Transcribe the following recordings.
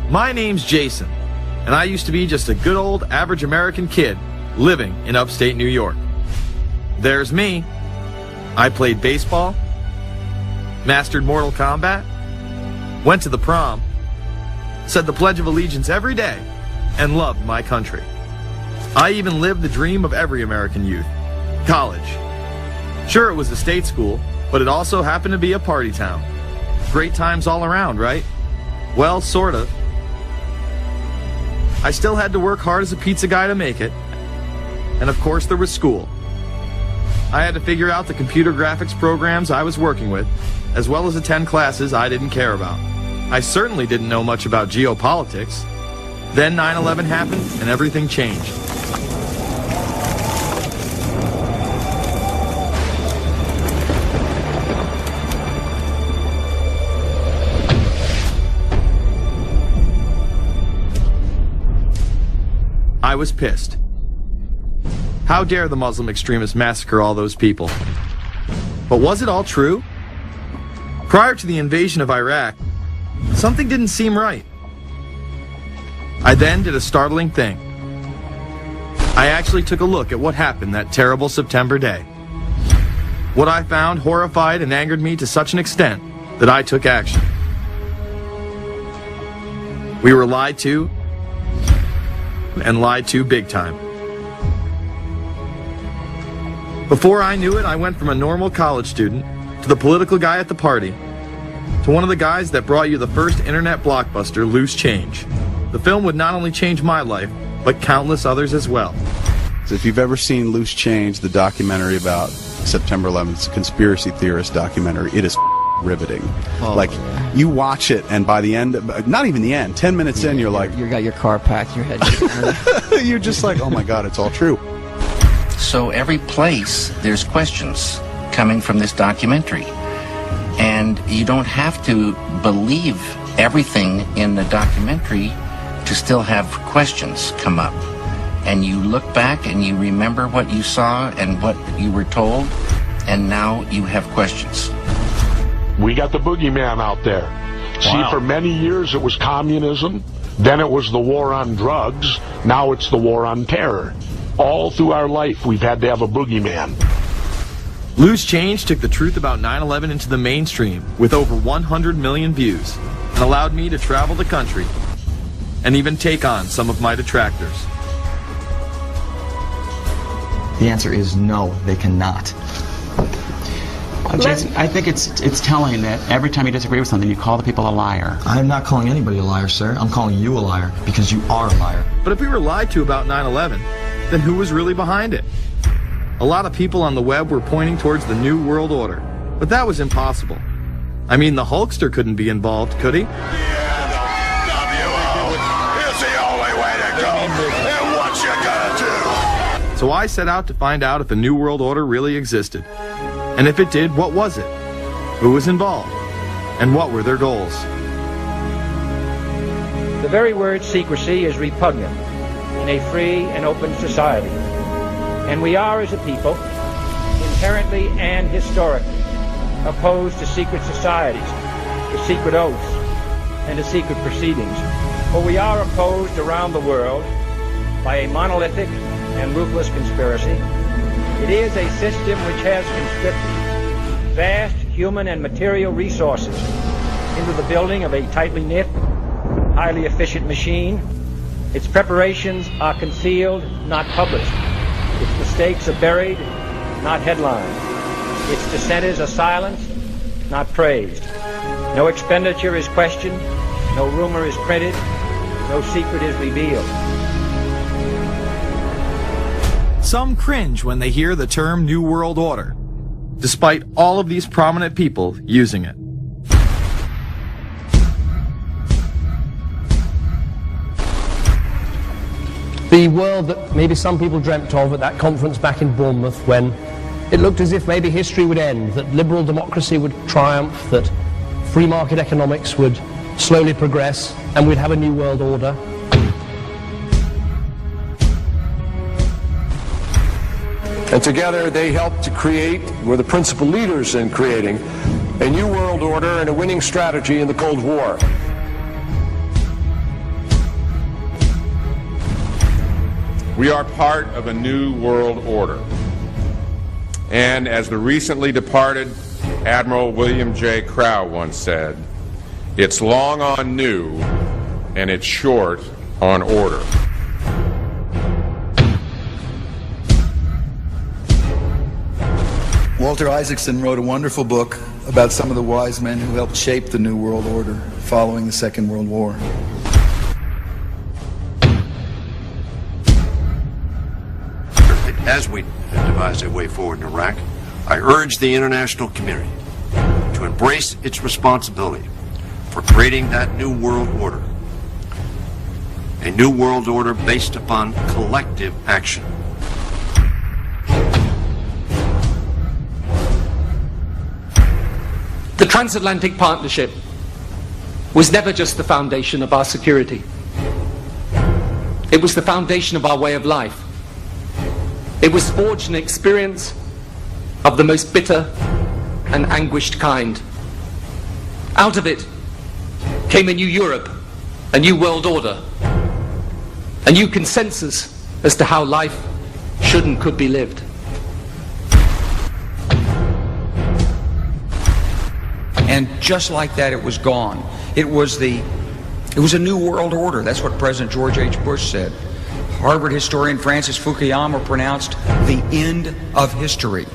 My name's Jason, and I used to be just a good old average American kid living in upstate New York. There's me. I played baseball, mastered Mortal Kombat, went to the prom, said the Pledge of Allegiance every day, and loved my country. I even lived the dream of every American youth, college. Sure, it was a state school, but it also happened to be a party town. Great times all around, right? Well, sort of. I still had to work hard as a pizza guy to make it. And of course there was school. I had to figure out the computer graphics programs I was working with, as well as attend classes I didn't care about. I certainly didn't know much about geopolitics. Then 9/11 happened and everything changed. I was pissed. How dare the Muslim extremists massacre all those people? But was it all true? Prior to the invasion of Iraq, something didn't seem right. I then did a startling thing. I actually took a look at what happened that terrible September day. What I found horrified and angered me to such an extent that I took action. We were lied to, and lied to big time. Before I knew it, I went from a normal college student to the political guy at the party to one of the guys that brought you the first internet blockbuster, Loose Change. The film would not only change my life, but countless others as well. So if you've ever seen Loose Change, the documentary about September 11th, conspiracy theorist documentary, it is riveting. Oh, like, you watch it, and by the end, not even the end, 10 minutes in, you're like... You got your car packed, your head... You're just like, oh my God, it's all true. So every place, there's questions coming from this documentary. And you don't have to believe everything in the documentary to still have questions come up. And you look back and you remember what you saw and what you were told, and now you have questions. We got the boogeyman out there. Wow. See, for many years it was communism, then it was the war on drugs, now it's the war on terror. All through our life we've had to have a boogeyman. Loose Change took the truth about 9/11 into the mainstream with over 100 million views and allowed me to travel the country and even take on some of my detractors. The answer is no, they cannot. Jason, I think it's telling that every time you disagree with something, you call the people a liar. I'm not calling anybody a liar, sir. I'm calling you a liar because you are a liar. But if we were lied to about 9/11, then who was really behind it? A lot of people on the web were pointing towards the New World Order, but that was impossible. I mean, the Hulkster couldn't be involved, could he? So I set out to find out if a New World Order really existed. And if it did, what was it? Who was involved? And what were their goals? The very word secrecy is repugnant in a free and open society. And we are, as a people, inherently and historically opposed to secret societies, to secret oaths, and to secret proceedings. For we are opposed around the world by a monolithic and ruthless conspiracy. It is a system which has conscripted vast human and material resources into the building of a tightly knit, highly efficient machine. Its preparations are concealed, not published. Its mistakes are buried, not headlined. Its dissenters are silenced, not praised. No expenditure is questioned, no rumor is printed, no secret is revealed. Some cringe when they hear the term New World Order, despite all of these prominent people using it. The world that maybe some people dreamt of at that conference back in Bournemouth, when it looked as if maybe history would end, that liberal democracy would triumph, that free market economics would slowly progress, and we'd have a new world order. And together they helped to create, were the principal leaders in creating, a new world order and a winning strategy in the Cold War. We are part of a new world order. And as the recently departed Admiral William J. Crow once said, it's long on new and it's short on order. Walter Isaacson wrote a wonderful book about some of the wise men who helped shape the New World Order following the Second World War. As we devise a way forward in Iraq, I urge the international community to embrace its responsibility for creating that new world order. A new world order based upon collective action. The transatlantic partnership was never just the foundation of our security. It was the foundation of our way of life. It was forged an experience of the most bitter and anguished kind. Out of it came a new Europe, a new world order, a new consensus as to how life should and could be lived. And just like that, it was gone. It was a new world order. That's what President George H. Bush said. Harvard historian Francis Fukuyama pronounced the end of history.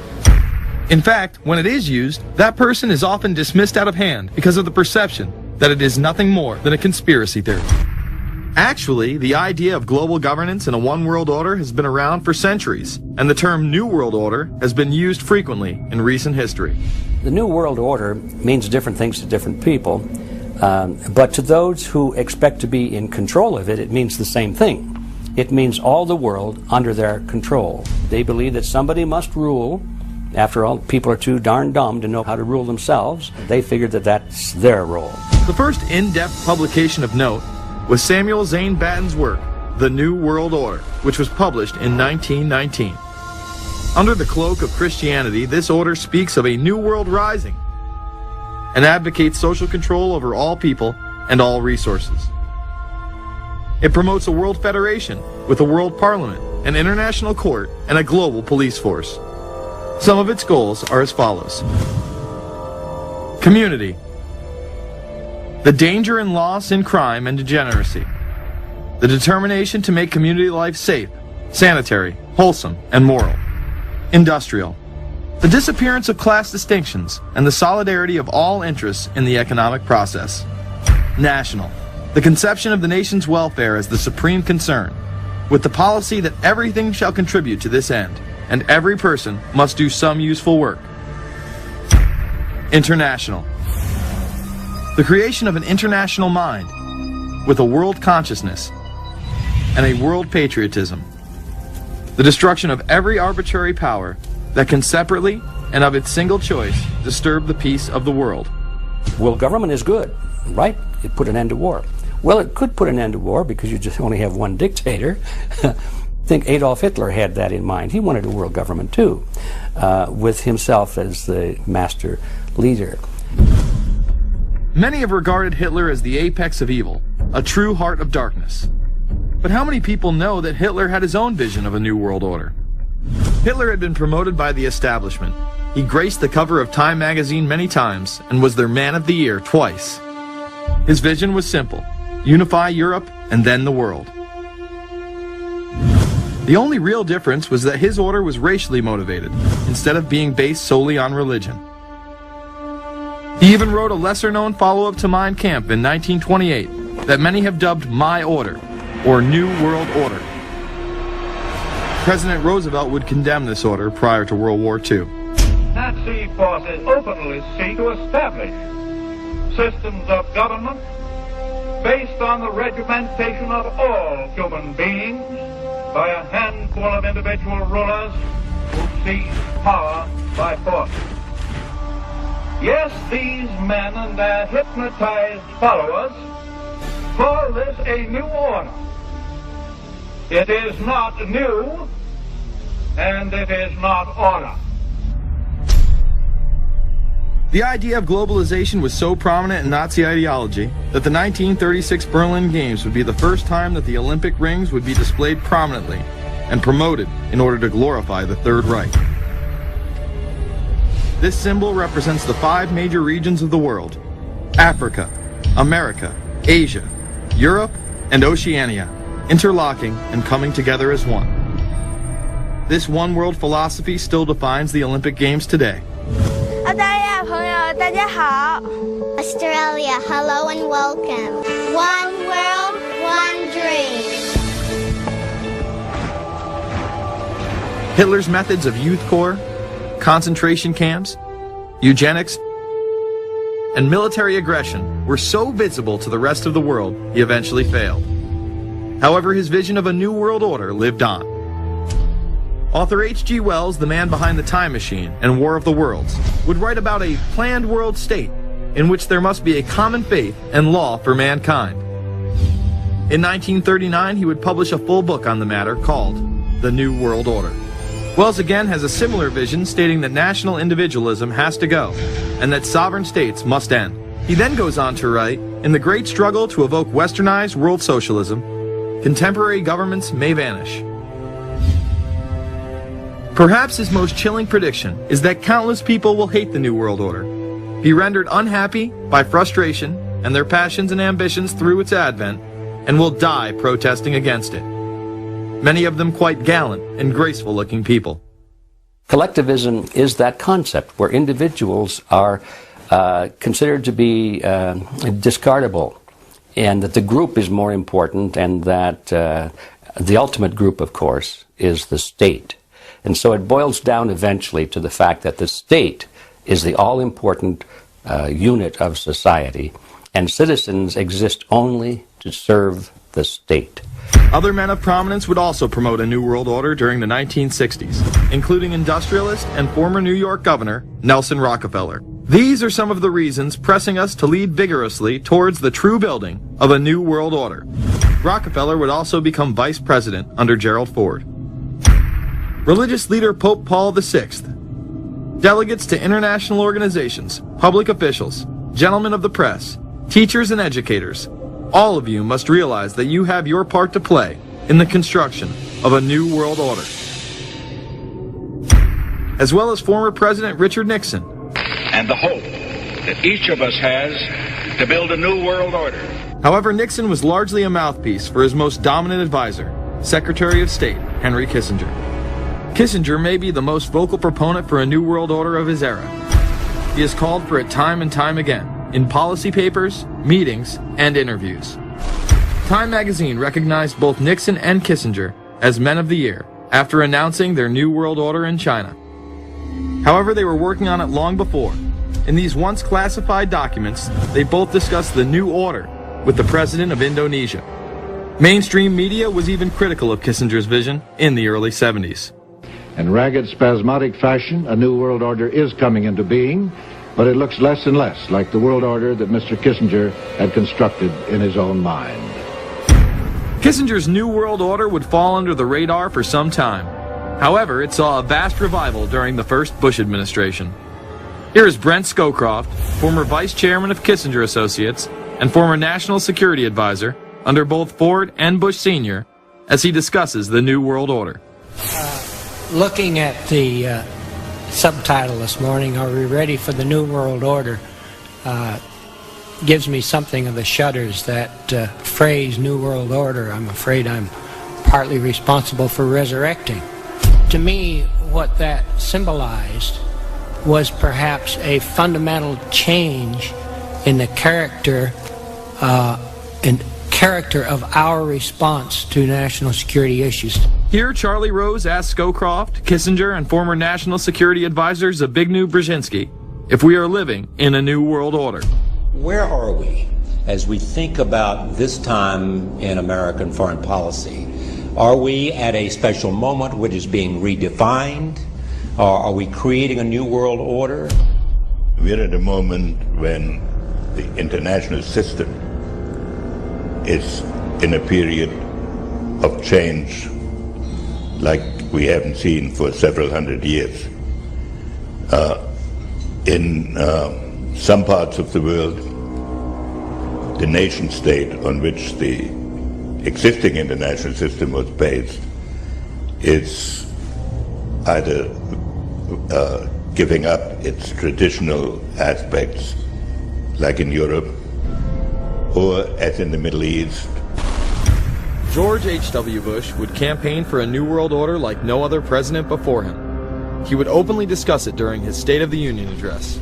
In fact, when it is used, that person is often dismissed out of hand because of the perception that it is nothing more than a conspiracy theory. Actually, the idea of global governance in a one world order has been around for centuries, and the term New World Order has been used frequently in recent history. The New World Order means different things to different people, but to those who expect to be in control of it, it means the same thing. It means all the world under their control. They believe that somebody must rule. After all, people are too darn dumb to know how to rule themselves. They figured that that's their role. The first in-depth publication of note was Samuel Zane Batten's work, The New World Order, which was published in 1919. Under the cloak of Christianity, this order speaks of a new world rising and advocates social control over all people and all resources. It promotes a world federation with a world parliament, an international court, and a global police force. Some of its goals are as follows. Community. The danger and loss in crime and degeneracy. The determination to make community life safe, sanitary, wholesome, and moral. Industrial. The disappearance of class distinctions and the solidarity of all interests in the economic process. National. The conception of the nation's welfare as the supreme concern, with the policy that everything shall contribute to this end, and every person must do some useful work. International. The creation of an international mind, with a world consciousness, and a world patriotism. The destruction of every arbitrary power that can separately and of its single choice disturb the peace of the world. Well, government is good, right? It put an end to war. Well, it could put an end to war because you just only have one dictator. I think Adolf Hitler had that in mind. He wanted a world government too, with himself as the master leader. Many have regarded Hitler as the apex of evil, a true heart of darkness. But how many people know that Hitler had his own vision of a new world order? Hitler had been promoted by the establishment. He graced the cover of Time magazine many times and was their Man of the Year twice. His vision was simple: unify Europe and then the world. The only real difference was that his order was racially motivated, instead of being based solely on religion. He even wrote a lesser-known follow-up to Mein Kampf in 1928 that many have dubbed My Order, or New World Order. President Roosevelt would condemn this order prior to World War II. Nazi forces openly seek to establish systems of government based on the regimentation of all human beings by a handful of individual rulers who seize power by force. Yes, these men and their hypnotized followers call this a new order. It is not new, and it is not order. The idea of globalization was so prominent in Nazi ideology that the 1936 Berlin Games would be the first time that the Olympic rings would be displayed prominently and promoted in order to glorify the Third Reich. This symbol represents the 5 major regions of the world: Africa, America, Asia, Europe, and Oceania, interlocking and coming together as one. This one world philosophy still defines the Olympic Games today. Australia, hello and welcome. One world, one dream. Hitler's methods of youth corps, concentration camps, eugenics, and military aggression were so visible to the rest of the world, he eventually failed. However, his vision of a new world order lived on. Author H.G. Wells, the man behind The Time Machine and War of the Worlds, would write about a planned world state in which there must be a common faith and law for mankind. In 1939, he would publish a full book on the matter called The New World Order. Wells again has a similar vision, stating that national individualism has to go and that sovereign states must end. He then goes on to write, in the great struggle to evoke westernized world socialism, contemporary governments may vanish. Perhaps his most chilling prediction is that countless people will hate the New World Order, be rendered unhappy by frustration and their passions and ambitions through its advent, and will die protesting against it. Many of them quite gallant and graceful-looking people. Collectivism is that concept where individuals are considered to be discardable, and that the group is more important, and that the ultimate group, of course, is the state. And so it boils down eventually to the fact that the state is the all-important unit of society, and citizens exist only to serve the state. Other men of prominence would also promote a New World Order during the 1960s, including industrialist and former New York Governor Nelson Rockefeller. These are some of the reasons pressing us to lead vigorously towards the true building of a New World Order. Rockefeller would also become vice president under Gerald Ford. Religious leader Pope Paul VI, delegates to international organizations, public officials, gentlemen of the press, teachers and educators, all of you must realize that you have your part to play in the construction of a new world order. As well as former President Richard Nixon. And the hope that each of us has to build a new world order. However, Nixon was largely a mouthpiece for his most dominant advisor, Secretary of State Henry Kissinger. Kissinger may be the most vocal proponent for a new world order of his era. He has called for it time and time again, in policy papers, meetings, and interviews. Time magazine recognized both Nixon and Kissinger as Men of the Year after announcing their New World Order in China. However, they were working on it long before. In these once classified documents, they both discussed the new order with the president of Indonesia. Mainstream media was even critical of Kissinger's vision in the early 70s. In ragged, spasmodic fashion, a new world order is coming into being, but it looks less and less like the world order that Mr. Kissinger had constructed in his own mind. Kissinger's New World Order would fall under the radar for some time. However, it saw a vast revival during the first Bush administration. Here is Brent Scowcroft, former vice chairman of Kissinger Associates and former national security advisor under both Ford and Bush Sr., as he discusses the New World Order. Looking at the subtitle this morning, Are We Ready for the New World Order? Gives me something of the shudders. That phrase, New World Order, I'm afraid I'm partly responsible for resurrecting. To me, what that symbolized was perhaps a fundamental change in the character of our response to national security issues. Here, Charlie Rose asked Scowcroft, Kissinger, and former national security advisor Zbigniew Brzezinski if we are living in a new world order. Where are we as we think about this time in American foreign policy? Are we at a special moment which is being redefined? Or are we creating a new world order? We're at a moment when the international system is in a period of change like we haven't seen for several hundred years. In some parts of the world, the nation state on which the existing international system was based is either giving up its traditional aspects, like in Europe, or as in the Middle East. George H.W. Bush would campaign for a New World Order like no other president before him. He would openly discuss it during his State of the Union address.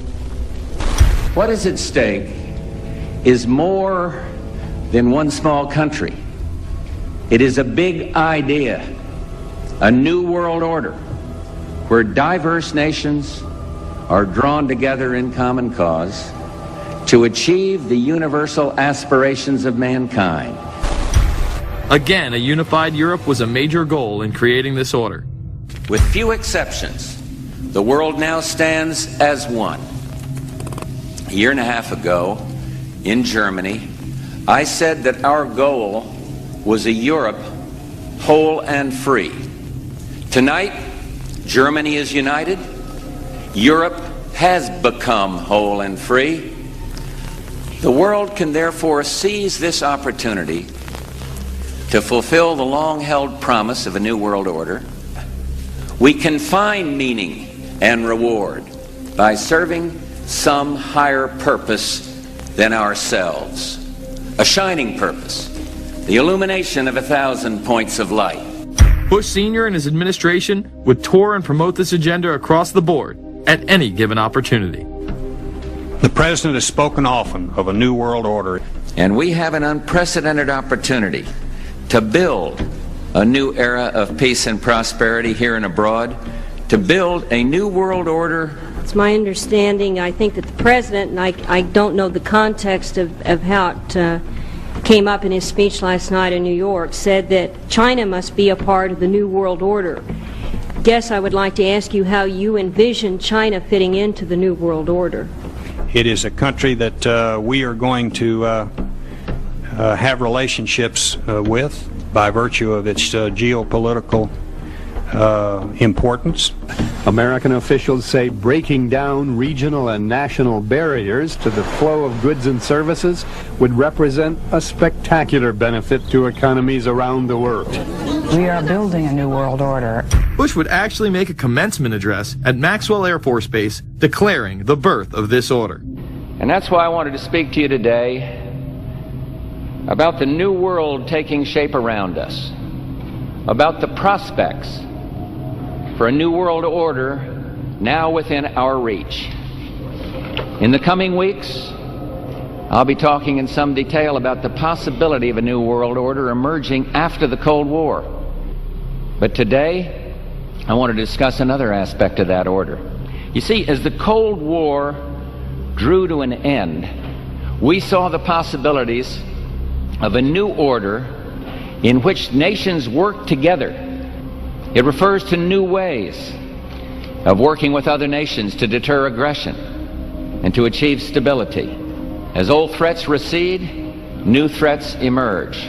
What is at stake is more than one small country. It is a big idea, a new world order, where diverse nations are drawn together in common cause to achieve the universal aspirations of mankind. Again, a unified Europe was a major goal in creating this order. With few exceptions, the world now stands as one. A year and a half ago, in Germany, I said that our goal was a Europe whole and free. Tonight, Germany is united. Europe has become whole and free. The world can therefore seize this opportunity to fulfill the long-held promise of a new world order. We can find meaning and reward by serving some higher purpose than ourselves. A shining purpose, the illumination of 1,000 points of light. Bush Sr. and his administration would tour and promote this agenda across the board at any given opportunity. The President has spoken often of a new world order. And we have an unprecedented opportunity to build a new era of peace and prosperity here and abroad, to build a new world order. It's my understanding, I think that the President, and I don't know the context of how it came up in his speech last night in New York, said that China must be a part of the new world order. Guess I would like to ask you how you envision China fitting into the new world order. It is a country that we are going to have relationships with by virtue of its geopolitical importance. American officials say breaking down regional and national barriers to the flow of goods and services would represent a spectacular benefit to economies around the world. We are building a new world order. Bush would actually make a commencement address at Maxwell Air Force Base declaring the birth of this order. And that's why I wanted to speak to you today about the new world taking shape around us, about the prospects for a new world order now within our reach. In the coming weeks, I'll be talking in some detail about the possibility of a new world order emerging after the Cold War. But today, I want to discuss another aspect of that order. You see, as the Cold War drew to an end, we saw the possibilities of a new order in which nations work together. It refers to new ways of working with other nations to deter aggression and to achieve stability. As old threats recede, new threats emerge.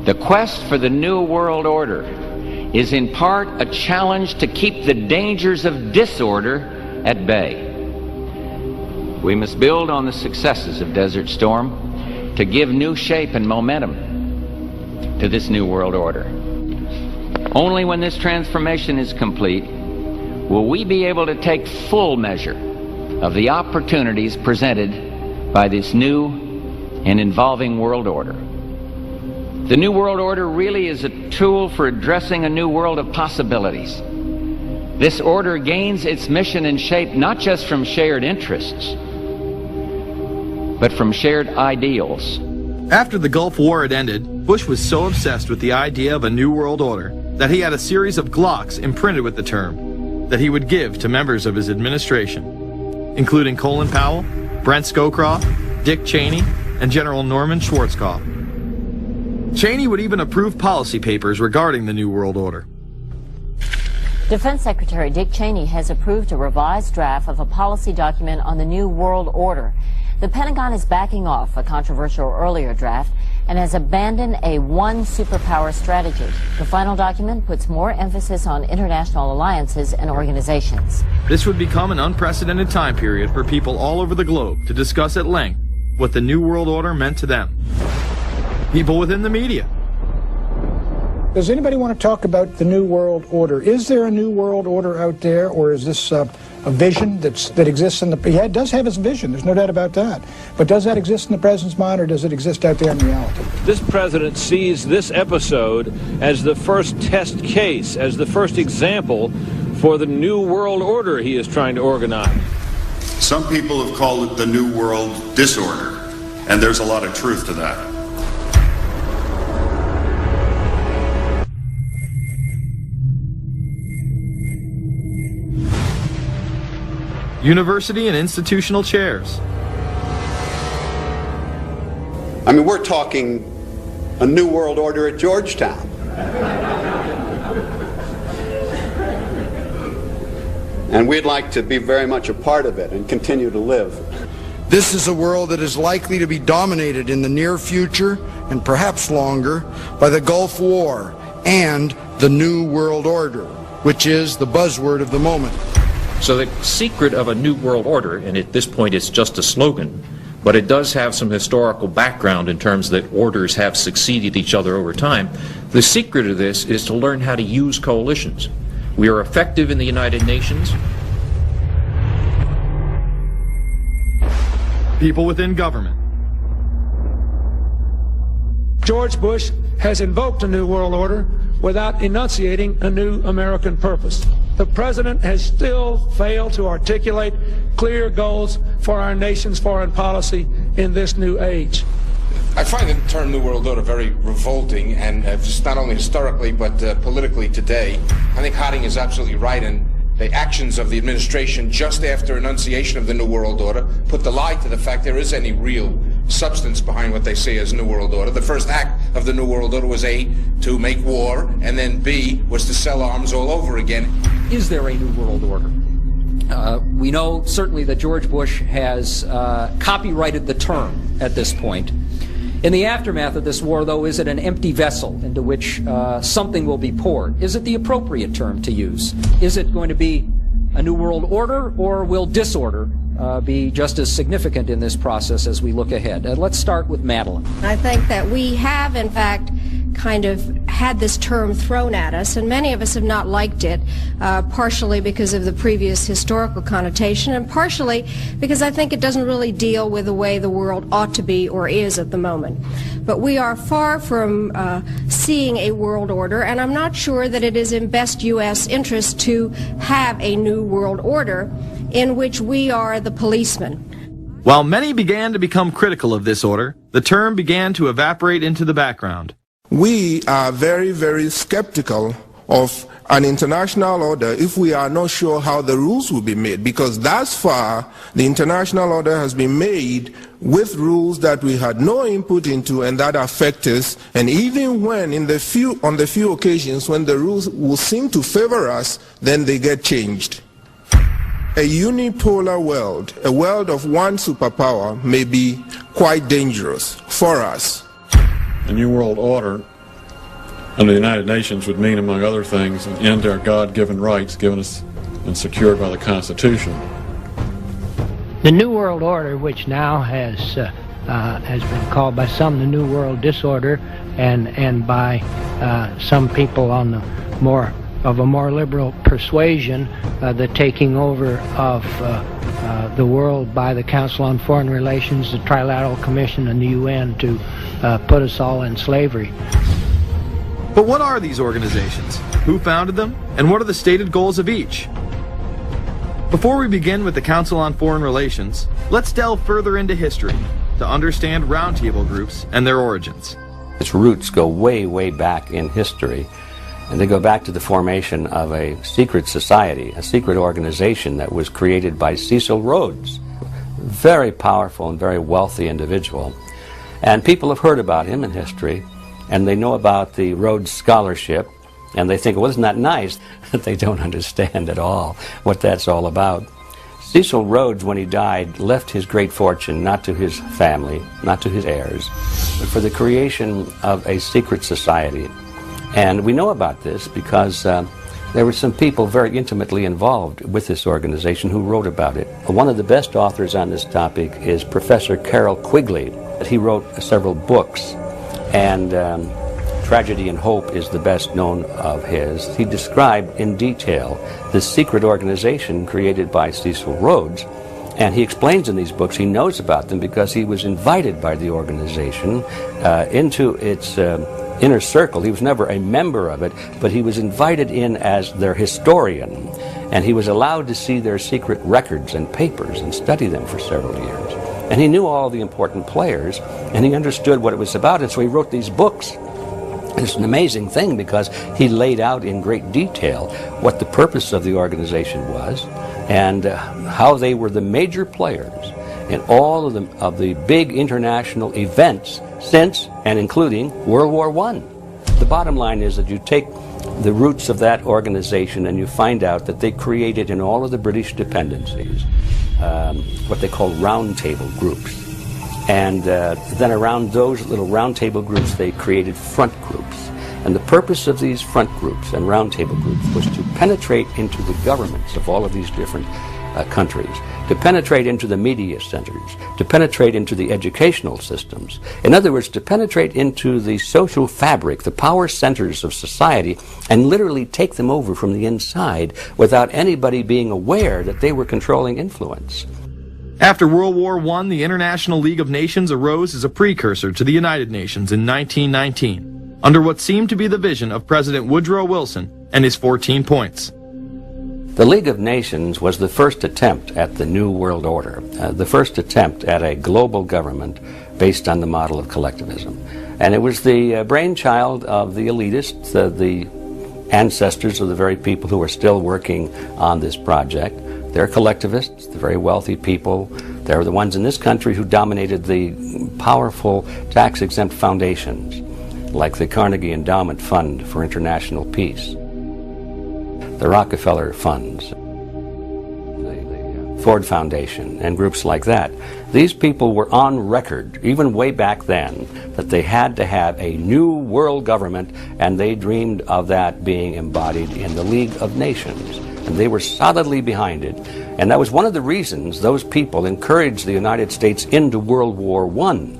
The quest for the new world order is in part a challenge to keep the dangers of disorder at bay. We must build on the successes of Desert Storm to give new shape and momentum to this new world order. Only when this transformation is complete will we be able to take full measure of the opportunities presented by this new and evolving world order. The new world order really is a tool for addressing a new world of possibilities. This order gains its mission and shape not just from shared interests, but from shared ideals. After the Gulf War had ended, Bush was so obsessed with the idea of a new world order that he had a series of Glocks imprinted with the term that he would give to members of his administration, including Colin Powell, Brent Scowcroft, Dick Cheney, and General Norman Schwarzkopf. Cheney would even approve policy papers regarding the New World Order. Defense Secretary Dick Cheney has approved a revised draft of a policy document on the New World Order. The Pentagon is backing off a controversial earlier draft and has abandoned a one superpower strategy. The final document puts more emphasis on international alliances and organizations. This would become an unprecedented time period for people all over the globe to discuss at length what the New World Order meant to them. People within the media, Does anybody want to talk about the New World Order? Is there a New World Order out there, or is this a vision that exists in the... He does have his vision, there's no doubt about that. But does that exist in the president's mind, or does it exist out there in reality? This president sees this episode as the first test case, as the first example for the New World Order he is trying to organize. Some people have called it the New World Disorder, and there's a lot of truth to that. University and institutional chairs. I mean, we're talking a New World Order at Georgetown. And we'd like to be very much a part of it and continue to live. This is a world that is likely to be dominated in the near future, and perhaps longer, by the Gulf War and the New World Order, which is the buzzword of the moment. So the secret of a New World Order, and at this point it's just a slogan, but it does have some historical background in terms that orders have succeeded each other over time. The secret of this is to learn how to use coalitions. We are effective in the United Nations. People within government. George Bush has invoked a New World Order without enunciating a new American purpose. The president has still failed to articulate clear goals for our nation's foreign policy in this new age. I find the term New World Order very revolting, and just not only historically but politically today. I think Harding is absolutely right, and the actions of the administration just after enunciation of the New World Order put the lie to the fact there is any real substance behind what they say as New World Order. The first act of the New World Order was A, to make war, and then B, was to sell arms all over again. Is there a New World Order? We know certainly that George Bush has copyrighted the term at this point. In the aftermath of this war, though, is it an empty vessel into which something will be poured? Is it the appropriate term to use? Is it going to be a New World Order, or will disorder be just as significant in this process as we look ahead? Let's start with Madeline. I think that we have, in fact, kind of had this term thrown at us, and many of us have not liked it, partially because of the previous historical connotation, and partially because I think it doesn't really deal with the way the world ought to be or is at the moment. But we are far from seeing a world order, and I'm not sure that it is in best U.S. interest to have a new world order in which we are the policeman. While many began to become critical of this order, the term began to evaporate into the background. We are very, very skeptical of an international order if we are not sure how the rules will be made, because thus far the international order has been made with rules that we had no input into and that affect us, and even when on the few occasions when the rules will seem to favor us, then they get changed. A unipolar world, a world of one superpower, may be quite dangerous for us. A New World Order under the United Nations would mean, among other things, an end to our God-given rights given us and secured by the Constitution. The New World Order, which now has been called by some the New World Disorder, and by some people on the more liberal persuasion, the taking over of the world by the Council on Foreign Relations, the Trilateral Commission, and the UN to put us all in slavery. But what are these organizations? Who founded them? And what are the stated goals of each? Before we begin with the Council on Foreign Relations, let's delve further into history to understand roundtable groups and their origins. Its roots go way, way back in history, and they go back to the formation of a secret society, a secret organization that was created by Cecil Rhodes, a very powerful and very wealthy individual. And people have heard about him in history, and they know about the Rhodes Scholarship, and they think, well, isn't that nice? That they don't understand at all what that's all about. Cecil Rhodes, when he died, left his great fortune not to his family, not to his heirs, but for the creation of a secret society. And we know about this because there were some people very intimately involved with this organization who wrote about it. One of the best authors on this topic is Professor Carroll Quigley. He wrote several books, and Tragedy and Hope is the best known of his. He described in detail this secret organization created by Cecil Rhodes, and he explains in these books he knows about them because he was invited by the organization into its inner circle. He was never a member of it, but he was invited in as their historian, and he was allowed to see their secret records and papers and study them for several years. And he knew all the important players, and he understood what it was about, and so he wrote these books. It's an amazing thing because he laid out in great detail what the purpose of the organization was and how they were the major players in all of the big international events since and including World War I. The bottom line is that you take the roots of that organization and you find out that they created in all of the British dependencies what they call roundtable groups. And then around those little roundtable groups, they created front groups. And the purpose of these front groups and roundtable groups was to penetrate into the governments of all of these different countries, to penetrate into the media centers, to penetrate into the educational systems. In other words, to penetrate into the social fabric, the power centers of society, and literally take them over from the inside without anybody being aware that they were controlling influence. After World War I, the International League of Nations arose as a precursor to the United Nations in 1919, under what seemed to be the vision of President Woodrow Wilson and his 14 points. The League of Nations was the first attempt at the New World Order, the first attempt at a global government based on the model of collectivism. And it was the brainchild of the elitists, the ancestors of the very people who are still working on this project. They're collectivists, the very wealthy people. They're the ones in this country who dominated the powerful tax-exempt foundations, like the Carnegie Endowment Fund for International Peace, the Rockefeller Funds, the Ford Foundation, and groups like that. These people were on record, even way back then, that they had to have a new world government, and they dreamed of that being embodied in the League of Nations. And they were solidly behind it. And that was one of the reasons those people encouraged the United States into World War I,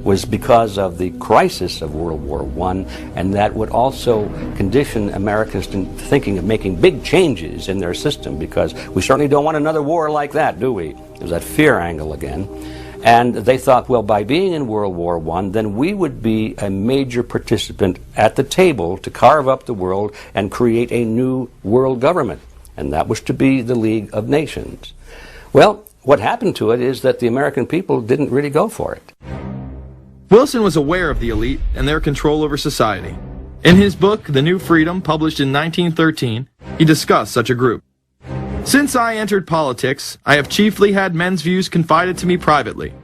was because of the crisis of World War I, and that would also condition Americans to thinking of making big changes in their system, because we certainly don't want another war like that, do we? There's that fear angle again. And they thought, well, by being in World War I, then we would be a major participant at the table to carve up the world and create a new world government. And that was to be the League of Nations. Well, what happened to it is that the American people didn't really go for it. Wilson was aware of the elite and their control over society. In his book, The New Freedom, published in 1913, he discussed such a group. Since I entered politics, I have chiefly had men's views confided to me privately.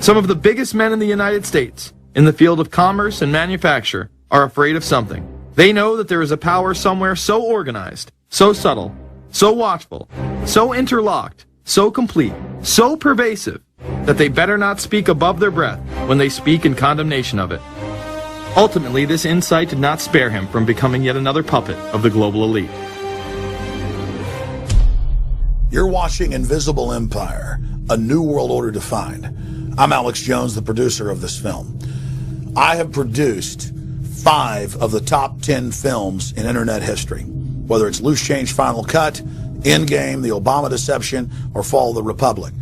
Some of the biggest men in the United States, in the field of commerce and manufacture, are afraid of something. They know that there is a power somewhere so organized, so subtle, so watchful, so interlocked, so complete, so pervasive, that they better not speak above their breath when they speak in condemnation of it. Ultimately, this insight did not spare him from becoming yet another puppet of the global elite. You're watching Invisible Empire, A New World Order Defined. I'm Alex Jones, the producer of this film. I have produced 5 of the top 10 films in internet history, whether it's Loose Change Final Cut, Endgame, The Obama Deception, or Fall of the Republic.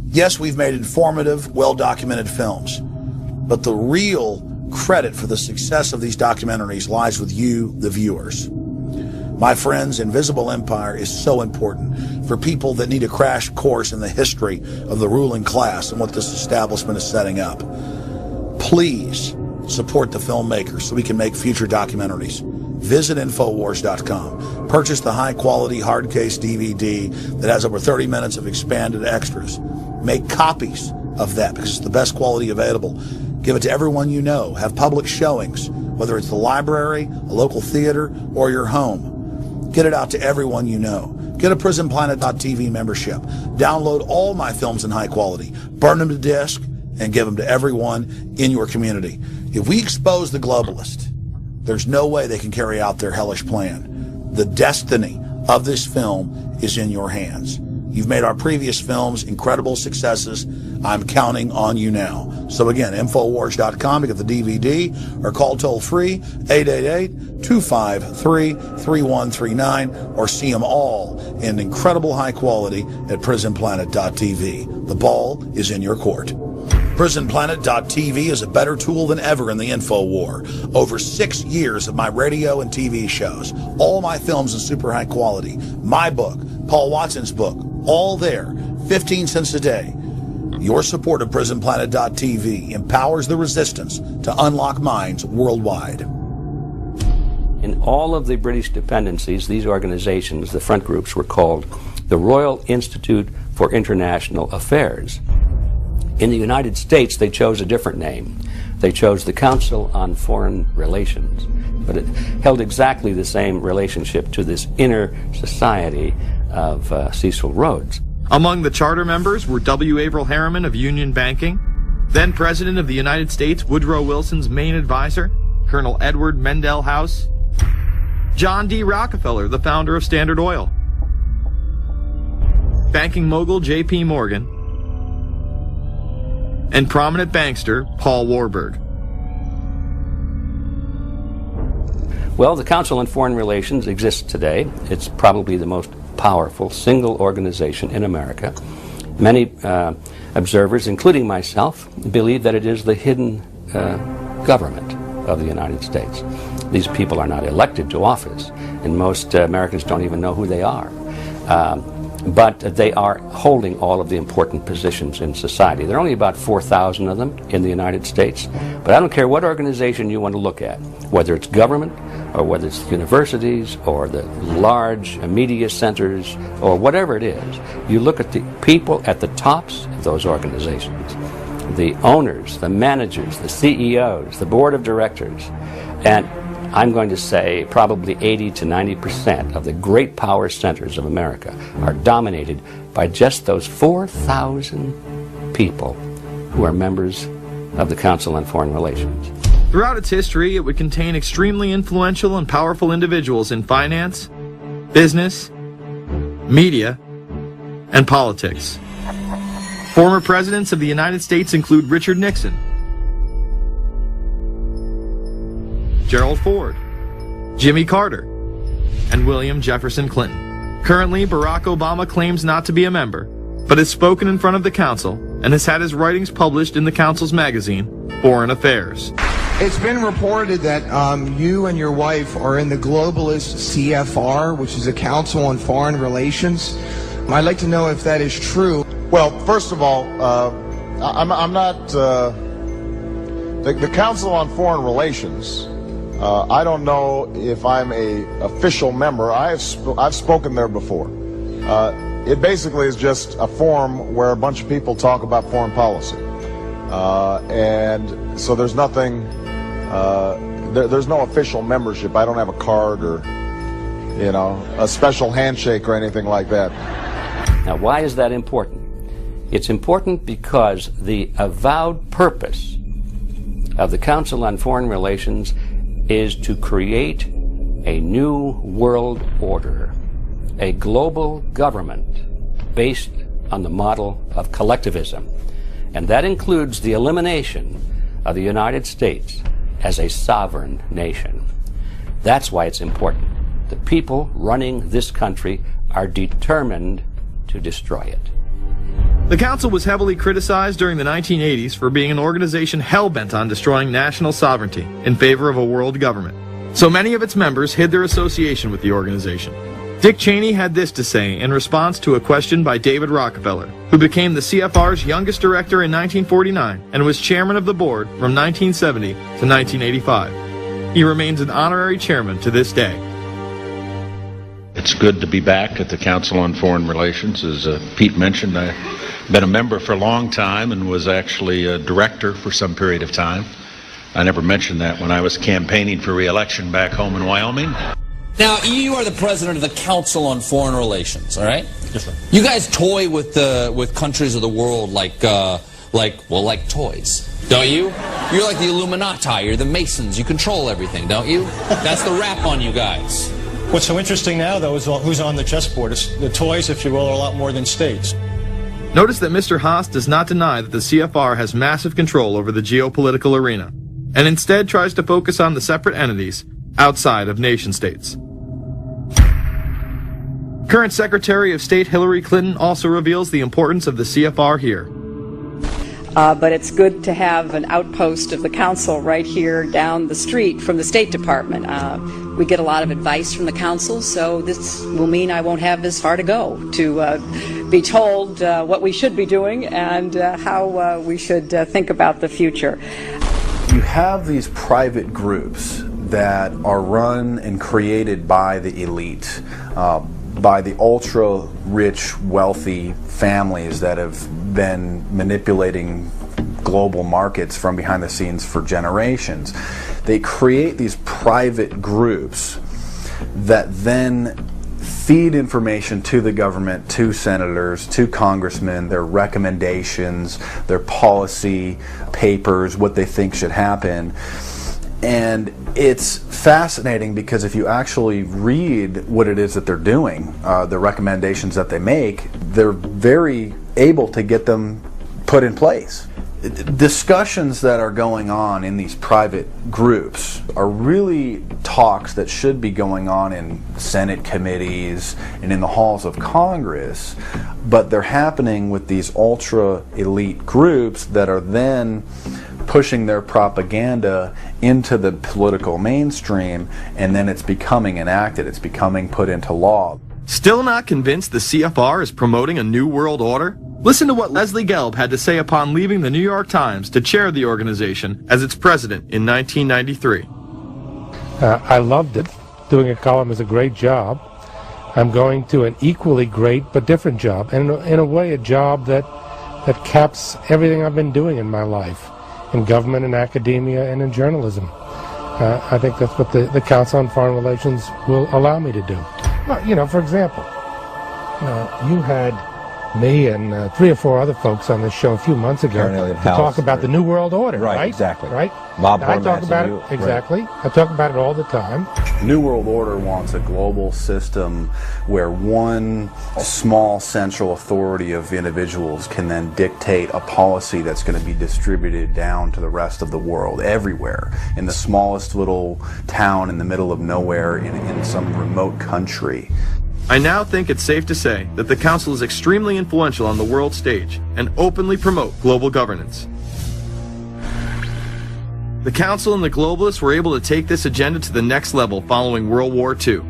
Yes, we've made informative, well-documented films, but the real credit for the success of these documentaries lies with you, the viewers. My friends, Invisible Empire is so important for people that need a crash course in the history of the ruling class and what this establishment is setting up. Please support the filmmakers so we can make future documentaries. Visit Infowars.com. Purchase the high-quality hard case DVD that has over 30 minutes of expanded extras. Make copies of that because it's the best quality available. Give it to everyone you know. Have public showings, whether it's the library, a local theater, or your home. Get it out to everyone you know. Get a PrisonPlanet.tv membership. Download all my films in high quality. Burn them to disk and give them to everyone in your community. If we expose the globalist, there's no way they can carry out their hellish plan. The destiny of this film is in your hands. You've made our previous films incredible successes. I'm counting on you now. So again, Infowars.com to get the DVD, or call toll-free 888-253-3139, or see them all in incredible high quality at prisonplanet.tv. The ball is in your court. PrisonPlanet.tv is a better tool than ever in the info war. Over 6 years of my radio and TV shows, all my films in super high quality, my book, Paul Watson's book, all there, 15 cents a day. Your support of PrisonPlanet.tv empowers the resistance to unlock minds worldwide. In all of the British dependencies, these organizations, the front groups, were called the Royal Institute for International Affairs. In the United States, they chose a different name. They chose the Council on Foreign Relations, but it held exactly the same relationship to this inner society of Cecil Rhodes. Among the charter members were W. Averill Harriman of Union Banking, then President of the United States Woodrow Wilson's main advisor, Colonel Edward Mendell House, John D. Rockefeller, the founder of Standard Oil, banking mogul J.P. Morgan, and prominent bankster Paul Warburg. Well, the Council on Foreign Relations exists today. It's probably the most powerful single organization in America. Many observers, including myself, believe that it is the hidden government of the United States. These people are not elected to office, and most Americans don't even know who they are. But they are holding all of the important positions in society. There are only about 4,000 of them in the United States, but I don't care what organization you want to look at, whether it's government or whether it's universities or the large media centers or whatever it is. You look at the people at the tops of those organizations, the owners, the managers, the CEOs, the board of directors, and I'm going to say probably 80 to 90% of the great power centers of America are dominated by just those 4,000 people who are members of the Council on Foreign Relations. Throughout its history, it would contain extremely influential and powerful individuals in finance, business, media, and politics. Former presidents of the United States include Richard Nixon, Gerald Ford, Jimmy Carter, and William Jefferson Clinton. Currently, Barack Obama claims not to be a member, but has spoken in front of the Council and has had his writings published in the Council's magazine, Foreign Affairs. It's been reported that you and your wife are in the globalist CFR, which is a Council on Foreign Relations. I'd like to know if that is true. Well, first of all, I'm not the Council on Foreign Relations. I don't know if I'm a official member. I've spoken there before. It basically is just a forum where a bunch of people talk about foreign policy, and so there's nothing. There's no official membership. I don't have a card or, a special handshake or anything like that. Now, why is that important? It's important because the avowed purpose of the Council on Foreign Relations is to create a new world order, a global government based on the model of collectivism. And that includes the elimination of the United States as a sovereign nation. That's why it's important. The people running this country are determined to destroy it. The Council was heavily criticized during the 1980s for being an organization hell-bent on destroying national sovereignty in favor of a world government. So many of its members hid their association with the organization. Dick Cheney had this to say in response to a question by David Rockefeller, who became the CFR's youngest director in 1949 and was chairman of the board from 1970 to 1985. He remains an honorary chairman to this day. It's good to be back at the Council on Foreign Relations. As Pete mentioned, I've been a member for a long time and was actually a director for some period of time. I never mentioned that when I was campaigning for re-election back home in Wyoming. Now, you are the president of the Council on Foreign Relations, all right? Yes, sir. You guys toy with countries of the world like toys, don't you? You're like the Illuminati, you're the Masons, you control everything, don't you? That's the rap on you guys. What's so interesting now, though, is who's on the chessboard. The toys, if you will, are a lot more than states. Notice that Mr. Haas does not deny that the CFR has massive control over the geopolitical arena, and instead tries to focus on the separate entities outside of nation-states. Current Secretary of State Hillary Clinton also reveals the importance of the CFR here. But it's good to have an outpost of the council right here down the street from the State Department. We get a lot of advice from the council, so this will mean I won't have as far to go to be told what we should be doing and how we should think about the future. You have these private groups that are run and created by the elite, by the ultra-rich, wealthy families that have been manipulating global markets from behind the scenes for generations. They create these private groups that then feed information to the government, to senators, to congressmen, their recommendations, their policy papers, what they think should happen. And it's fascinating because if you actually read what it is that they're doing, the recommendations that they make, they're very able to get them put in place. Discussions that are going on in these private groups are really talks that should be going on in Senate committees and in the halls of Congress, but they're happening with these ultra-elite groups that are then pushing their propaganda into the political mainstream, and then it's becoming enacted, it's becoming put into law. Still not convinced the CFR is promoting a new world order? Listen to what Leslie Gelb had to say upon leaving the New York Times to chair the organization as its president in 1993. I loved it. Doing a column is a great job. I'm going to an equally great but different job, and in a way a job that caps everything I've been doing in my life, in government and academia and in journalism. I think that's what the Council on Foreign Relations will allow me to do. Well, you know, for example, you had me and 3 or 4 other folks on this show a few months ago to talk about the New World Order, right? Exactly. Right? Bob I talk about it, exactly. Right. I talk about it all the time. New World Order wants a global system where one small central authority of individuals can then dictate a policy that's going to be distributed down to the rest of the world, everywhere, in the smallest little town in the middle of nowhere in some remote country. I now think it's safe to say that the Council is extremely influential on the world stage and openly promote global governance. The Council and the globalists were able to take this agenda to the next level following World War II.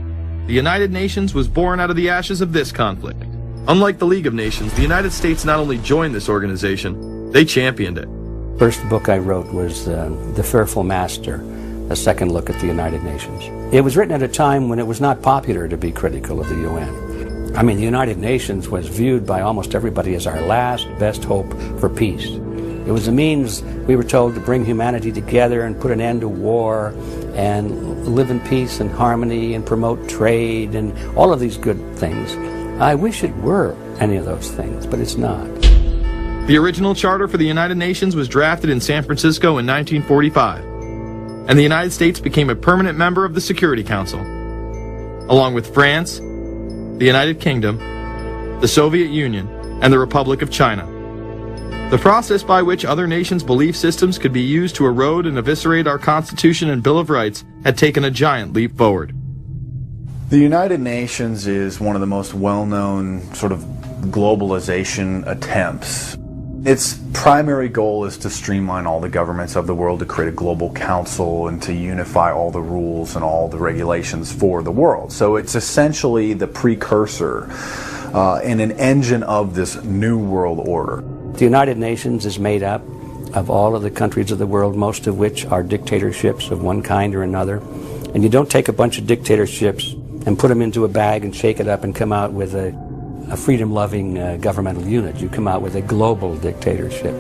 The United Nations was born out of the ashes of this conflict. Unlike the League of Nations, the United States not only joined this organization, they championed it. First book I wrote was The Fearful Master, a second look at the United Nations. It was written at a time when it was not popular to be critical of the UN. I mean, the United Nations was viewed by almost everybody as our last best hope for peace. It was a means, we were told, to bring humanity together and put an end to war and live in peace and harmony and promote trade and all of these good things. I wish it were any of those things, but it's not. The original charter for the United Nations was drafted in San Francisco in 1945, and the United States became a permanent member of the Security Council, along with France, the United Kingdom, the Soviet Union, and the Republic of China. The process by which other nations' belief systems could be used to erode and eviscerate our Constitution and Bill of Rights had taken a giant leap forward. The United Nations is one of the most well-known sort of globalization attempts. Its primary goal is to streamline all the governments of the world, to create a global council and to unify all the rules and all the regulations for the world. So it's essentially the precursor and an engine of this new world order. The United Nations is made up of all of the countries of the world, most of which are dictatorships of one kind or another. And you don't take a bunch of dictatorships and put them into a bag and shake it up and come out with a freedom-loving governmental unit. You come out with a global dictatorship.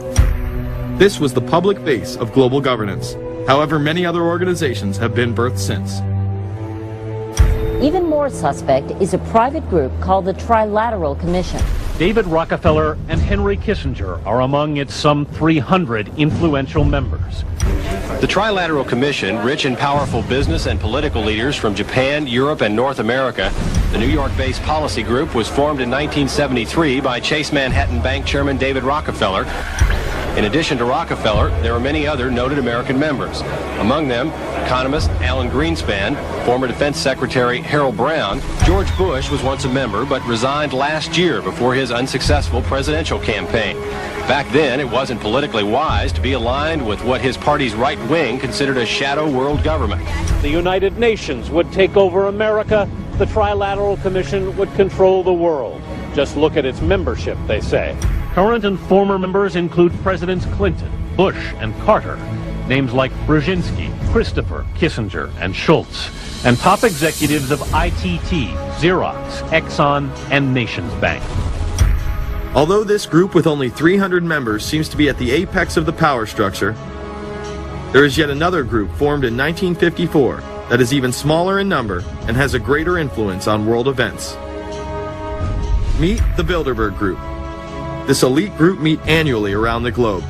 This was the public base of global governance. However, many other organizations have been birthed since. Even more suspect is a private group called the Trilateral Commission. David Rockefeller and Henry Kissinger are among its some 300 influential members. The Trilateral Commission, rich in powerful business and political leaders from Japan, Europe, and North America, the New York-based policy group was formed in 1973 by Chase Manhattan Bank Chairman David Rockefeller. In addition to Rockefeller, there were many other noted American members. Among them, economist Alan Greenspan, former Defense Secretary Harold Brown. George Bush was once a member but resigned last year before his unsuccessful presidential campaign. Back then, it wasn't politically wise to be aligned with what his party's right wing considered a shadow world government. The United Nations would take over America. The Trilateral Commission would control the world. Just look at its membership, they say. Current and former members include Presidents Clinton, Bush, and Carter. Names like Brzezinski, Christopher, Kissinger, and Schultz. And top executives of ITT, Xerox, Exxon, and Nations Bank. Although this group with only 300 members seems to be at the apex of the power structure, there is yet another group formed in 1954 that is even smaller in number and has a greater influence on world events. Meet the Bilderberg Group. This elite group meet annually around the globe.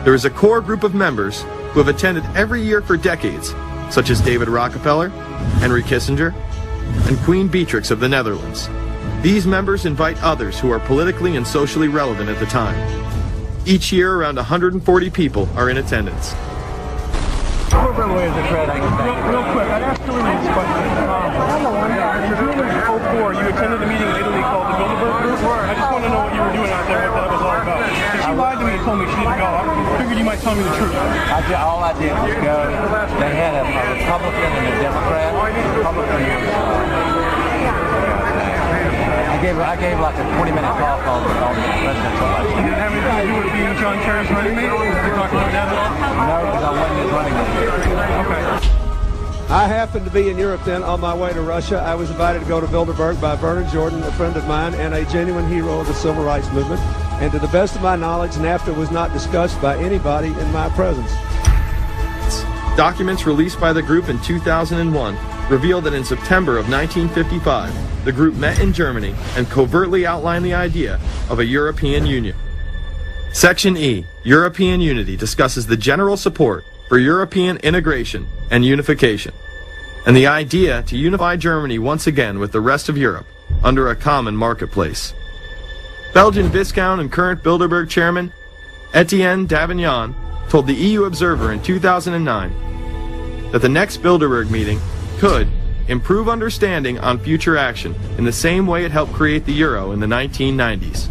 There is a core group of members who have attended every year for decades, such as David Rockefeller, Henry Kissinger, and Queen Beatrix of the Netherlands. These members invite others who are politically and socially relevant at the time. Each year, around 140 people are in attendance. Real quick, I'd ask Julie this question. In 2004, you attended a meeting in Italy called the Bilderberg Group. I just want to know what you were doing out there, what that was all about. If she lied to me and told me she didn't go, I figured you might tell me the truth. All I did was go. They had a Republican and a Democrat. I gave like a 20-minute talk on the presidential election. Did it have anything to do with being John Kerry's running mate? Did you talk about that at all? No, because I wasn't his running mate. Okay. I happened to be in Europe then on my way to Russia. I was invited to go to Bilderberg by Vernon Jordan, a friend of mine, and a genuine hero of the civil rights movement. And to the best of my knowledge, NAFTA was not discussed by anybody in my presence. Documents released by the group in 2001 reveal that in September of 1955, the group met in Germany and covertly outlined the idea of a European Union. Section E, European Unity, discusses the general support for European integration and unification, and the idea to unify Germany once again with the rest of Europe under a common marketplace. Belgian Viscount and current Bilderberg chairman Etienne Davignon told the EU Observer in 2009 that the next Bilderberg meeting could improve understanding on future action in the same way it helped create the euro in the 1990s.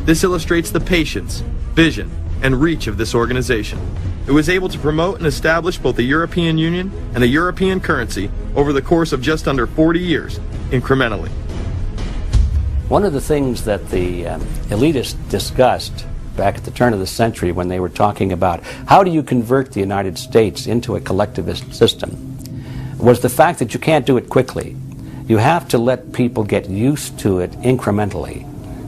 This illustrates the patience, vision, and reach of this organization. It was able to promote and establish both the European Union and a European currency over the course of just under 40 years, incrementally. One of the things that the elitists discussed back at the turn of the century when they were talking about how do you convert the United States into a collectivist system was the fact that you can't do it quickly. You have to let people get used to it incrementally,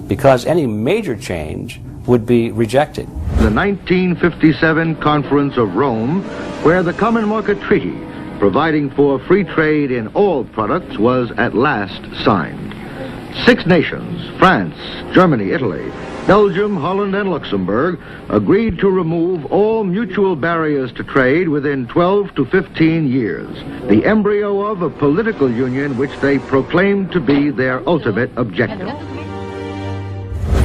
because any major change would be rejected. The 1957 Conference of Rome, where the Common Market Treaty, providing for free trade in all products, was at last signed. 6 nations, France, Germany, Italy, Belgium, Holland, and Luxembourg, agreed to remove all mutual barriers to trade within 12 to 15 years, the embryo of a political union which they proclaimed to be their ultimate objective.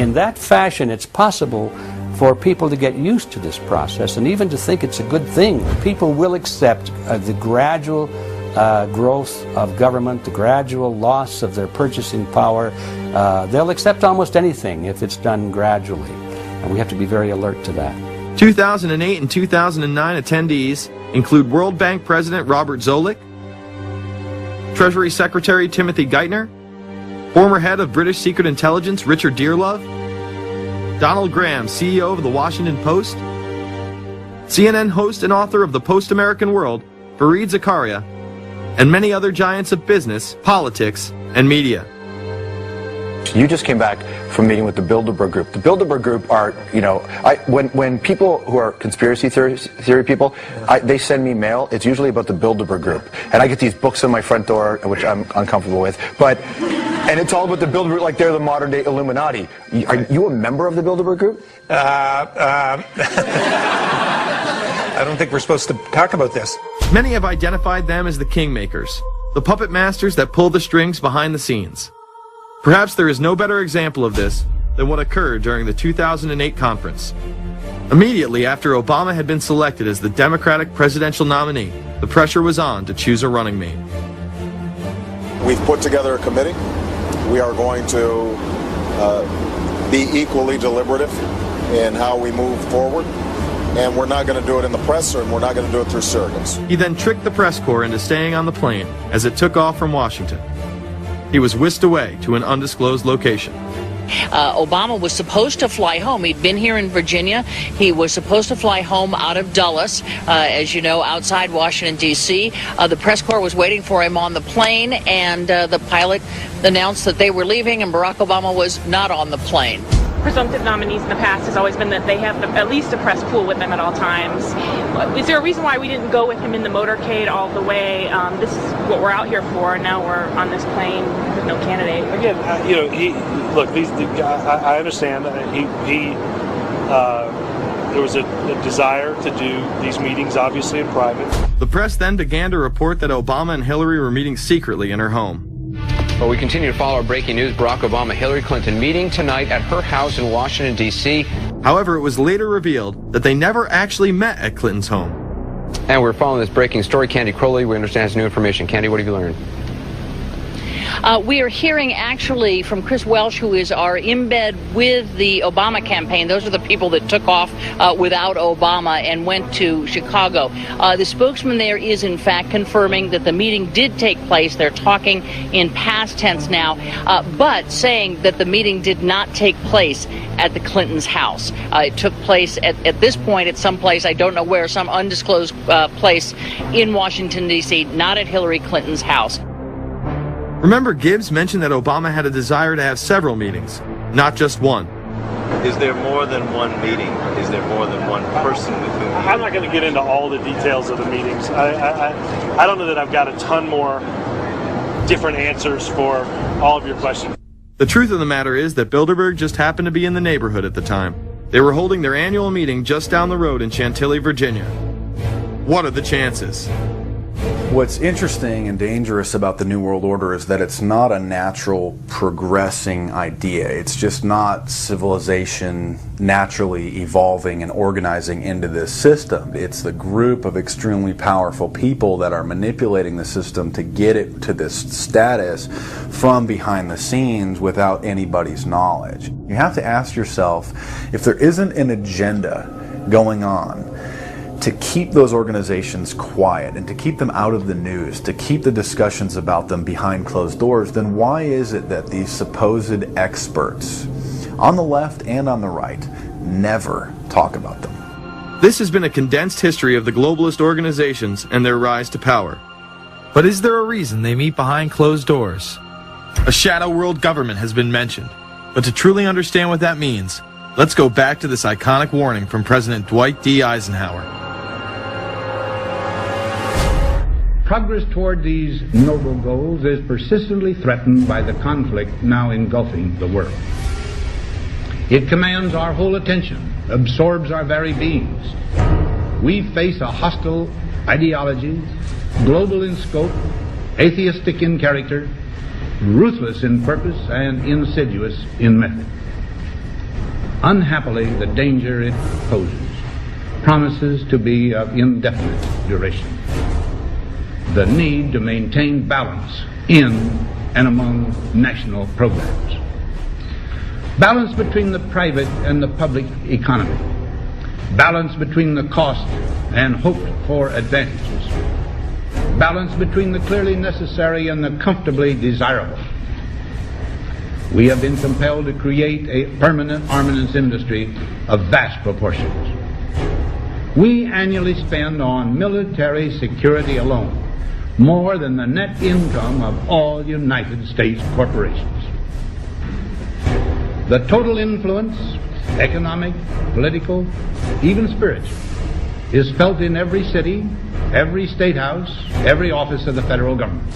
In that fashion, it's possible for people to get used to this process and even to think it's a good thing. People will accept the gradual growth of government, the gradual loss of their purchasing power. They'll accept almost anything if it's done gradually, and we have to be very alert to that. 2008 and 2009 attendees include World Bank President Robert Zoellick, Treasury Secretary Timothy Geithner, former head of British Secret Intelligence Richard Dearlove, Donald Graham, CEO of the Washington Post, CNN host and author of The Post-American World, Fareed Zakaria, and many other giants of business, politics, and media. You just came back from meeting with the Bilderberg Group. The Bilderberg Group are, when people who are conspiracy theory people, they send me mail, it's usually about the Bilderberg Group. And I get these books on my front door, which I'm uncomfortable with. But And it's all about the Bilderberg, like they're the modern day Illuminati. Are you a member of the Bilderberg group? I don't think we're supposed to talk about this. Many have identified them as the kingmakers, the puppet masters that pull the strings behind the scenes. Perhaps there is no better example of this than what occurred during the 2008 conference. Immediately after Obama had been selected as the Democratic presidential nominee, the pressure was on to choose a running mate. We've put together a committee. We are going to be equally deliberative in how we move forward. And we're not going to do it in the press, and we're not going to do it through surrogates. He then tricked the press corps into staying on the plane as it took off from Washington. He was whisked away to an undisclosed location. Obama was supposed to fly home. He'd been here in Virginia. He was supposed to fly home out of Dulles, as you know, outside Washington, D.C. The press corps was waiting for him on the plane, and the pilot announced that they were leaving, and Barack Obama was not on the plane. Presumptive nominees in the past has always been that they have at least a press pool with them at all times. Is there a reason why we didn't go with him in the motorcade all the way? This is what we're out here for, and now we're on this plane with no candidate. Again, I understand. There was a desire to do these meetings, obviously, in private. The press then began to report that Obama and Hillary were meeting secretly in her home. Well, we continue to follow our breaking news. Barack Obama, Hillary Clinton meeting tonight at her house in Washington, D.C. However, it was later revealed that they never actually met at Clinton's home. And we're following this breaking story. Candy Crowley, we understand, has new information. Candy, what have you learned? We are hearing actually from Chris Welsh, who is our embed with the Obama campaign. Those are the people that took off without Obama and went to Chicago. The spokesman there is in fact confirming that the meeting did take place. They're talking in past tense now, but saying that the meeting did not take place at the Clintons' house. It took place at this point at some place, I don't know where, some undisclosed place in Washington, D.C., not at Hillary Clinton's house. Remember, Gibbs mentioned that Obama had a desire to have several meetings, not just one. Is there more than one meeting? Is there more than one person with whom? I'm not going to get into all the details of the meetings. I don't know that I've got a ton more different answers for all of your questions. The truth of the matter is that Bilderberg just happened to be in the neighborhood at the time. They were holding their annual meeting just down the road in Chantilly, Virginia. What are the chances? What's interesting and dangerous about the New World Order is that it's not a natural progressing idea. It's just not civilization naturally evolving and organizing into this system. It's the group of extremely powerful people that are manipulating the system to get it to this status from behind the scenes without anybody's knowledge. You have to ask yourself, if there isn't an agenda going on to keep those organizations quiet and to keep them out of the news, to keep the discussions about them behind closed doors, then why is it that these supposed experts on the left and on the right never talk about them? This has been a condensed history of the globalist organizations and their rise to power. But is there a reason they meet behind closed doors? A shadow world government has been mentioned, but to truly understand what that means, let's go back to this iconic warning from President Dwight D. Eisenhower. Progress toward these noble goals is persistently threatened by the conflict now engulfing the world. It commands our whole attention, absorbs our very beings. We face a hostile ideology, global in scope, atheistic in character, ruthless in purpose, and insidious in method. Unhappily, the danger it poses promises to be of indefinite duration. The need to maintain balance in and among national programs. Balance between the private and the public economy. Balance between the cost and hoped for advantages. Balance between the clearly necessary and the comfortably desirable. We have been compelled to create a permanent armaments industry of vast proportions. We annually spend on military security alone more than the net income of all United States corporations. The total influence, economic, political, even spiritual, is felt in every city, every state house, every office of the federal government.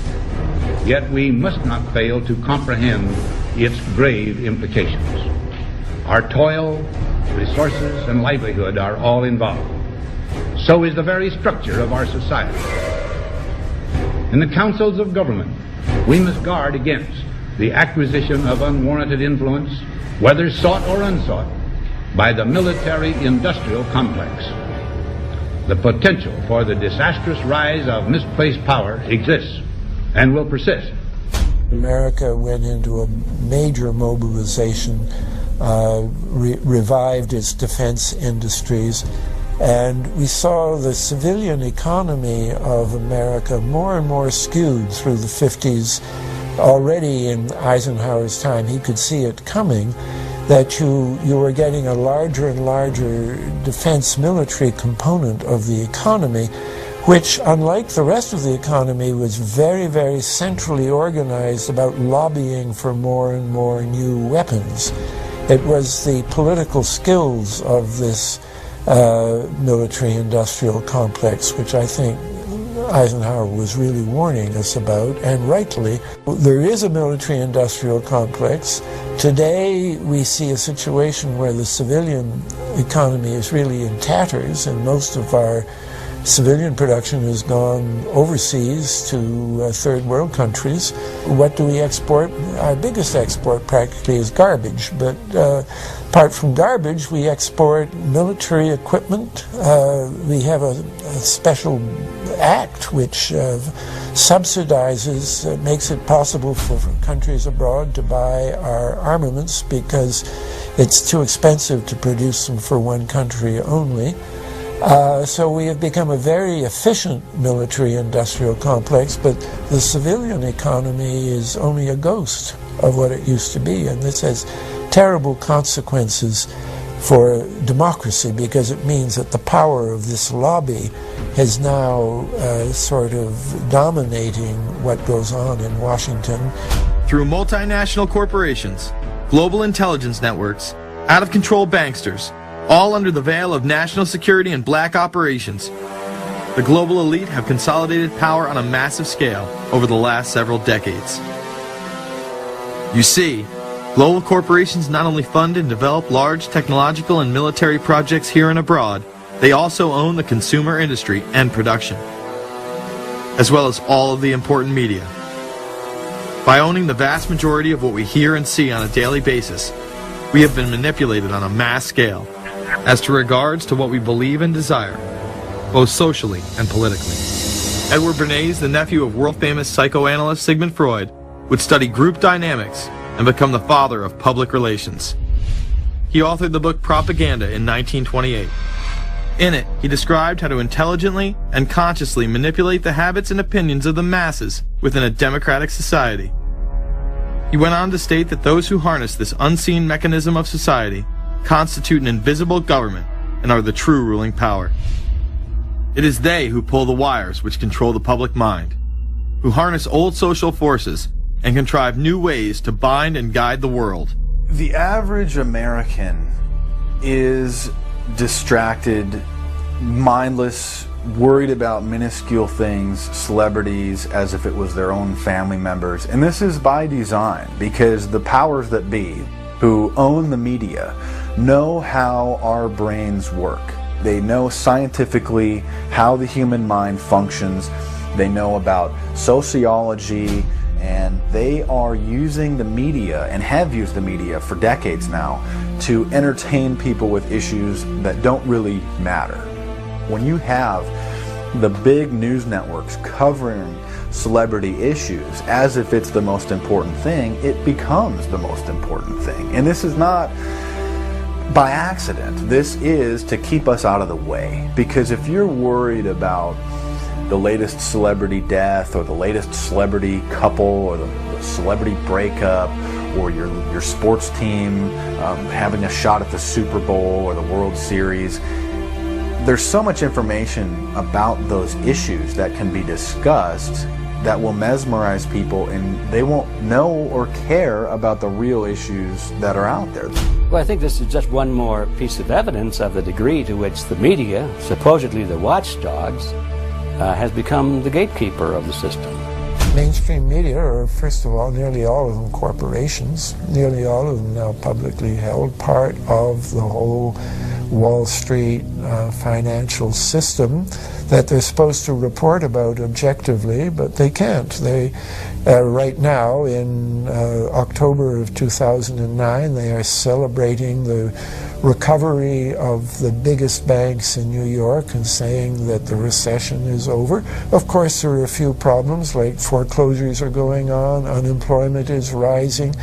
yet we must not fail to comprehend its grave implications. Our toil, resources, and livelihood are all involved. So is the very structure of our society. In the councils of government, we must guard against the acquisition of unwarranted influence, whether sought or unsought, by the military-industrial complex. The potential for the disastrous rise of misplaced power exists and will persist. America went into a major mobilization, revived its defense industries, and we saw the civilian economy of America more and more skewed through the 50s. Already in Eisenhower's time, he could see it coming, that you were getting a larger and larger defense military component of the economy, which, unlike the rest of the economy, was very, very centrally organized about lobbying for more and more new weapons. It was the political skills of this military-industrial complex, which I think Eisenhower was really warning us about, and rightly. There is a military-industrial complex. Today we see a situation where the civilian economy is really in tatters, and most of our civilian production has gone overseas to third world countries. What do we export? Our biggest export practically is garbage, but apart from garbage, we export military equipment. We have a special act which subsidizes, makes it possible for countries abroad to buy our armaments because it's too expensive to produce them for one country only. So we have become a very efficient military-industrial complex, but the civilian economy is only a ghost of what it used to be, and this has terrible consequences for democracy because it means that the power of this lobby is now sort of dominating what goes on in Washington. Through multinational corporations, global intelligence networks, out-of-control banksters, all under the veil of national security and black operations, the global elite have consolidated power on a massive scale over the last several decades. You see, global corporations not only fund and develop large technological and military projects here and abroad, they also own the consumer industry and production, as well as all of the important media. By owning the vast majority of what we hear and see on a daily basis, we have been manipulated on a mass scale as to regards to what we believe and desire, both socially and politically. Edward Bernays, the nephew of world-famous psychoanalyst Sigmund Freud, would study group dynamics and become the father of public relations. He authored the book Propaganda in 1928. In it, he described how to intelligently and consciously manipulate the habits and opinions of the masses within a democratic society. He went on to state that those who harness this unseen mechanism of society constitute an invisible government and are the true ruling power. It is they who pull the wires which control the public mind, who harness old social forces and contrive new ways to bind and guide the world. The average American is distracted, mindless, worried about minuscule things, celebrities, as if it was their own family members. And this is by design, because the powers that be, who own the media, know how our brains work. They know scientifically how the human mind functions. They know about sociology, and they are using the media, and have used the media for decades now, to entertain people with issues that don't really matter. When you have the big news networks covering celebrity issues as if it's the most important thing, it becomes the most important thing. And this is not by accident. This is to keep us out of the way. Because if you're worried about the latest celebrity death, or the latest celebrity couple, or the celebrity breakup, or your sports team having a shot at the Super Bowl or the World Series, there's so much information about those issues that can be discussed that will mesmerize people, and they won't know or care about the real issues that are out there. Well, I think this is just one more piece of evidence of the degree to which the media, supposedly the watchdogs, has become the gatekeeper of the system. Mainstream media are, first of all, nearly all of them corporations, nearly all of them now publicly held, part of the whole Wall Street financial system that they're supposed to report about objectively, but they can't. They, right now, in October of 2009, they are celebrating the recovery of the biggest banks in New York and saying that the recession is over. Of course, there are a few problems, like foreclosures are going on, unemployment is rising.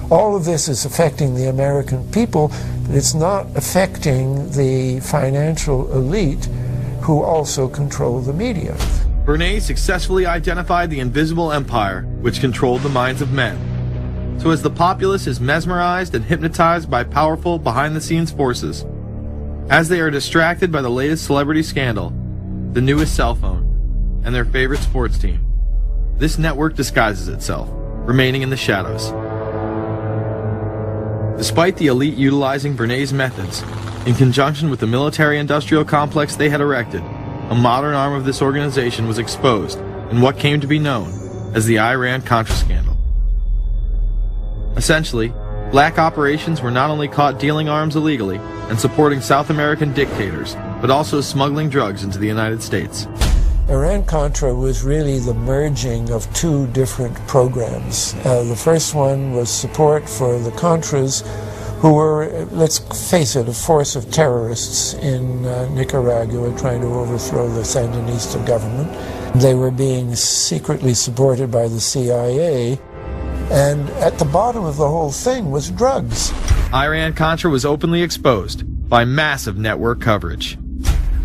All of this is affecting the American people, but it's not affecting the financial elite who also control the media. Bernays successfully identified the invisible empire which controlled the minds of men. So as the populace is mesmerized and hypnotized by powerful behind-the-scenes forces, as they are distracted by the latest celebrity scandal, the newest cell phone, and their favorite sports team, this network disguises itself, remaining in the shadows. Despite the elite utilizing Bernays' methods, in conjunction with the military-industrial complex they had erected, a modern arm of this organization was exposed in what came to be known as the Iran-Contra scandal. Essentially, black operations were not only caught dealing arms illegally and supporting South American dictators, but also smuggling drugs into the United States. Iran-Contra was really the merging of two different programs. The first one was support for the Contras, who were, let's face it, a force of terrorists in Nicaragua trying to overthrow the Sandinista government. They were being secretly supported by the CIA. And at the bottom of the whole thing was drugs. Iran-Contra was openly exposed by massive network coverage.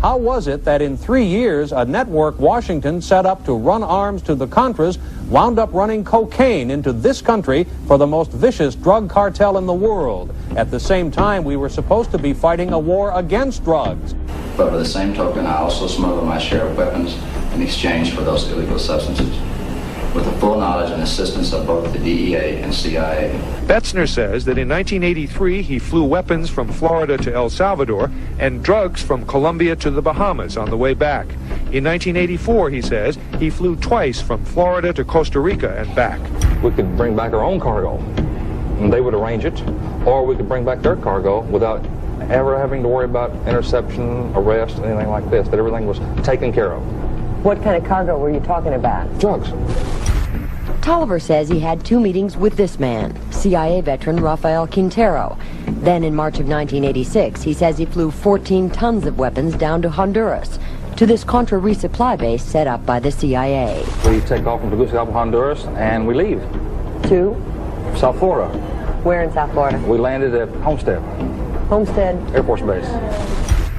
How was it that in 3 years, a network Washington set up to run arms to the Contras wound up running cocaine into this country for the most vicious drug cartel in the world? At the same time, we were supposed to be fighting a war against drugs. But by the same token, I also smuggled my share of weapons in exchange for those illegal substances, with the full knowledge and assistance of both the DEA and CIA. Betzner says that in 1983 he flew weapons from Florida to El Salvador and drugs from Colombia to the Bahamas on the way back. In 1984, he says, he flew twice from Florida to Costa Rica and back. We could bring back our own cargo, and they would arrange it, or we could bring back their cargo without ever having to worry about interception, arrest, anything like this, that everything was taken care of. What kind of cargo were you talking about? Drugs. Tolliver says he had 2 meetings with this man, CIA veteran Rafael Quintero. Then in March of 1986, he says he flew 14 tons of weapons down to Honduras, to this Contra resupply base set up by the CIA. We take off from Tegucigalpa, Honduras, and we leave. To? South Florida. Where in South Florida? We landed at Homestead. Homestead? Air Force Base.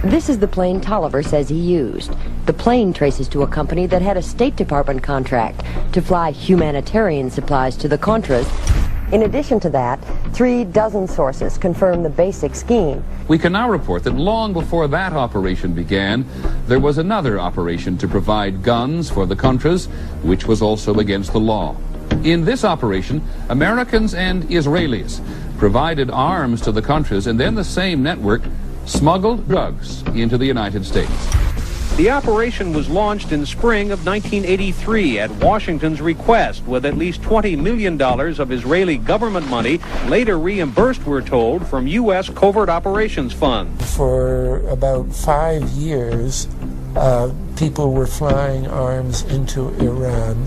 This is the plane Tolliver says he used. The plane traces to a company that had a State Department contract to fly humanitarian supplies to the Contras. In addition to that, 3 dozen sources confirm the basic scheme. We can now report that long before that operation began, there was another operation to provide guns for the Contras, which was also against the law. In this operation, Americans and Israelis provided arms to the Contras, and then the same network smuggled drugs into the United States. The operation was launched in spring of 1983 at Washington's request, with at least $20 million of Israeli government money later reimbursed, we're told, from U.S. Covert Operations Fund. For about 5 years, people were flying arms into Iran,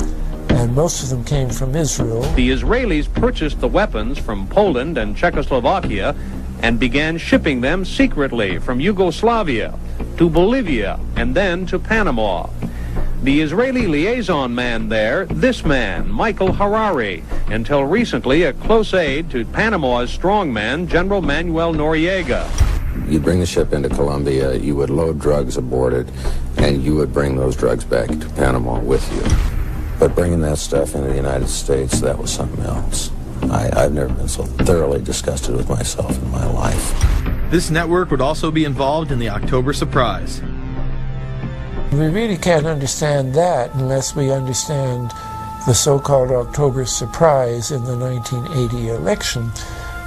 and most of them came from Israel. The Israelis purchased the weapons from Poland and Czechoslovakia and began shipping them secretly from Yugoslavia to Bolivia and then to Panama. The Israeli liaison man there, this man, Michael Harari, until recently a close aide to Panama's strongman, General Manuel Noriega. You'd bring the ship into Colombia, you would load drugs aboard it, and you would bring those drugs back to Panama with you. But bringing that stuff into the United States, that was something else. I've never been so thoroughly disgusted with myself in my life. This network would also be involved in the October surprise. We really can't understand that unless we understand the so-called October surprise in the 1980 election,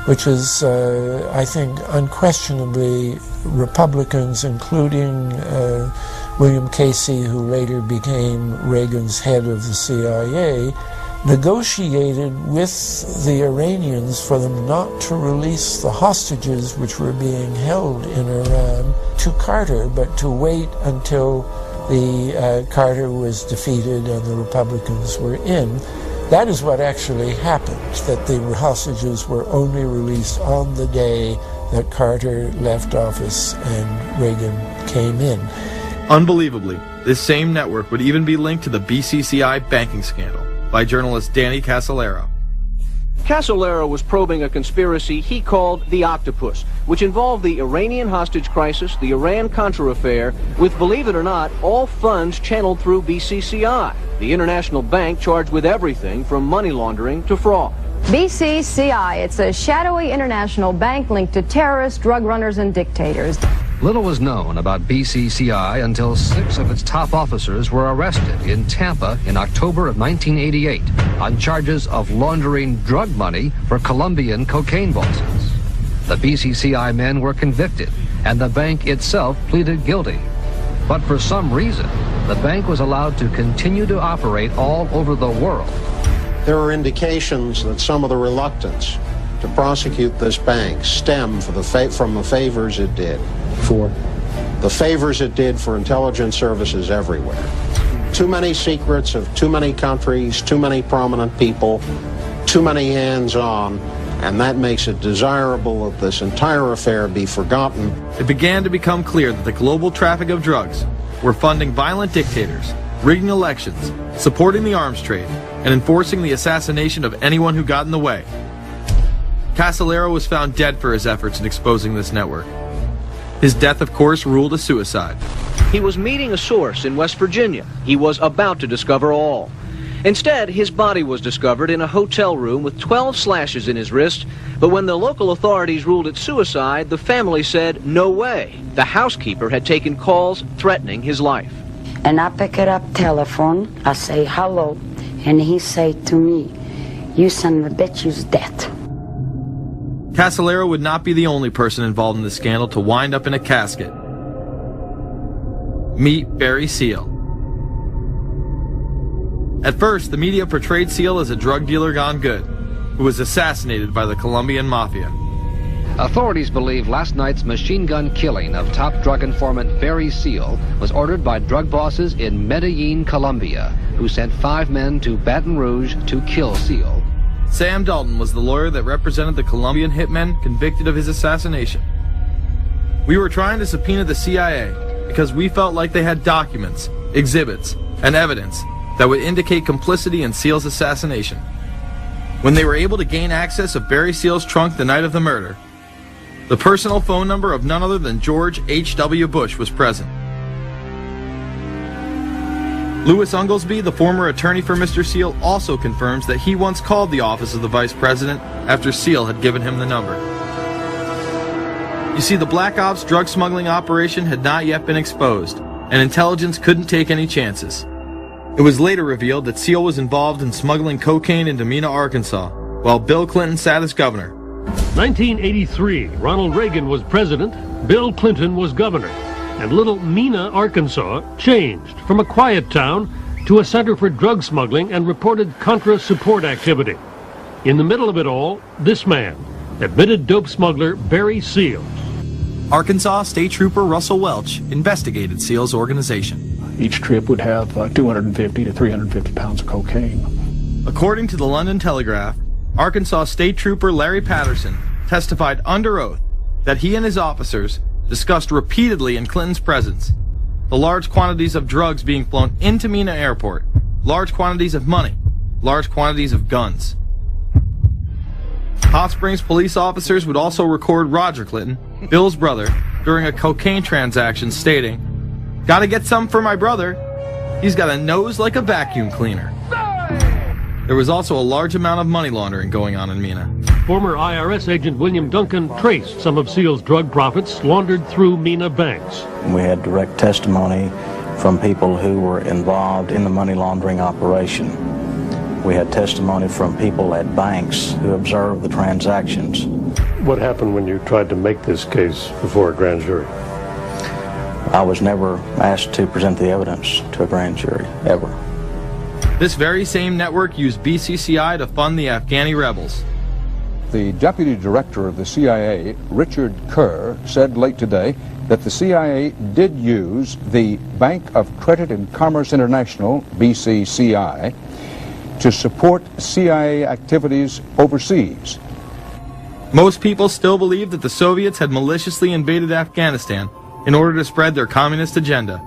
which is, I think, unquestionably Republicans, including William Casey, who later became Reagan's head of the CIA, negotiated with the Iranians for them not to release the hostages which were being held in Iran to Carter, but to wait until the Carter was defeated and the Republicans were in. That is what actually happened, that the hostages were only released on the day that Carter left office and Reagan came in. Unbelievably, this same network would even be linked to the BCCI banking scandal by journalist Danny Casolaro. Casolaro was probing a conspiracy he called the Octopus, which involved the Iranian hostage crisis, the Iran-Contra affair, with, believe it or not, all funds channeled through BCCI, the international bank charged with everything from money laundering to fraud. BCCI, it's a shadowy international bank linked to terrorists, drug runners, and dictators. Little was known about BCCI until 6 of its top officers were arrested in Tampa in October of 1988 on charges of laundering drug money for Colombian cocaine bosses. The BCCI men were convicted, and the bank itself pleaded guilty. But for some reason, the bank was allowed to continue to operate all over the world. There are indications that some of the reluctance to prosecute this bank stem from the favors it did. For? The favors it did for intelligence services everywhere. Too many secrets of too many countries, too many prominent people, too many hands-on, and that makes it desirable that this entire affair be forgotten. It began to become clear that the global traffic of drugs were funding violent dictators, rigging elections, supporting the arms trade, and enforcing the assassination of anyone who got in the way. Casolaro was found dead for his efforts in exposing this network. His death, of course, ruled a suicide. He was meeting a source in West Virginia. He was about to discover all. Instead, his body was discovered in a hotel room with 12 slashes in his wrist, but when the local authorities ruled it suicide, the family said, no way. The housekeeper had taken calls threatening his life. And I pick it up telephone, I say hello, and he say to me, you son of a bitch, you's dead. Casolaro would not be the only person involved in the scandal to wind up in a casket. Meet Barry Seal. At first, the media portrayed Seal as a drug dealer gone good, who was assassinated by the Colombian mafia. Authorities believe last night's machine gun killing of top drug informant Barry Seal was ordered by drug bosses in Medellin, Colombia, who sent 5 men to Baton Rouge to kill Seal. Sam Dalton was the lawyer that represented the Colombian hitmen convicted of his assassination. We were trying to subpoena the CIA because we felt like they had documents, exhibits, and evidence that would indicate complicity in Seal's assassination. When they were able to gain access of Barry Seal's trunk the night of the murder, the personal phone number of none other than George H.W. Bush was present. Louis Unglesby, the former attorney for Mr. Seal, also confirms that he once called the office of the vice president after Seal had given him the number. You see, the Black Ops drug smuggling operation had not yet been exposed, and intelligence couldn't take any chances. It was later revealed that Seal was involved in smuggling cocaine into Mena, Arkansas, while Bill Clinton sat as governor. 1983, Ronald Reagan was president, Bill Clinton was governor. And little Mena, Arkansas, changed from a quiet town to a center for drug smuggling and reported Contra support activity. In the middle of it all, this man, admitted dope smuggler Barry Seal. Arkansas State Trooper Russell Welch investigated Seal's organization. Each trip would have 250 to 350 pounds of cocaine. According to the London Telegraph, Arkansas State Trooper Larry Patterson testified under oath that he and his officers discussed repeatedly in Clinton's presence the large quantities of drugs being flown into Mena Airport, large quantities of money, large quantities of guns. Hot Springs police officers would also record Roger Clinton, Bill's brother, during a cocaine transaction stating, "Gotta get some for my brother. He's got a nose like a vacuum cleaner." There was also a large amount of money laundering going on in Mena. Former IRS agent William Duncan traced some of Seal's drug profits laundered through Mena banks. We had direct testimony from people who were involved in the money laundering operation. We had testimony from people at banks who observed the transactions. What happened when you tried to make this case before a grand jury? I was never asked to present the evidence to a grand jury, ever. This very same network used BCCI to fund the Afghani rebels. The deputy director of the CIA, Richard Kerr, said late today that the CIA did use the Bank of Credit and Commerce International, BCCI, to support CIA activities overseas. Most people still believe that the Soviets had maliciously invaded Afghanistan in order to spread their communist agenda.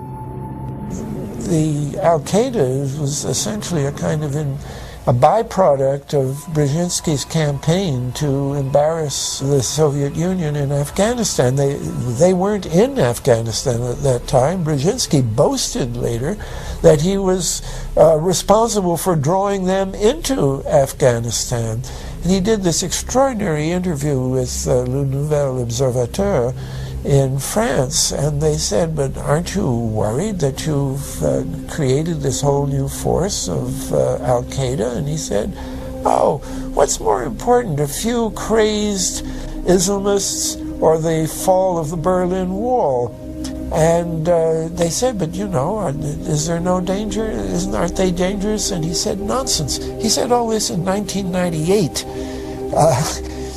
The Al-Qaeda was essentially a kind of a byproduct of Brzezinski's campaign to embarrass the Soviet Union in Afghanistan. They weren't in Afghanistan at that time. Brzezinski boasted later that he was responsible for drawing them into Afghanistan. And he did this extraordinary interview with Le Nouvel Observateur in France, and they said, but aren't you worried that you've created this whole new force of Al-Qaeda? And he said, oh, what's more important, a few crazed Islamists or the fall of the Berlin Wall? And they said, but you know, is there no danger? Aren't they dangerous? And he said, nonsense. He said all this in 1998.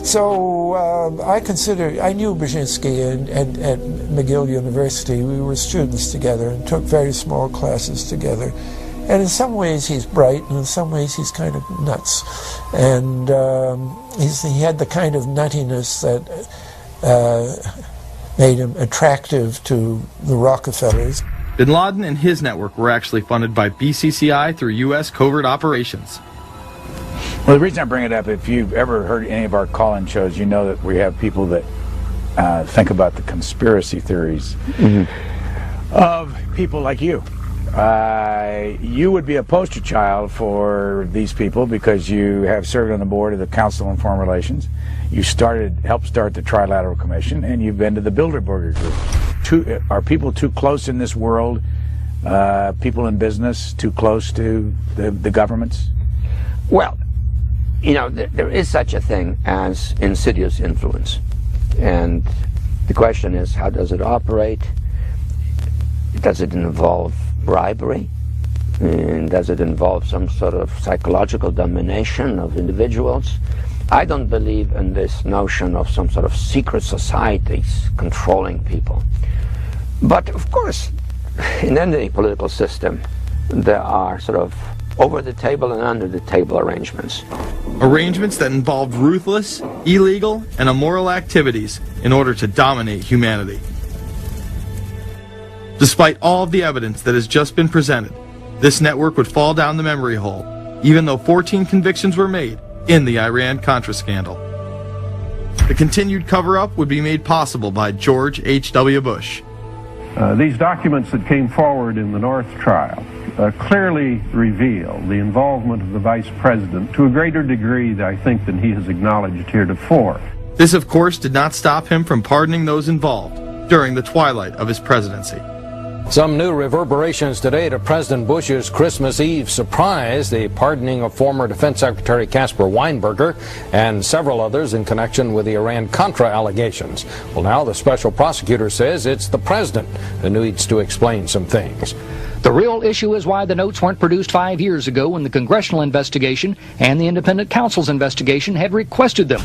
So I knew Brzezinski at McGill University. We were students together and took very small classes together. And in some ways he's bright, and in some ways he's kind of nuts. And he had the kind of nuttiness that made him attractive to the Rockefellers. Bin Laden and his network were actually funded by BCCI through U.S. covert operations. Well, the reason I bring it up, if you've ever heard any of our call-in shows, you know that we have people that think about the conspiracy theories of people like you. You would be a poster child for these people because you have served on the board of the Council on Foreign Relations. You helped start the Trilateral Commission, and you've been to the Bilderberger Group. Are people too close in this world, people in business, too close to the governments? Well, you know, there is such a thing as insidious influence. And the question is, how does it operate? Does it involve bribery? And does it involve some sort of psychological domination of individuals? I don't believe in this notion of some sort of secret societies controlling people. But of course, in any political system, there are sort of over-the-table and under-the-table arrangements. Arrangements that involved ruthless, illegal, and immoral activities in order to dominate humanity. Despite all of the evidence that has just been presented, this network would fall down the memory hole, even though 14 convictions were made in the Iran-Contra scandal. The continued cover-up would be made possible by George H.W. Bush. These documents that came forward in the North trial clearly reveal the involvement of the Vice President to a greater degree, I think, than he has acknowledged heretofore. This, of course, did not stop him from pardoning those involved during the twilight of his presidency. Some new reverberations today to President Bush's Christmas Eve surprise, the pardoning of former Defense Secretary Caspar Weinberger and several others in connection with the Iran-Contra allegations. Well, now the special prosecutor says it's the president who needs to explain some things. The real issue is why the notes weren't produced 5 years ago when the congressional investigation and the independent counsel's investigation had requested them.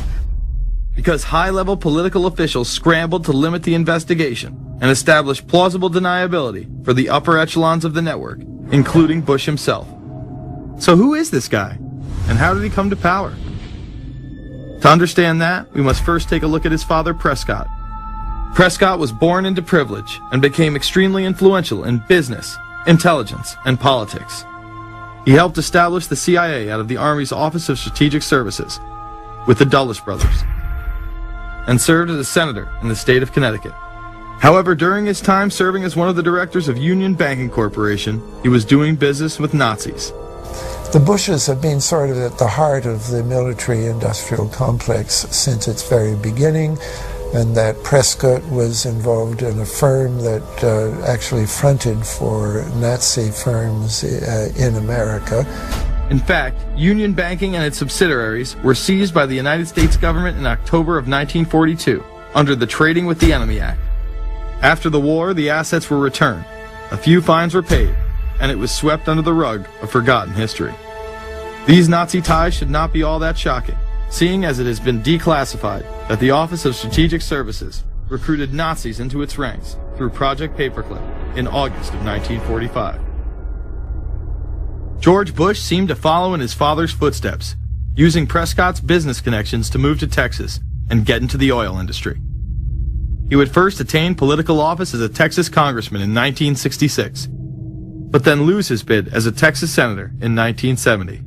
Because high-level political officials scrambled to limit the investigation and establish plausible deniability for the upper echelons of the network, including Bush himself. So who is this guy, and how did he come to power? To understand that, we must first take a look at his father, Prescott. Prescott was born into privilege and became extremely influential in business, intelligence, and politics. He helped establish the CIA out of the Army's Office of Strategic Services with the Dulles brothers, and served as a senator in the state of Connecticut. However, during his time serving as one of the directors of Union Banking Corporation, he was doing business with Nazis. The Bushes have been sort of at the heart of the military-industrial complex since its very beginning, and that Prescott was involved in a firm that actually fronted for Nazi firms in America. In fact, Union Banking and its subsidiaries were seized by the United States government in October of 1942 under the Trading with the Enemy Act. After the war, the assets were returned, a few fines were paid, and it was swept under the rug of forgotten history. These Nazi ties should not be all that shocking, seeing as it has been declassified that the Office of Strategic Services recruited Nazis into its ranks through Project Paperclip in August of 1945. George Bush seemed to follow in his father's footsteps, using Prescott's business connections to move to Texas and get into the oil industry. He would first attain political office as a Texas congressman in 1966, but then lose his bid as a Texas senator in 1970.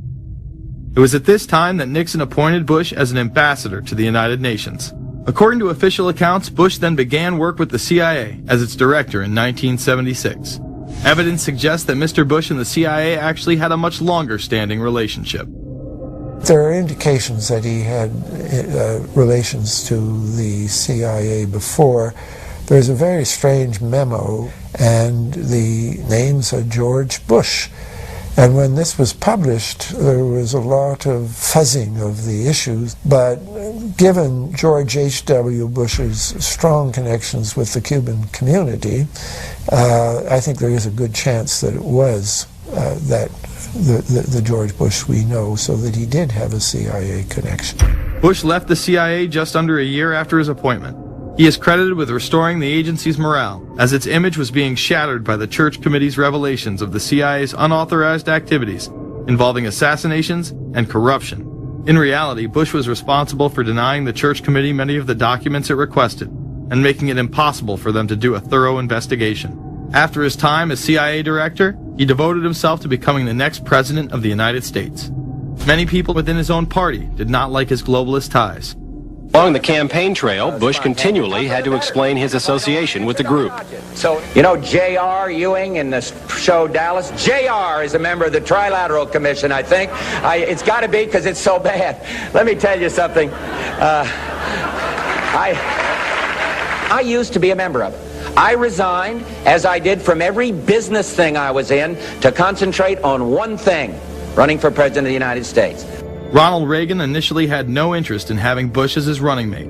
It was at this time that Nixon appointed Bush as an ambassador to the United Nations. According to official accounts, Bush then began work with the CIA as its director in 1976. Evidence suggests that Mr. Bush and the CIA actually had a much longer-standing relationship. There are indications that he had relations to the CIA before. There's a very strange memo, and the names are George Bush. And when this was published, there was a lot of fuzzing of the issues, but given George H.W. Bush's strong connections with the Cuban community, I think there is a good chance that it was the George Bush we know, so that he did have a CIA connection. Bush left the CIA just under a year after his appointment. He is credited with restoring the agency's morale, as its image was being shattered by the Church Committee's revelations of the CIA's unauthorized activities involving assassinations and corruption. In reality, Bush was responsible for denying the Church Committee many of the documents it requested, and making it impossible for them to do a thorough investigation. After his time as CIA director, he devoted himself to becoming the next president of the United States. Many people within his own party did not like his globalist ties. Along the campaign trail, Bush continually had to explain his association with the group. So, you know J.R. Ewing in the show Dallas? J.R. is a member of the Trilateral Commission, I think. It's got to be because it's so bad. Let me tell you something. I used to be a member of it. I resigned, as I did from every business thing I was in, to concentrate on one thing, running for President of the United States. Ronald Reagan initially had no interest in having Bush as his running mate.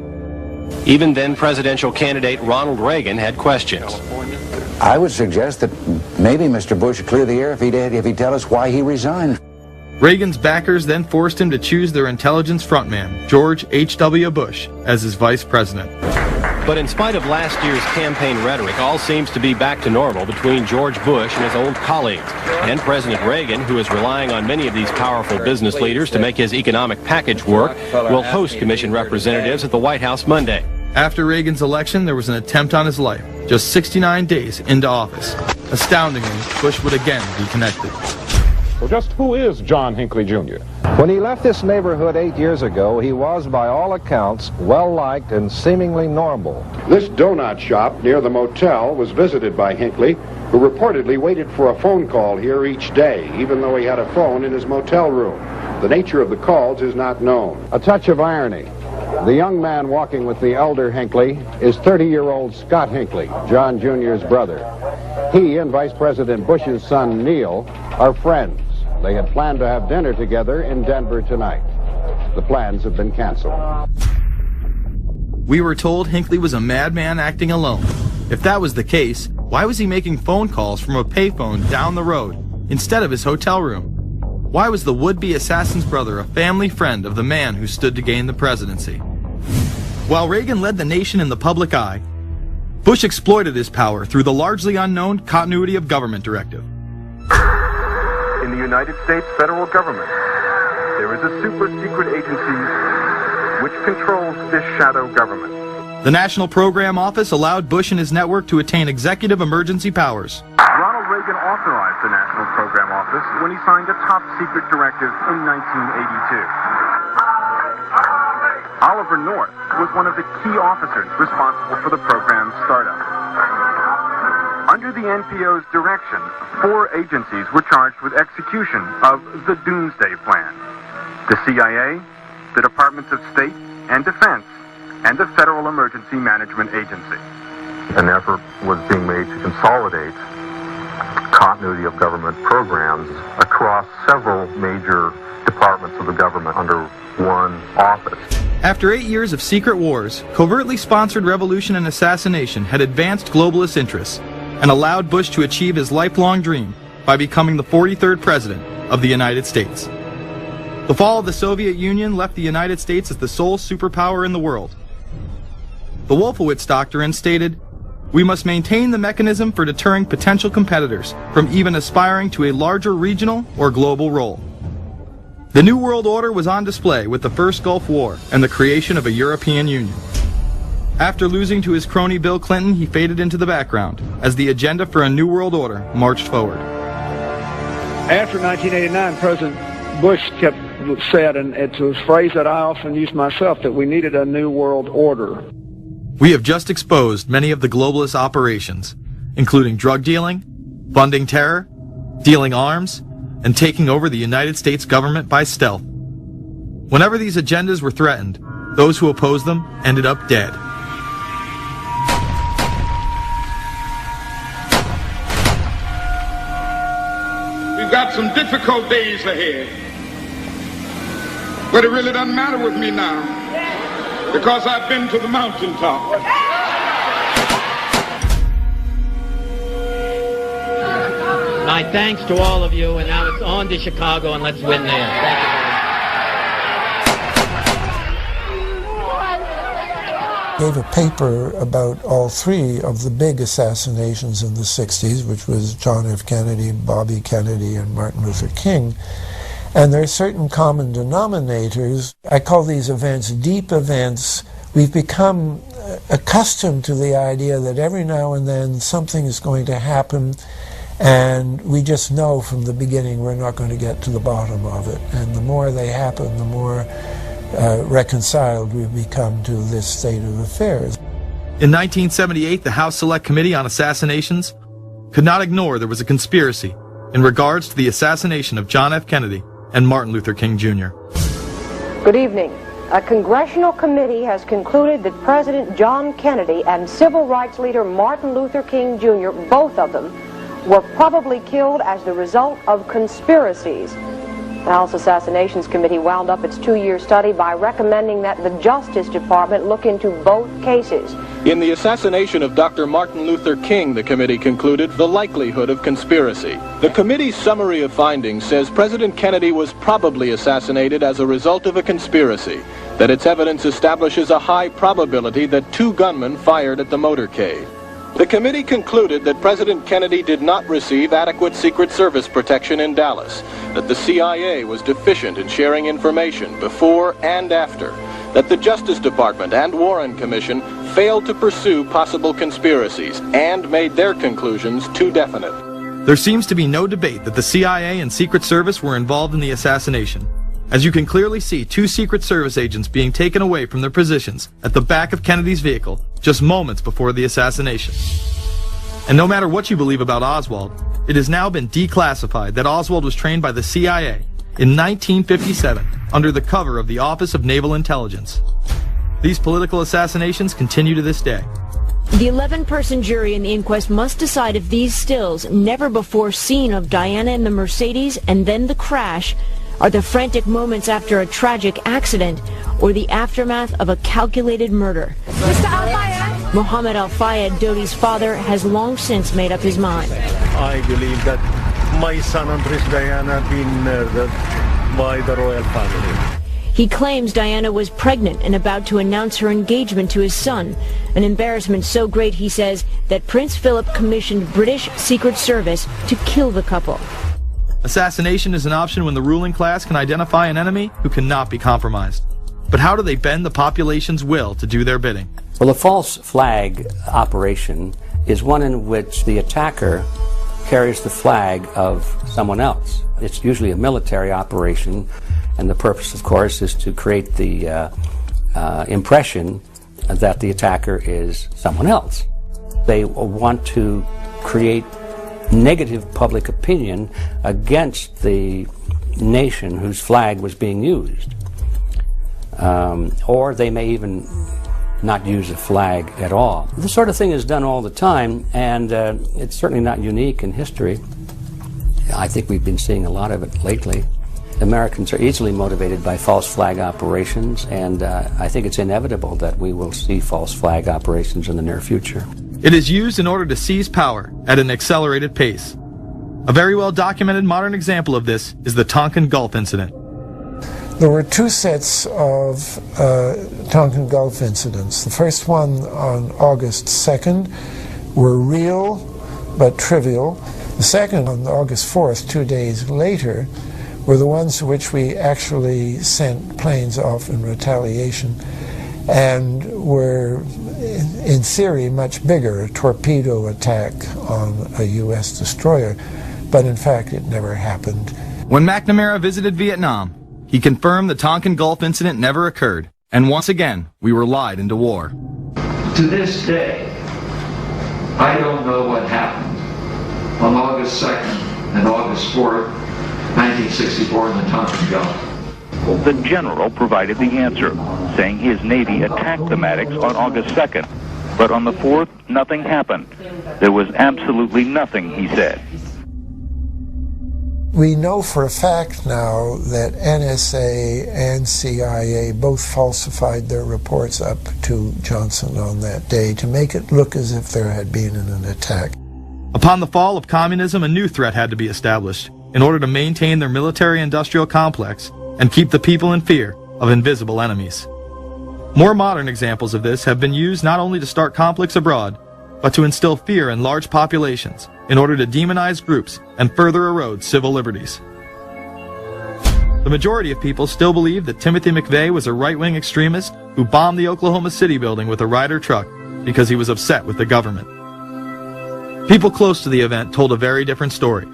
Even then presidential candidate Ronald Reagan had questions. I would suggest that maybe Mr. Bush would clear the air if he'd tell us why he resigned. Reagan's backers then forced him to choose their intelligence frontman, George H.W. Bush, as his vice president. But in spite of last year's campaign rhetoric, all seems to be back to normal between George Bush and his old colleagues. And President Reagan, who is relying on many of these powerful business leaders to make his economic package work, will host commission representatives at the White House Monday. After Reagan's election, there was an attempt on his life, just 69 days into office. Astoundingly, Bush would again be connected. So just who is John Hinckley Jr.? When he left this neighborhood 8 years ago, he was, by all accounts, well-liked and seemingly normal. This donut shop near the motel was visited by Hinckley, who reportedly waited for a phone call here each day, even though he had a phone in his motel room. The nature of the calls is not known. A touch of irony. The young man walking with the elder Hinckley is 30-year-old Scott Hinckley, John Jr.'s brother. He and Vice President Bush's son, Neil, are friends. They had planned to have dinner together in Denver tonight. The plans have been canceled. We were told Hinckley was a madman acting alone. If that was the case, why was he making phone calls from a payphone down the road instead of his hotel room? Why was the would-be assassin's brother a family friend of the man who stood to gain the presidency? While Reagan led the nation in the public eye, Bush exploited his power through the largely unknown Continuity of Government Directive. In the United States federal government, there is a super-secret agency which controls this shadow government. The National Program Office allowed Bush and his network to attain executive emergency powers. Ronald Reagan authorized the National Program Office when he signed a top-secret directive in 1982. Oliver North was one of the key officers responsible for the program's startup. Under the NPO's direction, 4 agencies were charged with execution of the Doomsday Plan: the CIA, the Departments of State and Defense, and the Federal Emergency Management Agency. An effort was being made to consolidate continuity of government programs across several major departments of the government under one office. After 8 years of secret wars, covertly sponsored revolution and assassination had advanced globalist interests and allowed Bush to achieve his lifelong dream by becoming the 43rd president of the United States. The fall of the Soviet Union left the United States as the sole superpower in the world. The Wolfowitz Doctrine stated, "We must maintain the mechanism for deterring potential competitors from even aspiring to a larger regional or global role." The New World Order was on display with the first Gulf War and the creation of a European Union. After losing to his crony Bill Clinton, he faded into the background as the agenda for a New World Order marched forward. After 1989, President Bush said, and it's a phrase that I often use myself, that we needed a New World Order. We have just exposed many of the globalist operations, including drug dealing, funding terror, dealing arms, and taking over the United States government by stealth. Whenever these agendas were threatened, those who opposed them ended up dead. We've got some difficult days ahead, but it really doesn't matter with me now, because I've been to the mountaintop. My thanks to all of you, and now it's on to Chicago, and let's win there. Thank you. Gave a paper about all three of the big assassinations in the 60s, which was John F. Kennedy, Bobby Kennedy, and Martin Luther King. And there are certain common denominators. I call these events deep events. We've become accustomed to the idea that every now and then something is going to happen, and we just know from the beginning we're not going to get to the bottom of it. And the more they happen, the more reconciled we've become to this state of affairs. In 1978, the House Select Committee on Assassinations could not ignore there was a conspiracy in regards to the assassination of John F. Kennedy and Martin Luther King Jr. Good evening. A congressional committee has concluded that President John Kennedy and civil rights leader Martin Luther King Jr., both of them, were probably killed as the result of conspiracies. The House Assassinations Committee wound up its 2-year study by recommending that the Justice Department look into both cases. In the assassination of Dr. Martin Luther King, the committee concluded the likelihood of conspiracy. The committee's summary of findings says President Kennedy was probably assassinated as a result of a conspiracy, that its evidence establishes a high probability that 2 gunmen fired at the motorcade. The committee concluded that President Kennedy did not receive adequate Secret Service protection in Dallas, that the CIA was deficient in sharing information before and after, that the Justice Department and Warren Commission failed to pursue possible conspiracies and made their conclusions too definite. There seems to be no debate that the CIA and Secret Service were involved in the assassination, as you can clearly see 2 Secret Service agents being taken away from their positions at the back of Kennedy's vehicle just moments before the assassination. And no matter what you believe about Oswald, it has now been declassified that Oswald was trained by the CIA in 1957 under the cover of the Office of Naval Intelligence. These political assassinations continue to this day. The 11-person jury in the inquest must decide if these stills, never before seen of Diana in the Mercedes and then the crash, are the frantic moments after a tragic accident or the aftermath of a calculated murder. Mr. Al-Fayed? Mohammed Al-Fayed, Dodi's father, has long since made up his mind. I believe that my son and Princess Diana have been murdered by the royal family. He claims Diana was pregnant and about to announce her engagement to his son, an embarrassment so great, he says, that Prince Philip commissioned British Secret Service to kill the couple. Assassination is an option when the ruling class can identify an enemy who cannot be compromised. But how do they bend the population's will to do their bidding? Well, the false flag operation is one in which the attacker carries the flag of someone else. It's usually a military operation, and the purpose, of course, is to create the impression that the attacker is someone else. They want to create negative public opinion against the nation whose flag was being used. Or they may even not use a flag at all. This sort of thing is done all the time, and it's certainly not unique in history. I think we've been seeing a lot of it lately. Americans are easily motivated by false flag operations, and I think it's inevitable that we will see false flag operations in the near future. It is used in order to seize power at an accelerated pace. A very well documented modern example of this is the Tonkin Gulf incident. There were two sets of Tonkin Gulf incidents. The first one on August 2nd were real but trivial. The second on August 4th, 2 days later, were the ones to which we actually sent planes off in retaliation and were, in theory, much bigger, a torpedo attack on a U.S. destroyer, but in fact it never happened. When McNamara visited Vietnam, he confirmed the Tonkin Gulf incident never occurred, and once again, we were lied into war. To this day, I don't know what happened on August 2nd and August 4th, 1964 in the Tonkin Gulf. The general provided the answer, saying his Navy attacked the Maddox on August 2nd. But on the 4th, nothing happened. There was absolutely nothing, he said. We know for a fact now that NSA and CIA both falsified their reports up to Johnson on that day to make it look as if there had been an attack. Upon the fall of communism, a new threat had to be established in order to maintain their military-industrial complex and keep the people in fear of invisible enemies. More modern examples of this have been used not only to start conflicts abroad, but to instill fear in large populations in order to demonize groups and further erode civil liberties. The majority of people still believe that Timothy McVeigh was a right-wing extremist who bombed the Oklahoma City building with a Ryder truck because he was upset with the government. People close to the event told a very different story.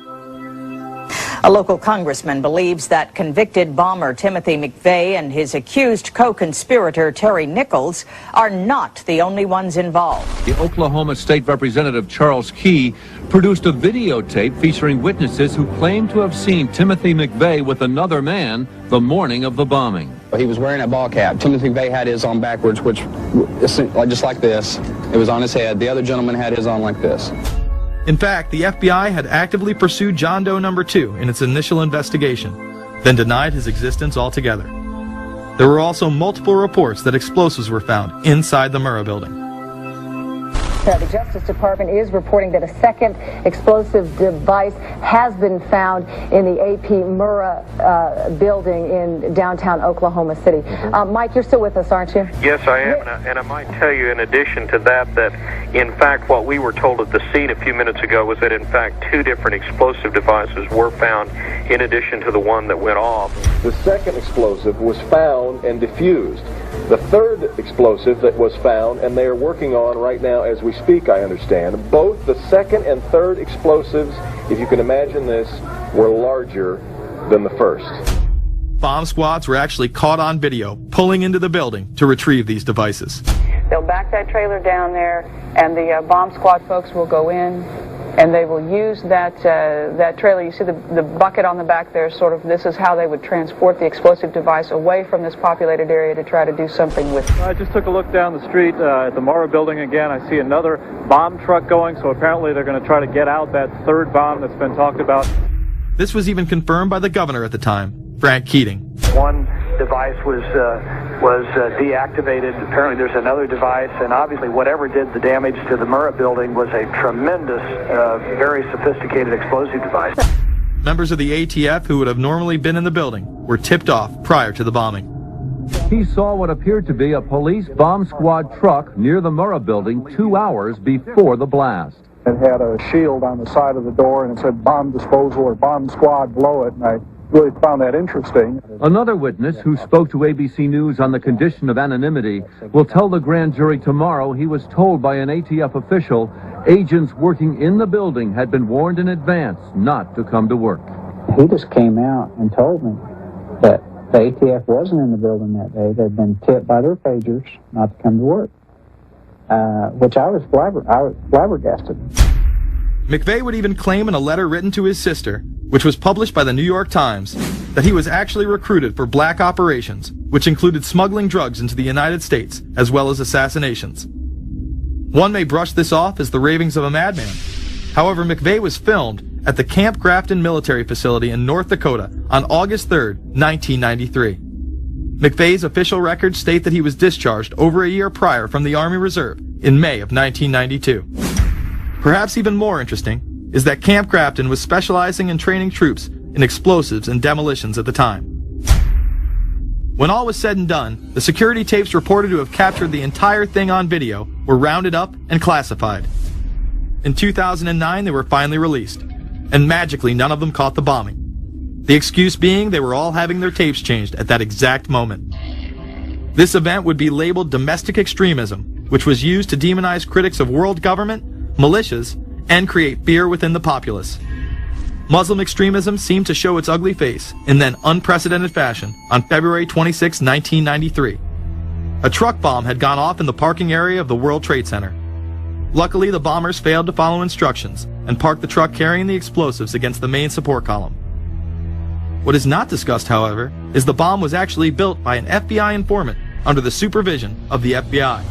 A local congressman believes that convicted bomber Timothy McVeigh and his accused co-conspirator Terry Nichols are not the only ones involved. The Oklahoma State Representative Charles Key produced a videotape featuring witnesses who claim to have seen Timothy McVeigh with another man the morning of the bombing. He was wearing a ball cap. Timothy McVeigh had his on backwards, which just like this. It was on his head. The other gentleman had his on like this. In fact, the FBI had actively pursued John Doe No. 2 in its initial investigation, then denied his existence altogether. There were also multiple reports that explosives were found inside the Murrah building. The Justice Department is reporting that a second explosive device has been found in the AP Murrah building in downtown Oklahoma City. Mike, you're still with us, aren't you? Yes, I am, and I might tell you in addition to that in fact what we were told at the scene a few minutes ago was that in fact 2 different explosive devices were found in addition to the one that went off. The second explosive was found and defused. The third explosive that was found, and they are working on right now as we speak, I understand, both the second and third explosives, if you can imagine this, were larger than the first. Bomb squads were actually caught on video pulling into the building to retrieve these devices. They'll back that trailer down there, and the bomb squad folks will go in, and they will use that trailer. You see the bucket on the back there, this is how they would transport the explosive device away from this populated area to try to do something with it. I just took a look down the street at the Murrah building again. I see another bomb truck going, so apparently they're going to try to get out that third bomb that's been talked about. This was even confirmed by the governor at the time, Frank Keating. One device was deactivated. Apparently there's another device, and obviously whatever did the damage to the Murrah building was a tremendous, very sophisticated explosive device. Members of the ATF who would have normally been in the building were tipped off prior to the bombing. He saw what appeared to be a police bomb squad truck near the Murrah building 2 hours before the blast. It had a shield on the side of the door, and it said bomb disposal or bomb squad below it, and I really found that interesting. Another witness who spoke to ABC News on the condition of anonymity will tell the grand jury tomorrow he was told by an ATF official agents working in the building had been warned in advance not to come to work. He just came out and told me that the ATF wasn't in the building that day. They'd been tipped by their pagers not to come to work, which I was flabbergasted. McVeigh would even claim in a letter written to his sister, which was published by the New York Times, that he was actually recruited for black operations, which included smuggling drugs into the United States, as well as assassinations. One may brush this off as the ravings of a madman. However, McVeigh was filmed at the Camp Grafton military facility in North Dakota on August 3, 1993. McVeigh's official records state that he was discharged over a year prior from the Army Reserve in May of 1992. Perhaps even more interesting is that Camp Grafton was specializing in training troops in explosives and demolitions at the time. When all was said and done, the security tapes reported to have captured the entire thing on video were rounded up and classified. In 2009, they were finally released, and magically none of them caught the bombing. The excuse being they were all having their tapes changed at that exact moment. This event would be labeled domestic extremism, which was used to demonize critics of world government, militias, and create fear within the populace. Muslim extremism seemed to show its ugly face in then unprecedented fashion on February 26, 1993. A truck bomb had gone off in the parking area of the World Trade Center. Luckily, the bombers failed to follow instructions and parked the truck carrying the explosives against the main support column. What is not discussed, however, is the bomb was actually built by an FBI informant under the supervision of the FBI.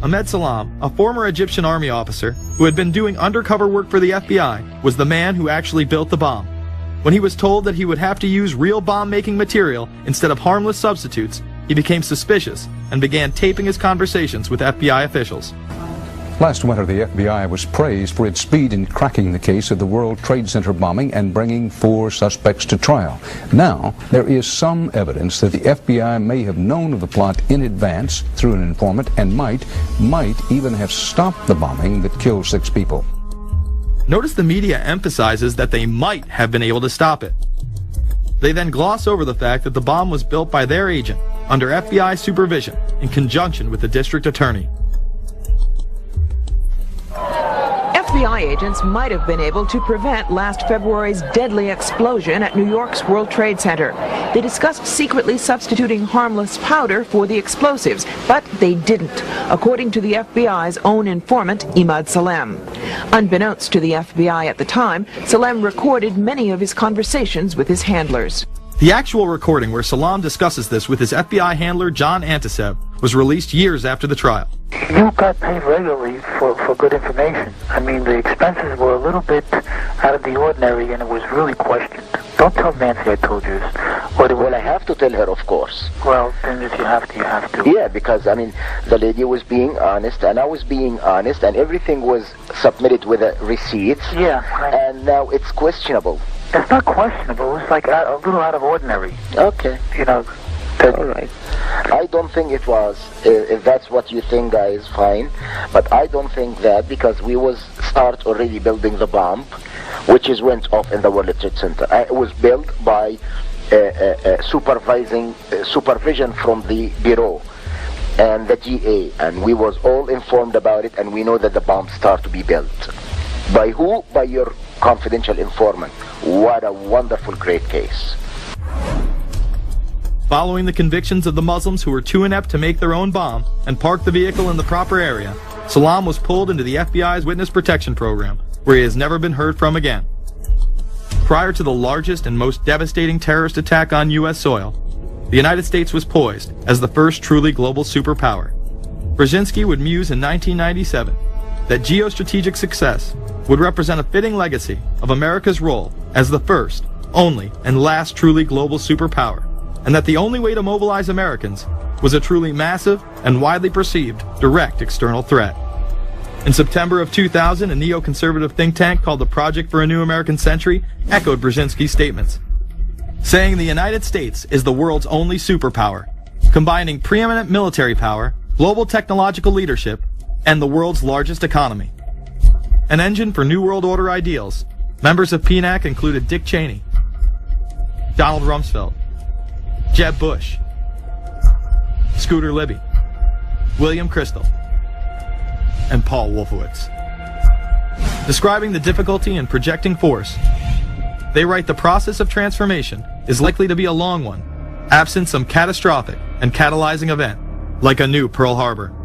Ahmed Salam, a former Egyptian army officer who had been doing undercover work for the FBI, was the man who actually built the bomb. When he was told that he would have to use real bomb-making material instead of harmless substitutes, he became suspicious and began taping his conversations with FBI officials. Last winter, the FBI was praised for its speed in cracking the case of the World Trade Center bombing and bringing 4 suspects to trial. Now, there is some evidence that the FBI may have known of the plot in advance through an informant and might even have stopped the bombing that killed 6 people. Notice the media emphasizes that they might have been able to stop it. They then gloss over the fact that the bomb was built by their agent under FBI supervision in conjunction with the district attorney. FBI agents might have been able to prevent last February's deadly explosion at New York's World Trade Center. They discussed secretly substituting harmless powder for the explosives, but they didn't, according to the FBI's own informant, Imad Salem. Unbeknownst to the FBI at the time, Salem recorded many of his conversations with his handlers. The actual recording where Salam discusses this with his FBI handler, John Antiseb, was released years after the trial. You got paid regularly for good information. I mean, the expenses were a little bit out of the ordinary, and it was really questioned. Don't tell Nancy I told you this. Well, I have to tell her, of course. Well, then if you have to, you have to. Yeah, because, I mean, the lady was being honest, and I was being honest, and everything was submitted with receipts. Yeah. And now it's questionable. It's not questionable. It's like a little out of ordinary. Okay. You know. All right. I don't think it was. If that's what you think, guys, fine. But I don't think that, because we was start already building the bomb, which is went off in the World Trade Center. It was built by supervision from the Bureau and the GA, and we was all informed about it, and we know that the bomb start to be built. By who? By your confidential informant. What a wonderful, great case. Following the convictions of the Muslims who were too inept to make their own bomb and park the vehicle in the proper area, Salam was pulled into the FBI's Witness Protection Program, where he has never been heard from again. Prior to the largest and most devastating terrorist attack on U.S. soil, the United States was poised as the first truly global superpower. Brzezinski would muse in 1997 that geostrategic success would represent a fitting legacy of America's role as the first, only, and last truly global superpower, and that the only way to mobilize Americans was a truly massive and widely perceived direct external threat. In September of 2000, a neoconservative think tank called the Project for a New American Century echoed Brzezinski's statements, saying the United States is the world's only superpower, combining preeminent military power, global technological leadership, and the world's largest economy. An engine for New World Order ideals, members of PNAC included Dick Cheney, Donald Rumsfeld, Jeb Bush, Scooter Libby, William Kristol, and Paul Wolfowitz. Describing the difficulty in projecting force, they write the process of transformation is likely to be a long one, absent some catastrophic and catalyzing event, like a new Pearl Harbor.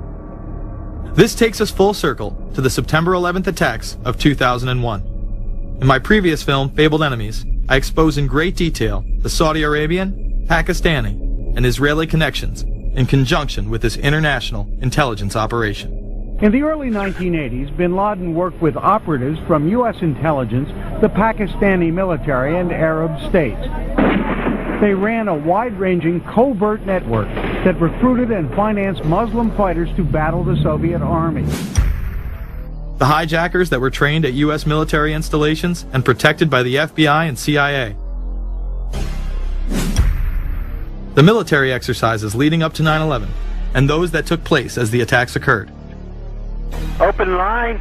This takes us full circle to the September 11th attacks of 2001. In my previous film, Fabled Enemies, I expose in great detail the Saudi Arabian, Pakistani, and Israeli connections in conjunction with this international intelligence operation. In the early 1980s, bin Laden worked with operatives from U.S. intelligence, the Pakistani military, and Arab states. They ran a wide-ranging covert network that recruited and financed Muslim fighters to battle the Soviet army. The hijackers that were trained at U.S. military installations and protected by the FBI and CIA. The military exercises leading up to 9/11, and those that took place as the attacks occurred. Open line.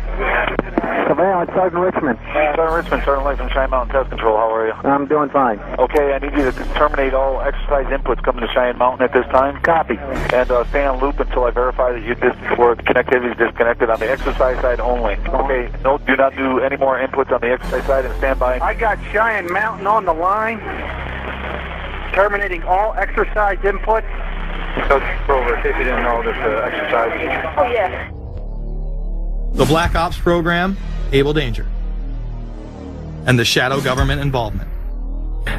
Surveillance, Sergeant Richmond. Sergeant Richmond, Sergeant Light from Cheyenne Mountain Test Control. How are you? I'm doing fine. Okay, I need you to terminate all exercise inputs coming to Cheyenne Mountain at this time. Copy. And stay on loop until I verify that where the connectivity is disconnected on the exercise side only. Okay, no, do not do any more inputs on the exercise side and stand by. I got Cheyenne Mountain on the line. Terminating all exercise inputs. So, over, if you didn't know, there's exercise. Oh, yeah. The Black Ops program, Able Danger, and the shadow government involvement.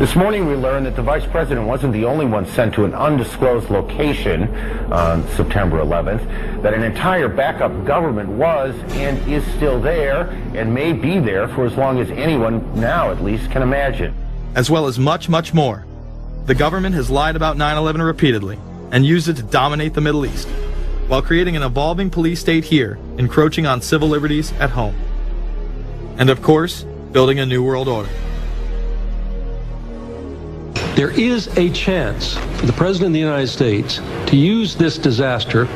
This morning we learned that the Vice President wasn't the only one sent to an undisclosed location on September 11th, that an entire backup government was and is still there and may be there for as long as anyone now at least can imagine. As well as much, much more. The government has lied about 9/11 repeatedly and used it to dominate the Middle East, while creating an evolving police state here, encroaching on civil liberties at home. And of course, building a new world order. There is a chance for the President of the United States to use this disaster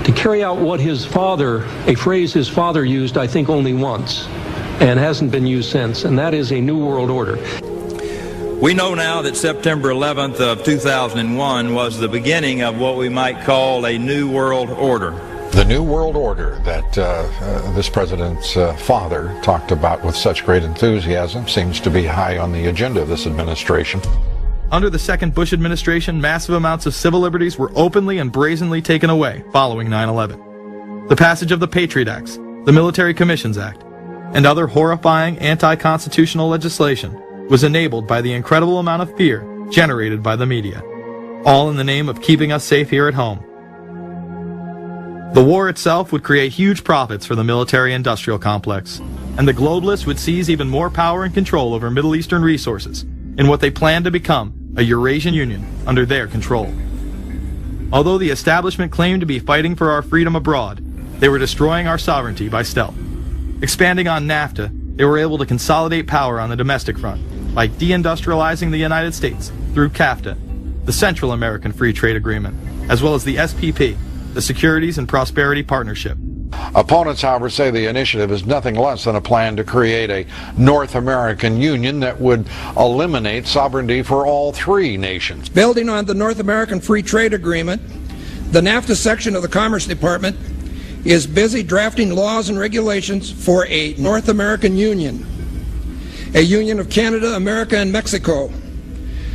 to carry out what his father, a phrase his father used, I think, only once, and hasn't been used since, and that is a new world order. We know now that September 11th of 2001 was the beginning of what we might call a new world order. The new world order that this president's father talked about with such great enthusiasm seems to be high on the agenda of this administration. Under the second Bush administration, massive amounts of civil liberties were openly and brazenly taken away following 9/11. The passage of the Patriot Acts, the Military Commissions Act, and other horrifying anti-constitutional legislation was enabled by the incredible amount of fear generated by the media, all in the name of keeping us safe here at home. The war itself would create huge profits for the military-industrial complex, and the globalists would seize even more power and control over Middle Eastern resources in what they planned to become a Eurasian Union under their control. Although the establishment claimed to be fighting for our freedom abroad, they were destroying our sovereignty by stealth. Expanding on NAFTA, they were able to consolidate power on the domestic front by deindustrializing the United States through CAFTA, the Central American Free Trade Agreement, as well as the SPP, the Securities and Prosperity Partnership. Opponents, however, say the initiative is nothing less than a plan to create a North American Union that would eliminate sovereignty for all three nations. Building on the North American Free Trade Agreement, the NAFTA section of the Commerce Department is busy drafting laws and regulations for a North American Union, a union of Canada, America, and Mexico.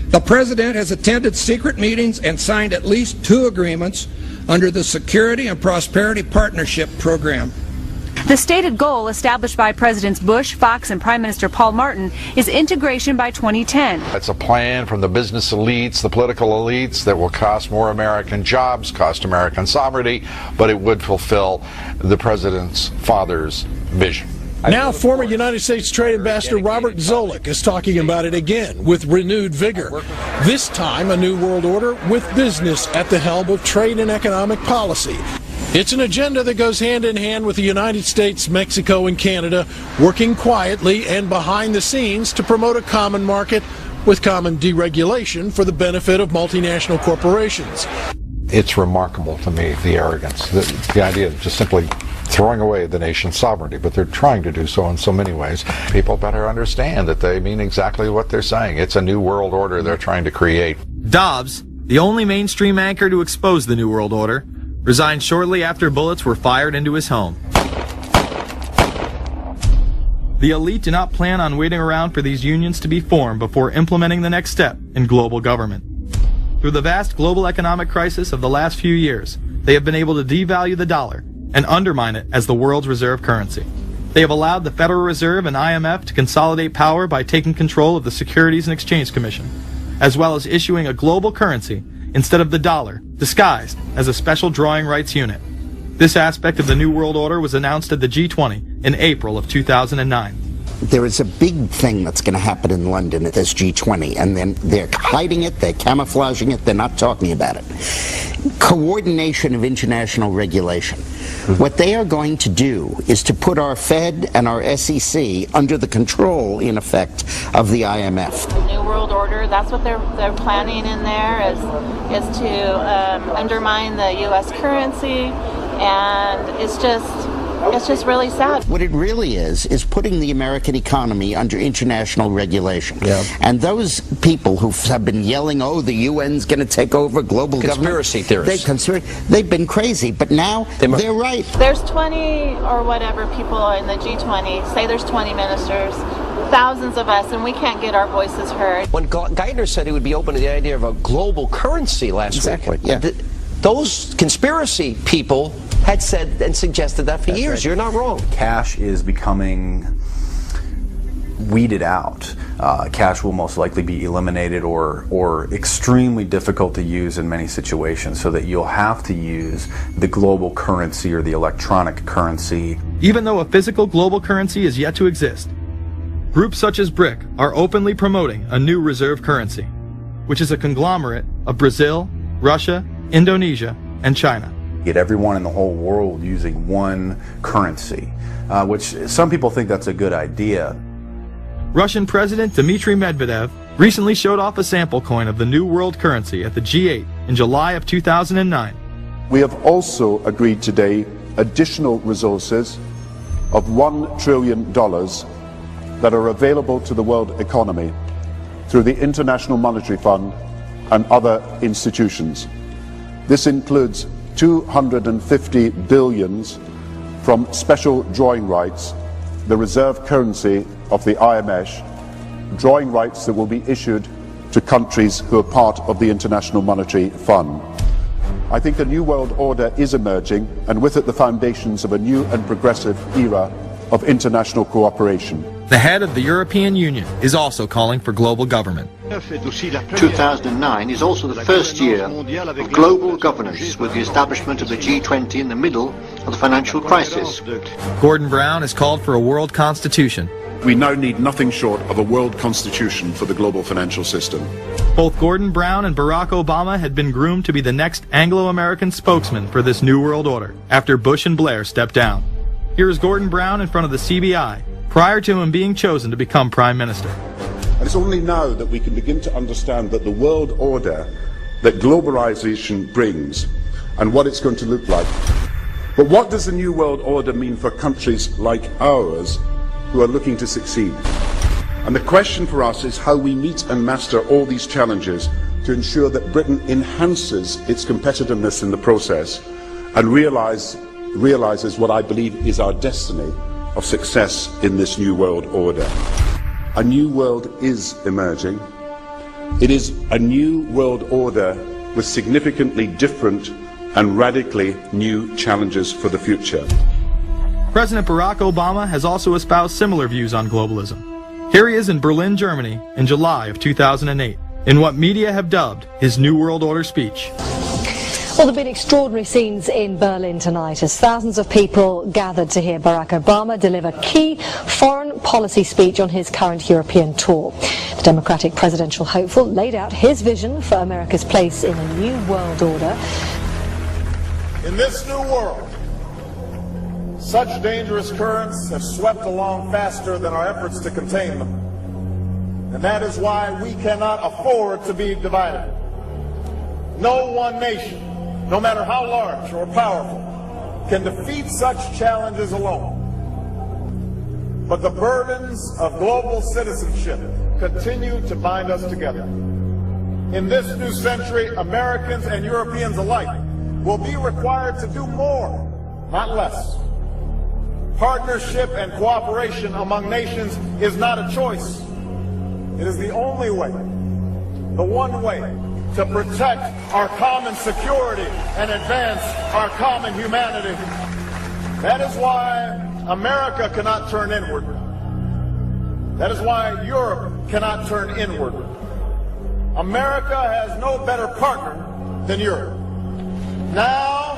The President has attended secret meetings and signed at least 2 agreements under the Security and Prosperity Partnership Program. The stated goal established by Presidents Bush, Fox, and Prime Minister Paul Martin is integration by 2010. It's a plan from the business elites, the political elites, that will cost more American jobs, cost American sovereignty, but it would fulfill the President's father's vision. Now, former United States Trade Ambassador Robert Zoellick is talking about it again with renewed vigor. This time, a new world order with business at the helm of trade and economic policy. It's an agenda that goes hand in hand with the United States, Mexico, and Canada working quietly and behind the scenes to promote a common market with common deregulation for the benefit of multinational corporations. It's remarkable to me, the arrogance, the idea of just simply throwing away the nation's sovereignty, but they're trying to do so in so many ways. People better understand that they mean exactly what they're saying. It's a new world order they're trying to create. Dobbs, the only mainstream anchor to expose the New World Order, resigned shortly after bullets were fired into his home. The elite do not plan on waiting around for these unions to be formed before implementing the next step in global government. Through the vast global economic crisis of the last few years, they have been able to devalue the dollar and undermine it as the world's reserve currency. They have allowed the Federal Reserve and IMF to consolidate power by taking control of the Securities and Exchange Commission, as well as issuing a global currency instead of the dollar, disguised as a special drawing rights unit. This aspect of the New World Order was announced at the G20 in April of 2009. There is a big thing that's going to happen in London at this G20, and then they're hiding it, they're camouflaging it, they're not talking about it. Coordination of international regulation. What they are going to do is to put our Fed and our SEC under the control, in effect, of the IMF. The New World Order, that's what they're planning in there, is to undermine the U.S. currency, and it's just really sad. What it really is putting the American economy under international regulation. Yeah. And those people who have been yelling, oh, the UN's going to take over global Conspiracy government. theorists. They've been crazy, but now they're right. There's 20 or whatever people in the G20, say there's 20 ministers, thousands of us, and we can't get our voices heard. When Geithner said he would be open to the idea of a global currency last week, those conspiracy people had said and suggested that for years. Right. You're not wrong. Cash is becoming weeded out. Cash will most likely be eliminated or extremely difficult to use in many situations, so that you'll have to use the global currency or the electronic currency. Even though a physical global currency is yet to exist, groups such as BRIC are openly promoting a new reserve currency, which is a conglomerate of Brazil, Russia, Indonesia, and China. Get everyone in the whole world using one currency, which some people think that's a good idea. Russian President Dmitry Medvedev recently showed off a sample coin of the new world currency at the G8 in July of 2009. We have also agreed today additional resources of $1 trillion that are available to the world economy through the International Monetary Fund and other institutions. This includes 250 billion from special drawing rights, the reserve currency of the IMF, drawing rights that will be issued to countries who are part of the International Monetary Fund. I think a new world order is emerging, and with it the foundations of a new and progressive era of international cooperation. The head of the European Union is also calling for global government. 2009 is also the first year of global governance, with the establishment of the G20 in the middle of the financial crisis. Gordon Brown has called for a world constitution. We now need nothing short of a world constitution for the global financial system. Both Gordon Brown and Barack Obama had been groomed to be the next Anglo-American spokesman for this new world order after Bush and Blair stepped down. Here is Gordon Brown in front of the CBI prior to him being chosen to become Prime Minister. And it's only now that we can begin to understand that the world order that globalization brings and what it's going to look like. But what does the new world order mean for countries like ours who are looking to succeed? And the question for us is how we meet and master all these challenges to ensure that Britain enhances its competitiveness in the process and realizes what I believe is our destiny of success in this new world order. A new world is emerging. It is a new world order with significantly different and radically new challenges for the future. President Barack Obama has also espoused similar views on globalism. Here he is in Berlin, Germany, in July of 2008, in what media have dubbed his New World Order speech. Well, there have been extraordinary scenes in Berlin tonight as thousands of people gathered to hear Barack Obama deliver key foreign policy speech on his current European tour. The Democratic presidential hopeful laid out his vision for America's place in a new world order. In this new world, such dangerous currents have swept along faster than our efforts to contain them. And that is why we cannot afford to be divided. No one nation, no matter how large or powerful, can defeat such challenges alone. But the burdens of global citizenship continue to bind us together. In this new century, Americans and Europeans alike will be required to do more, not less. Partnership and cooperation among nations is not a choice. It is the only way, the one way, to protect our common security and advance our common humanity. That is why America cannot turn inward. That is why Europe cannot turn inward. America has no better partner than Europe. Now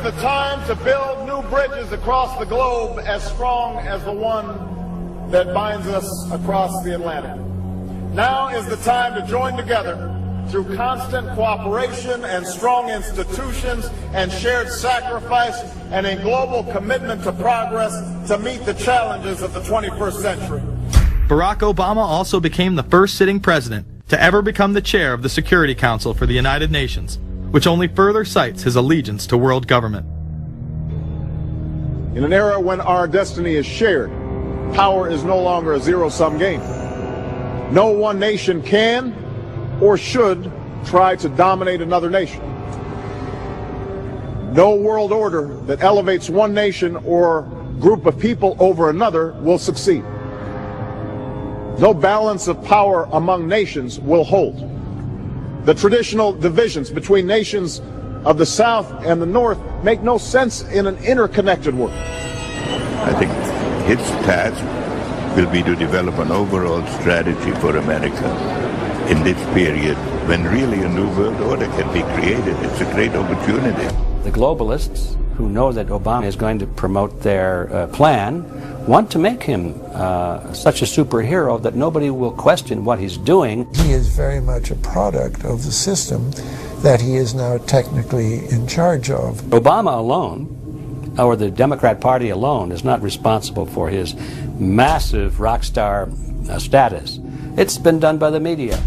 the time to build new bridges across the globe as strong as the one that binds us across the Atlantic. Now is the time to join together through constant cooperation and strong institutions and shared sacrifice and a global commitment to progress to meet the challenges of the 21st century. Barack Obama also became the first sitting president to ever become the chair of the Security Council for the United Nations, which only further cites his allegiance to world government. In an era when our destiny is shared, power is no longer a zero-sum game. No one nation can or should try to dominate another nation. No world order that elevates one nation or group of people over another will succeed. No balance of power among nations will hold. The traditional divisions between nations of the South and the North make no sense in an interconnected world. I think his task will be to develop an overall strategy for America in this period when really a new world order can be created. It's a great opportunity. The globalists, who know that Obama is going to promote their plan, want to make him such a superhero that nobody will question what he's doing. He is very much a product of the system that he is now technically in charge of. Obama alone, or the Democrat Party alone, is not responsible for his massive rock star status. It's been done by the media.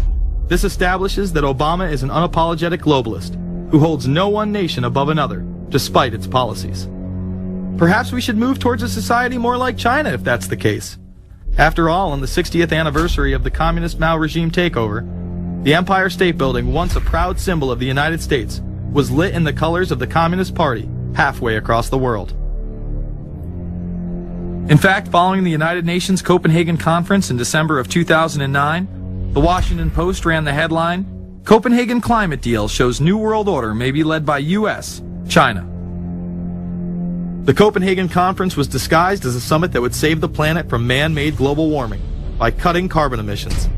This establishes that Obama is an unapologetic globalist who holds no one nation above another, despite its policies. Perhaps we should move towards a society more like China if that's the case. After all, on the 60th anniversary of the communist Mao regime takeover, the Empire State Building, once a proud symbol of the United States, was lit in the colors of the Communist Party halfway across the world. In fact, following the United Nations Copenhagen Conference in December of 2009, the Washington Post ran the headline, "Copenhagen Climate Deal Shows New World Order May Be Led by U.S., China." The Copenhagen Conference was disguised as a summit that would save the planet from man-made global warming by cutting carbon emissions.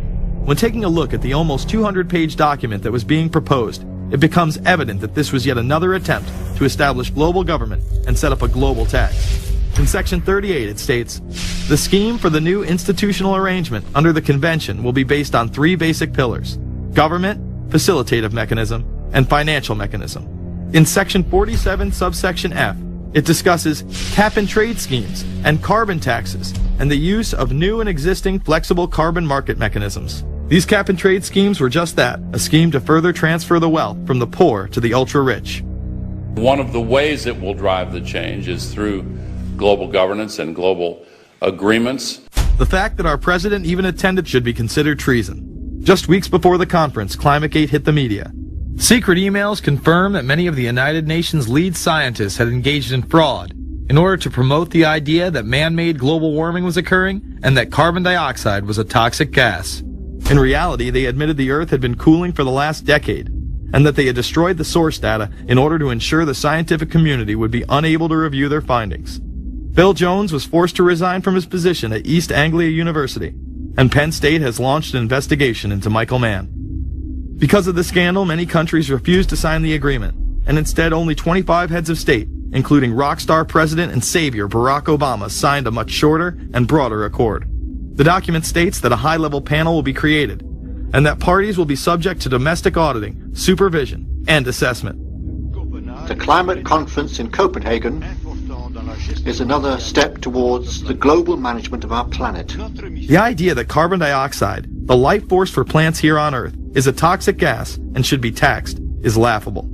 When taking a look at the almost 200-page document that was being proposed, it becomes evident that this was yet another attempt to establish global government and set up a global tax. In Section 38, it states, "The scheme for the new institutional arrangement under the Convention will be based on three basic pillars: government, facilitative mechanism, and financial mechanism." In Section 47, subsection F, it discusses cap-and-trade schemes and carbon taxes and the use of new and existing flexible carbon market mechanisms. These cap-and-trade schemes were just that, a scheme to further transfer the wealth from the poor to the ultra-rich. One of the ways it will drive the change is through global governance and global agreements. The fact that our president even attended should be considered treason. Just weeks before the conference, ClimateGate hit the media. Secret emails confirm that many of the United Nations lead scientists had engaged in fraud in order to promote the idea that man-made global warming was occurring and that carbon dioxide was a toxic gas. In reality, they admitted the Earth had been cooling for the last decade and that they had destroyed the source data in order to ensure the scientific community would be unable to review their findings. Bill Jones was forced to resign from his position at East Anglia University, and Penn State has launched an investigation into Michael Mann. Because of the scandal, many countries refused to sign the agreement, and instead only 25 heads of state, including rock star President and Savior Barack Obama, signed a much shorter and broader accord. The document states that a high-level panel will be created, and that parties will be subject to domestic auditing, supervision, and assessment. The climate conference in Copenhagen is another step towards the global management of our planet. The idea that carbon dioxide, the life force for plants here on Earth, is a toxic gas and should be taxed is laughable.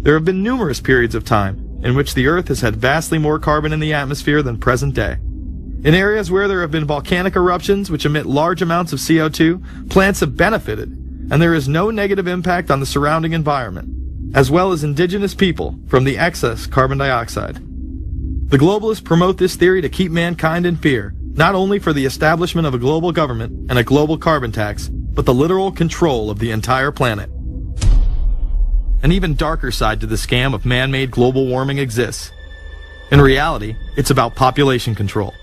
There have been numerous periods of time in which the Earth has had vastly more carbon in the atmosphere than present day. In areas where there have been volcanic eruptions which emit large amounts of CO2, plants have benefited, and there is no negative impact on the surrounding environment, as well as indigenous people from the excess carbon dioxide. The globalists promote this theory to keep mankind in fear, not only for the establishment of a global government and a global carbon tax, but the literal control of the entire planet. An even darker side to the scam of man-made global warming exists. In reality, it's about population control.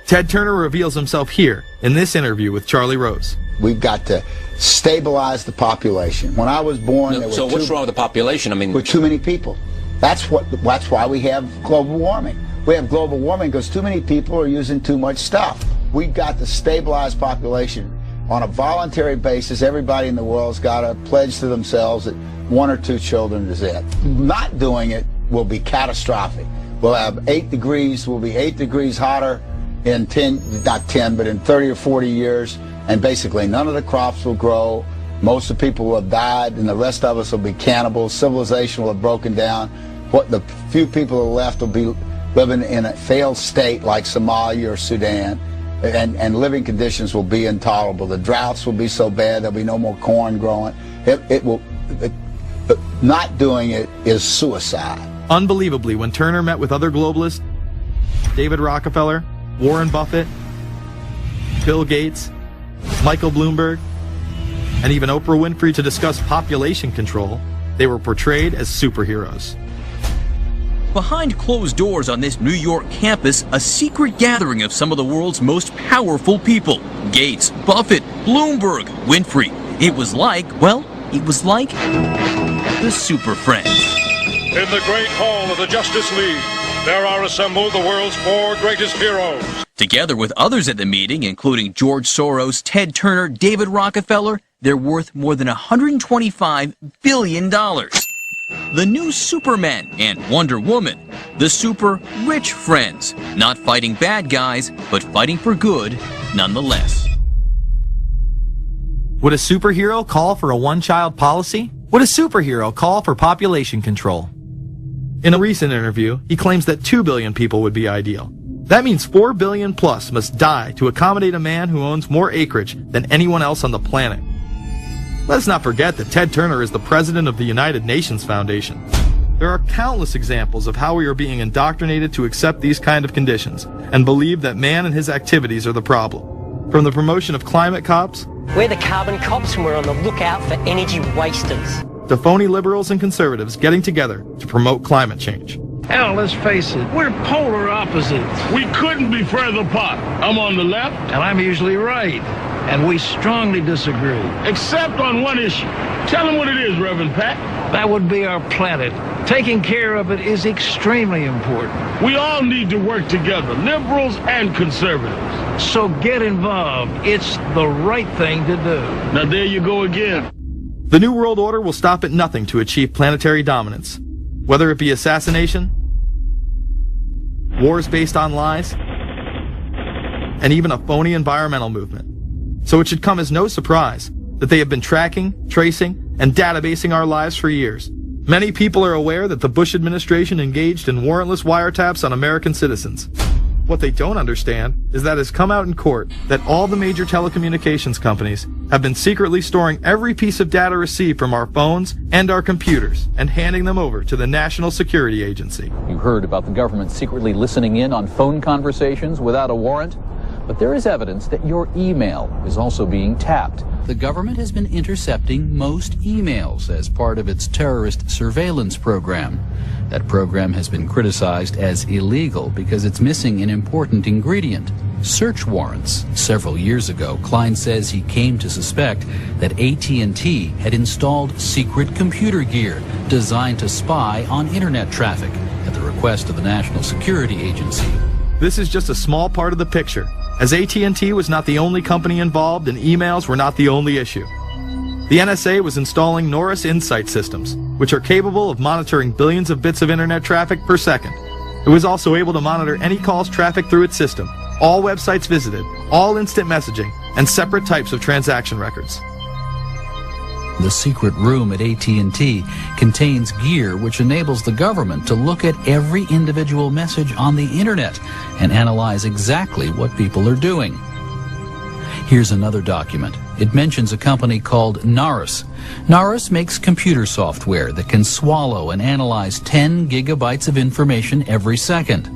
Ted Turner reveals himself here in this interview with Charlie Rose. We've got to stabilize the population. When I was born, there were what's wrong with the population? I mean, too many people. That's why we have global warming. We have global warming because too many people are using too much stuff. We've got to stabilize population on a voluntary basis. Everybody in the world's got to pledge to themselves that 1 or 2 children is it. Not doing it will be catastrophic. We'll have 8 degrees, we'll be 8 degrees hotter in 30 or 40 years, and basically none of the crops will grow. Most of the people will have died, and the rest of us will be cannibals. Civilization will have broken down. What the few people who are left will be living in a failed state like Somalia or Sudan, and living conditions will be intolerable. The droughts will be so bad there'll be no more corn growing. Not doing it is suicide. Unbelievably, when Turner met with other globalists, David Rockefeller, Warren Buffett, Bill Gates, Michael Bloomberg, and even Oprah Winfrey to discuss population control, they were portrayed as superheroes. Behind closed doors on this New York campus, a secret gathering of some of the world's most powerful people. Gates, Buffett, Bloomberg, Winfrey. It was like the Super Friends. In the great hall of the Justice League, there are assembled the world's 4 greatest heroes. Together with others at the meeting, including George Soros, Ted Turner, David Rockefeller, they're worth more than $125 billion. The new Superman and Wonder Woman, the super rich friends, not fighting bad guys, but fighting for good nonetheless. Would a superhero call for a one-child policy? Would a superhero call for population control? In a recent interview, he claims that 2 billion people would be ideal. That means 4 billion plus must die to accommodate a man who owns more acreage than anyone else on the planet. Let's not forget that Ted Turner is the president of the United Nations Foundation. There are countless examples of how we are being indoctrinated to accept these kind of conditions and believe that man and his activities are the problem. From the promotion of climate cops, we're the carbon cops and we're on the lookout for energy wasters, to phony liberals and conservatives getting together to promote climate change. Hell, let's face it, we're polar opposites. We couldn't be further apart. I'm on the left, and I'm usually right. And we strongly disagree. Except on one issue. Tell them what it is, Reverend Pat. That would be our planet. Taking care of it is extremely important. We all need to work together, liberals and conservatives. So get involved. It's the right thing to do. Now there you go again. The New World Order will stop at nothing to achieve planetary dominance. Whether it be assassination, wars based on lies, and even a phony environmental movement. So it should come as no surprise that they have been tracking, tracing, and databasing our lives for years. Many people are aware that the Bush administration engaged in warrantless wiretaps on American citizens. What they don't understand is that it has come out in court that all the major telecommunications companies have been secretly storing every piece of data received from our phones and our computers and handing them over to the National Security Agency. You heard about the government secretly listening in on phone conversations without a warrant, but there is evidence that your email is also being tapped. The government has been intercepting most emails as part of its terrorist surveillance program. That program has been criticized as illegal because it's missing an important ingredient: search warrants. Several years ago, Klein says he came to suspect that AT&T had installed secret computer gear designed to spy on internet traffic at the request of the National Security Agency. This is just a small part of the picture, as AT&T was not the only company involved and emails were not the only issue. The NSA was installing Norris Insight systems, which are capable of monitoring billions of bits of internet traffic per second. It was also able to monitor any calls traffic through its system, all websites visited, all instant messaging, and separate types of transaction records. The secret room at AT&T contains gear which enables the government to look at every individual message on the internet and analyze exactly what people are doing. Here's another document. It mentions a company called Norris. Norris makes computer software that can swallow and analyze 10 gigabytes of information every second.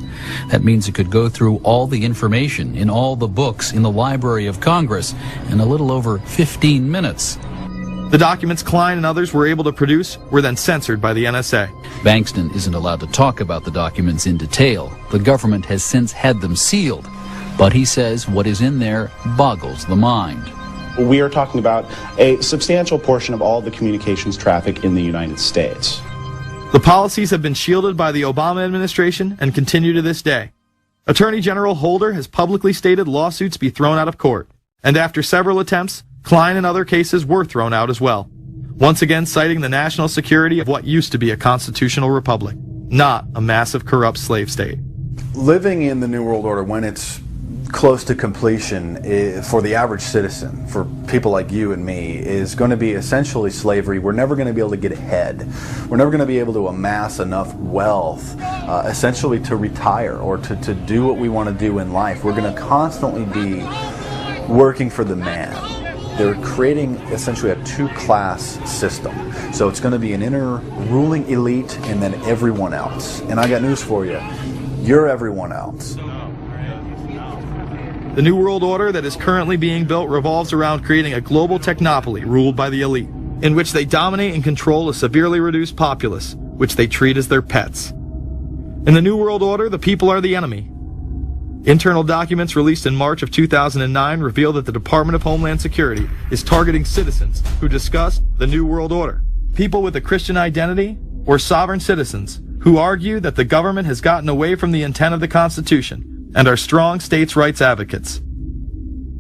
That means it could go through all the information in all the books in the Library of Congress in a little over 15 minutes. The documents Klein and others were able to produce were then censored by the NSA. Bankston isn't allowed to talk about the documents in detail. The government has since had them sealed. But he says what is in there boggles the mind. We are talking about a substantial portion of all the communications traffic in the United States. The policies have been shielded by the Obama administration and continue to this day. Attorney General Holder has publicly stated lawsuits be thrown out of court, and after several attempts, Klein and other cases were thrown out as well, once again citing the national security of what used to be a constitutional republic, not a massive corrupt slave state. Living in the New World Order, when it's close to completion, for the average citizen, for people like you and me, is going to be essentially slavery. We're never going to be able to get ahead. We're never going to be able to amass enough wealth, essentially to retire or to do what we want to do in life. We're going to constantly be working for the man. They're creating essentially a two-class system. So it's going to be an inner ruling elite and then everyone else. And I got news for you. You're everyone else. The New World Order that is currently being built revolves around creating a global technopoly ruled by the elite, in which they dominate and control a severely reduced populace, which they treat as their pets. In the New World Order, the people are the enemy. Internal documents released in March of 2009 reveal that the Department of Homeland Security is targeting citizens who discuss the New World Order, people with a Christian identity, or sovereign citizens who argue that the government has gotten away from the intent of the Constitution and are strong states' rights advocates.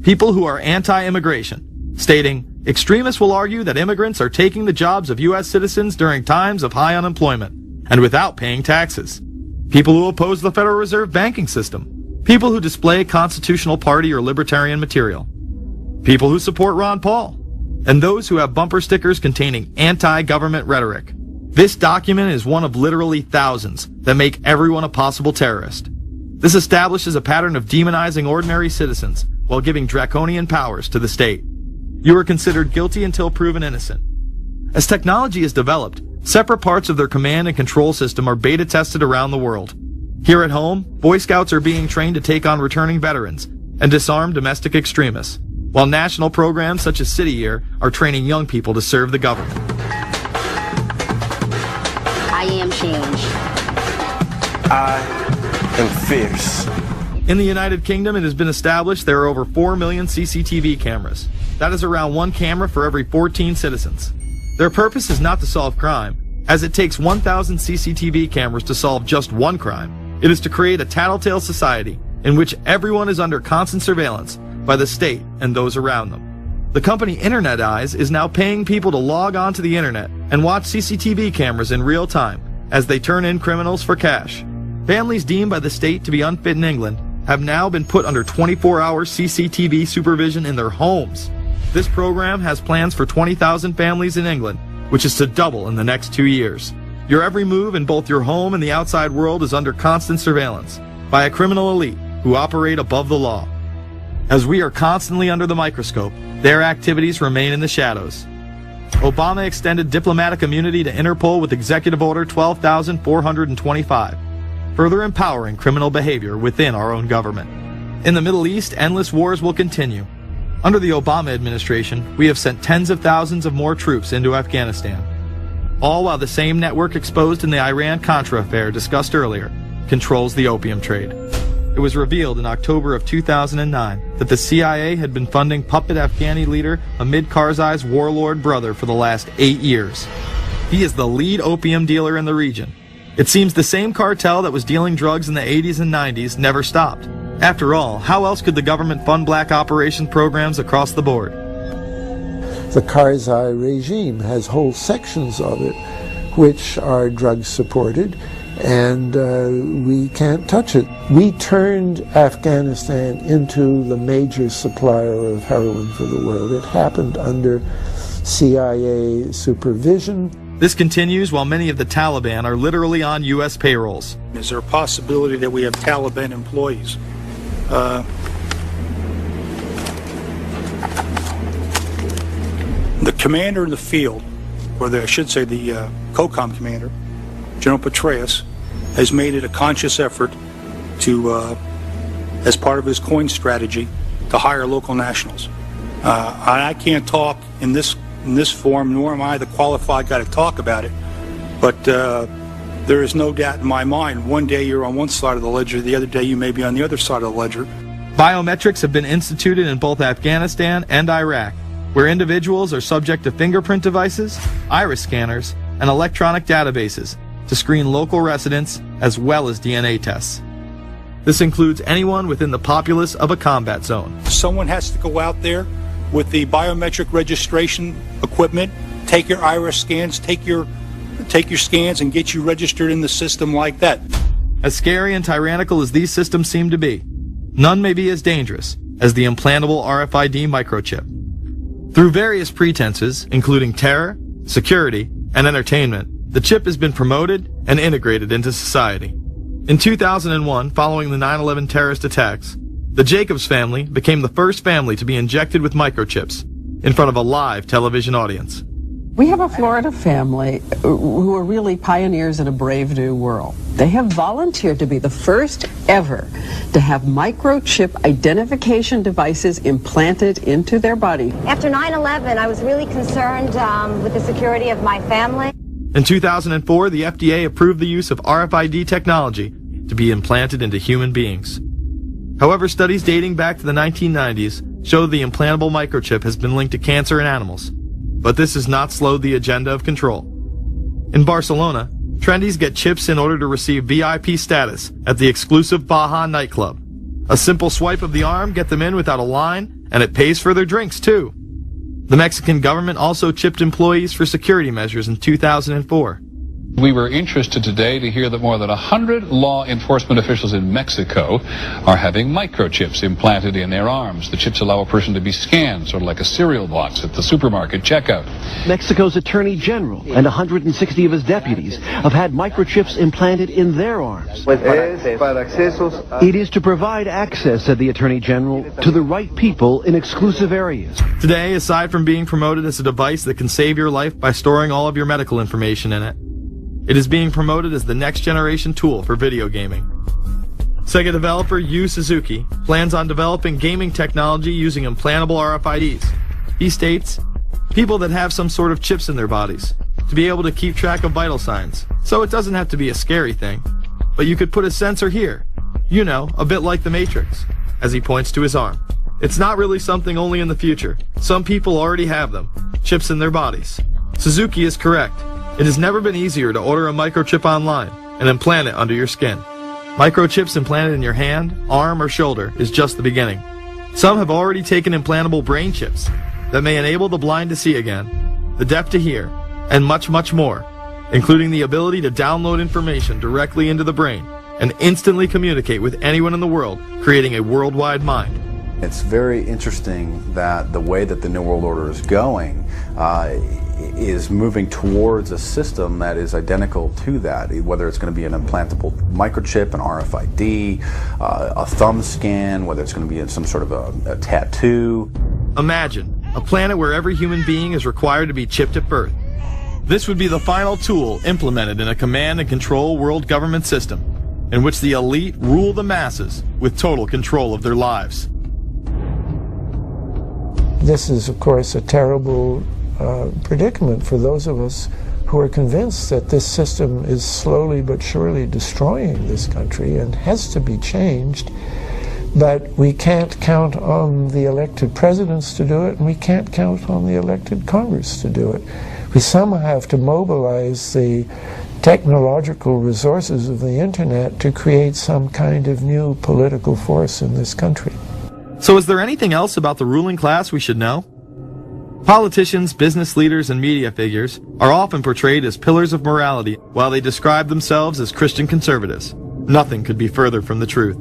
People who are anti-immigration, stating, extremists will argue that immigrants are taking the jobs of U.S. citizens during times of high unemployment and without paying taxes. People who oppose the Federal Reserve banking system. People who display constitutional party or libertarian material. People who support Ron Paul. And those who have bumper stickers containing anti-government rhetoric. This document is one of literally thousands that make everyone a possible terrorist. This establishes a pattern of demonizing ordinary citizens while giving draconian powers to the state. You are considered guilty until proven innocent. As technology is developed, separate parts of their command and control system are beta tested around the world. Here at home, Boy Scouts are being trained to take on returning veterans and disarm domestic extremists, while national programs such as City Year are training young people to serve the government. I am change. And fierce. In the United Kingdom, it has been established there are over 4 million CCTV cameras. That is around one camera for every 14 citizens. Their purpose is not to solve crime, as it takes 1,000 CCTV cameras to solve just one crime. It is to create a tattletale society in which everyone is under constant surveillance by the state and those around them. The company Internet Eyes is now paying people to log on to the internet and watch CCTV cameras in real time as they turn in criminals for cash. Families deemed by the state to be unfit in England have now been put under 24-hour CCTV supervision in their homes. This program has plans for 20,000 families in England, which is to double in the next 2 years. Your every move in both your home and the outside world is under constant surveillance by a criminal elite who operate above the law. As we are constantly under the microscope, their activities remain in the shadows. Obama extended diplomatic immunity to Interpol with Executive Order 12,425. Further empowering criminal behavior within our own government. In the Middle East, endless wars will continue. Under the Obama administration, we have sent tens of thousands of more troops into Afghanistan. All while the same network exposed in the Iran-Contra affair discussed earlier controls the opium trade. It was revealed in October of 2009 that the CIA had been funding puppet Afghani leader Hamid Karzai's warlord brother for the last 8 years. He is the lead opium dealer in the region. It seems the same cartel that was dealing drugs in the 80s and 90s never stopped. After all, how else could the government fund black operation programs across the board? The Karzai regime has whole sections of it which are drug supported, and we can't touch it. We turned Afghanistan into the major supplier of heroin for the world. It happened under CIA supervision. This continues while many of the Taliban are literally on U.S. payrolls. Is there a possibility that we have Taliban employees? The commander in the field, or I should say the COCOM commander, General Petraeus, has made it a conscious effort to, as part of his coin strategy, to hire local nationals. I can't talk in this forum, nor am I the qualified guy to talk about it, but there is no doubt in my mind, one day you're on one side of the ledger, the other day you may be on the other side of the ledger. Biometrics have been instituted in both Afghanistan and Iraq, where individuals are subject to fingerprint devices, iris scanners, and electronic databases to screen local residents as well as DNA tests. This includes anyone within the populace of a combat zone. Someone has to go out there with the biometric registration equipment, take your iris scans, take your scans and get you registered in the system like that. As scary and tyrannical as these systems seem to be, none may be as dangerous as the implantable RFID microchip. Through various pretenses, including terror, security, and entertainment, the chip has been promoted and integrated into society. In 2001, following the 9/11 terrorist attacks, the Jacobs family became the first family to be injected with microchips in front of a live television audience. We have a Florida family who are really pioneers in a brave new world. They have volunteered to be the first ever to have microchip identification devices implanted into their body. After 9/11, I was really concerned with the security of my family. In 2004, the FDA approved the use of RFID technology to be implanted into human beings. However, studies dating back to the 1990s show the implantable microchip has been linked to cancer in animals. But this has not slowed the agenda of control. In Barcelona, trendies get chips in order to receive VIP status at the exclusive Baja nightclub. A simple swipe of the arm gets them in without a line, and it pays for their drinks too. The Mexican government also chipped employees for security measures in 2004. We were interested today to hear that more than 100 law enforcement officials in Mexico are having microchips implanted in their arms. The chips allow a person to be scanned, sort of like a cereal box at the supermarket checkout. Mexico's Attorney General and 160 of his deputies have had microchips implanted in their arms. It is to provide access, said the Attorney General, to the right people in exclusive areas. Today, aside from being promoted as a device that can save your life by storing all of your medical information in it, it is being promoted as the next generation tool for video gaming. Sega developer Yu Suzuki plans on developing gaming technology using implantable RFIDs. He states, people that have some sort of chips in their bodies, to be able to keep track of vital signs. So it doesn't have to be a scary thing, but you could put a sensor here, you know, a bit like the Matrix, as he points to his arm. It's not really something only in the future. Some people already have them, chips in their bodies. Suzuki is correct. It has never been easier to order a microchip online and implant it under your skin. Microchips implanted in your hand, arm, or shoulder is just the beginning. Some have already taken implantable brain chips that may enable the blind to see again, the deaf to hear, and much, much more, including the ability to download information directly into the brain and instantly communicate with anyone in the world, creating a worldwide mind. It's very interesting that the way that the New World Order is going is moving towards a system that is identical to that, whether it's going to be an implantable microchip, an RFID, a thumb scan, whether it's going to be in some sort of a tattoo. Imagine a planet where every human being is required to be chipped at birth. This would be the final tool implemented in a command and control world government system in which the elite rule the masses with total control of their lives. This is, of course, a terrible predicament for those of us who are convinced that this system is slowly but surely destroying this country and has to be changed. But we can't count on the elected presidents to do it, and we can't count on the elected Congress to do it. We somehow have to mobilize the technological resources of the internet to create some kind of new political force in this country. So is there anything else about the ruling class we should know? Politicians, business leaders, and media figures are often portrayed as pillars of morality while they describe themselves as Christian conservatives. Nothing could be further from the truth.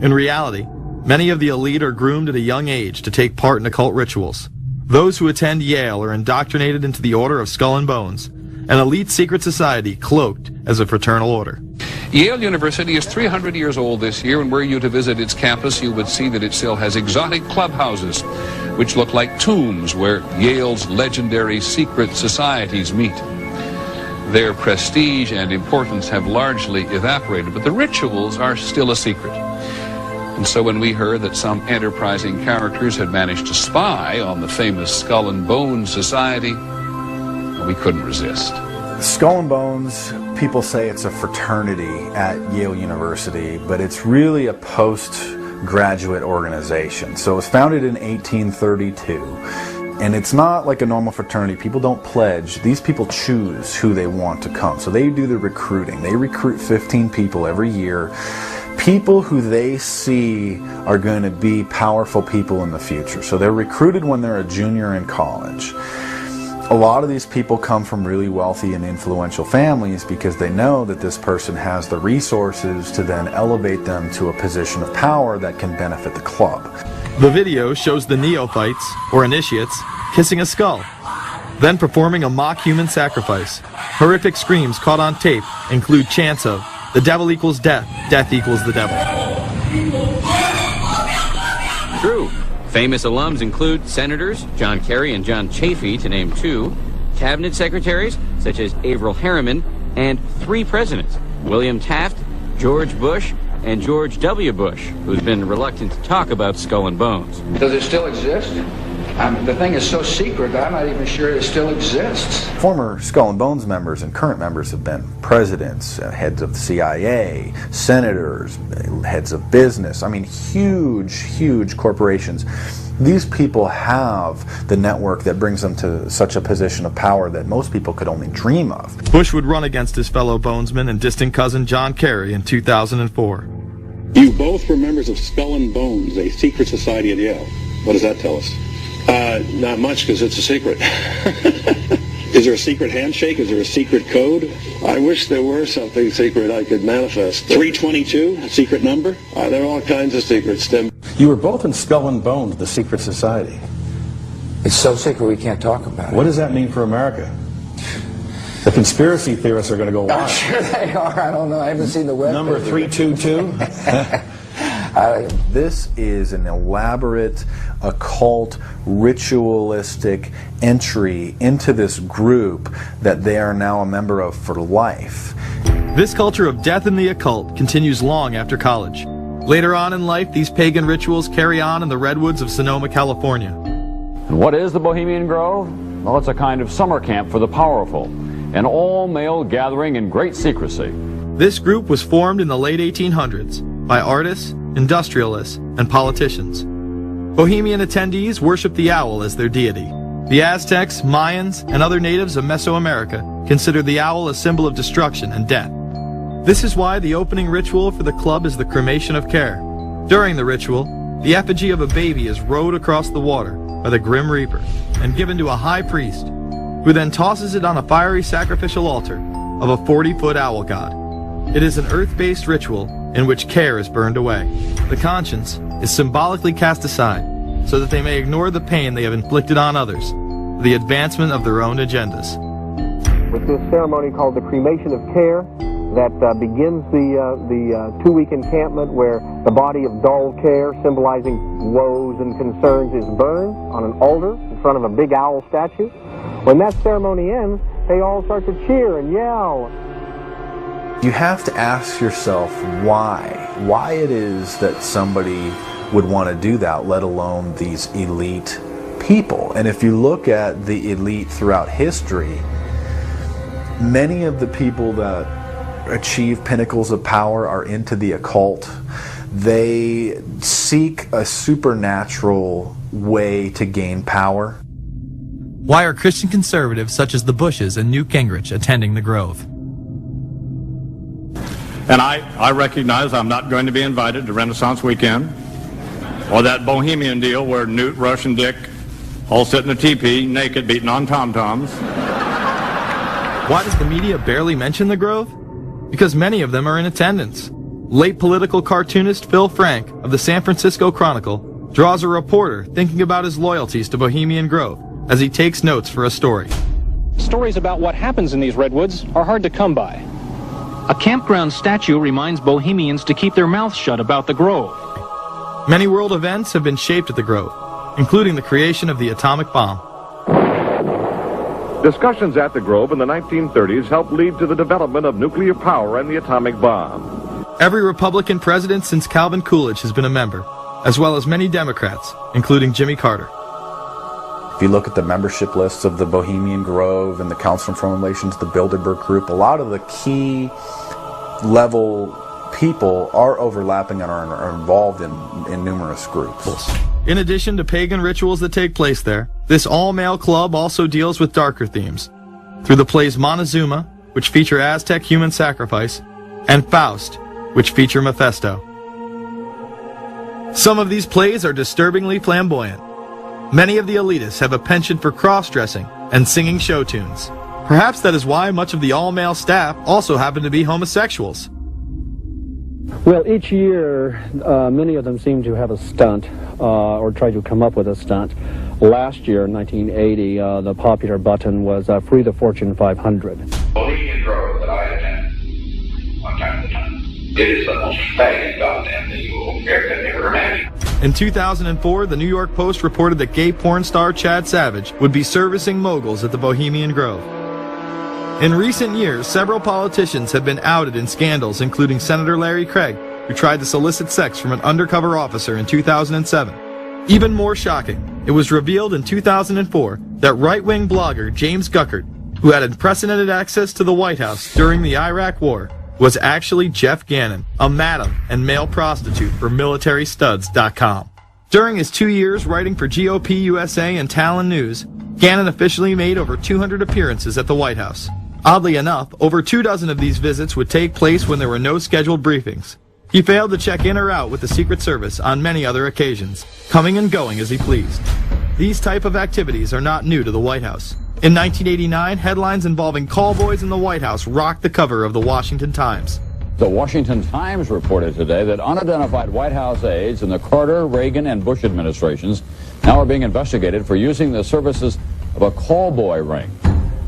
In reality, many of the elite are groomed at a young age to take part in occult rituals. Those who attend Yale are indoctrinated into the Order of Skull and Bones, an elite secret society cloaked as a fraternal order. Yale University is 300 years old this year, and were you to visit its campus, you would see that it still has exotic clubhouses, which look like tombs where Yale's legendary secret societies meet. Their prestige and importance have largely evaporated, but the rituals are still a secret. And so when we heard that some enterprising characters had managed to spy on the famous Skull and Bones Society, we couldn't resist. Skull and Bones, people say it's a fraternity at Yale University, but it's really a postgraduate organization. So it was founded in 1832. And it's not like a normal fraternity. People don't pledge. These people choose who they want to come. So they do the recruiting. They recruit 15 people every year. People who they see are going to be powerful people in the future. So they're recruited when they're a junior in college. A lot of these people come from really wealthy and influential families because they know that this person has the resources to then elevate them to a position of power that can benefit the club. The video shows the neophytes, or initiates, kissing a skull, then performing a mock human sacrifice. Horrific screams caught on tape include chants of, "The devil equals death, death equals the devil." True. Famous alums include Senators John Kerry and John Chafee, to name two, cabinet secretaries such as Averell Harriman, and 3 presidents, William Taft, George Bush, and George W. Bush, who's been reluctant to talk about Skull and Bones. Does it still exist? The thing is so secret that I'm not even sure it still exists. Former Skull and Bones members and current members have been presidents, heads of the CIA, senators, heads of business. I mean, huge corporations. These people have the network that brings them to such a position of power that most people could only dream of. Bush would run against his fellow Bonesman and distant cousin John Kerry in 2004. You both were members of Skull and Bones, a secret society at Yale. What does that tell us? Not much, because it's a secret. Is there a secret handshake? Is there a secret code? I wish there were something secret I could manifest. 322, a secret number? There are all kinds of secrets, Tim. You were both in Skull and Bones, the secret society. It's so secret we can't talk about it. What does that mean for America? The conspiracy theorists are going to go wild. I'm sure they are. I don't know. I haven't seen the web. Number 322? This is an elaborate, occult, ritualistic entry into this group that they are now a member of for life. This culture of death and the occult continues long after college. Later on in life, these pagan rituals carry on in the redwoods of Sonoma, California. And what is the Bohemian Grove? Well, it's a kind of summer camp for the powerful, an all-male gathering in great secrecy. This group was formed in the late 1800s by artists, industrialists, and politicians. Bohemian attendees worship the owl as their deity. The Aztecs, Mayans, and other natives of Mesoamerica considered the owl a symbol of destruction and death. This is why the opening ritual for the club is the cremation of care. During the ritual, the effigy of a baby is rowed across the water by the Grim Reaper and given to a high priest, who then tosses it on a fiery sacrificial altar of a 40-foot owl god. It is an earth-based ritual in which care is burned away. The conscience is symbolically cast aside so that they may ignore the pain they have inflicted on others for the advancement of their own agendas. With this ceremony called the cremation of care, that begins the 2-week encampment where the body of dull care, symbolizing woes and concerns, is burned on an altar in front of a big owl statue. When that ceremony ends, they all start to cheer and yell. You have to ask yourself why it is that somebody would want to do that, let alone these elite people. And if you look at the elite throughout history, many of the people that achieve pinnacles of power are into the occult. They seek a supernatural way to gain power. Why are Christian conservatives such as the Bushes and Newt Gingrich attending the Grove? And I recognize I'm not going to be invited to Renaissance Weekend or that Bohemian deal where Newt, Rush, and Dick all sit in a teepee naked beating on tom-toms. Why does the media barely mention the Grove? Because many of them are in attendance. Late political cartoonist Phil Frank of the San Francisco Chronicle draws a reporter thinking about his loyalties to Bohemian Grove as he takes notes for a story. Stories about what happens in these redwoods are hard to come by. A campground statue reminds Bohemians to keep their mouths shut about the Grove. Many world events have been shaped at the Grove, including the creation of the atomic bomb. Discussions at the Grove in the 1930s helped lead to the development of nuclear power and the atomic bomb. Every Republican president since Calvin Coolidge has been a member, as well as many Democrats, including Jimmy Carter. If you look at the membership lists of the Bohemian Grove and the Council on Foreign Relations, the Bilderberg Group, a lot of the key level people are overlapping and are involved in numerous groups. In addition to pagan rituals that take place there, this all-male club also deals with darker themes, through the plays Montezuma, which feature Aztec human sacrifice, and Faust, which feature Mephisto. Some of these plays are disturbingly flamboyant. Many of the elitists have a penchant for cross-dressing and singing show tunes. Perhaps that is why much of the all-male staff also happen to be homosexuals. Well, each year, many of them seem to have a stunt or try to come up with a stunt. Last year, in 1980, the popular button was Free the Fortune 500. Bohemian Grove that I attend one time at a time. It is the most faggot goddamn thing you will ever imagine. In 2004, the New York Post reported that gay porn star Chad Savage would be servicing moguls at the Bohemian Grove. In recent years, several politicians have been outed in scandals, including Senator Larry Craig, who tried to solicit sex from an undercover officer in 2007. Even more shocking, it was revealed in 2004 that right-wing blogger James Guckert, who had unprecedented access to the White House during the Iraq War, was actually Jeff Gannon, a madam and male prostitute for MilitaryStuds.com. During his 2 years writing for GOP USA and Talon News, Gannon officially made over 200 appearances at the White House. Oddly enough, over 24 of these visits would take place when there were no scheduled briefings. He failed to check in or out with the Secret Service on many other occasions, coming and going as he pleased. These type of activities are not new to the White House. In 1989, headlines involving callboys in the White House rocked the cover of the Washington Times. The Washington Times reported today that unidentified White House aides in the Carter, Reagan, and Bush administrations now are being investigated for using the services of a callboy ring.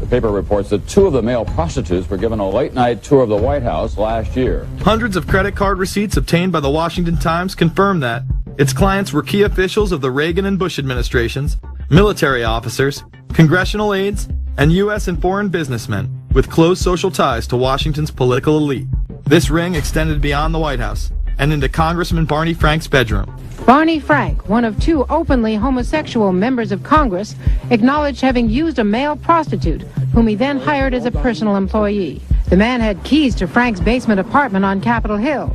The paper reports that 2 of the male prostitutes were given a late-night tour of the White House last year. Hundreds of credit card receipts obtained by the Washington Times confirm that its clients were key officials of the Reagan and Bush administrations, military officers, congressional aides, and U.S. and foreign businessmen with close social ties to Washington's political elite. This ring extended beyond the White House and into Congressman Barney Frank's bedroom. Barney Frank, one of 2 openly homosexual members of Congress, acknowledged having used a male prostitute, whom he then hired as a personal employee. The man had keys to Frank's basement apartment on Capitol Hill.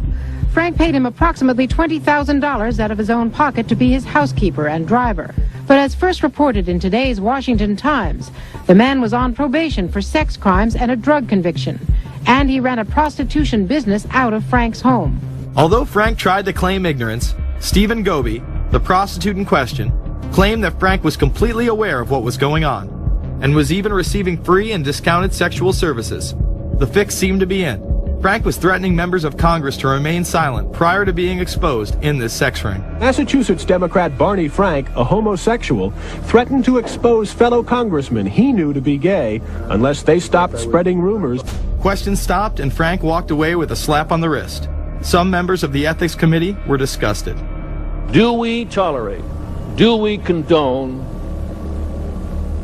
Frank paid him approximately $20,000 out of his own pocket to be his housekeeper and driver. But as first reported in today's Washington Times, the man was on probation for sex crimes and a drug conviction, and he ran a prostitution business out of Frank's home. Although Frank tried to claim ignorance, Stephen Goby, the prostitute in question, claimed that Frank was completely aware of what was going on, and was even receiving free and discounted sexual services. The fix seemed to be in. Frank was threatening members of Congress to remain silent prior to being exposed in this sex ring. Massachusetts Democrat Barney Frank, a homosexual, threatened to expose fellow congressmen he knew to be gay unless they stopped spreading rumors. Questions stopped and Frank walked away with a slap on the wrist. Some members of the Ethics Committee were disgusted. Do we tolerate, do we condone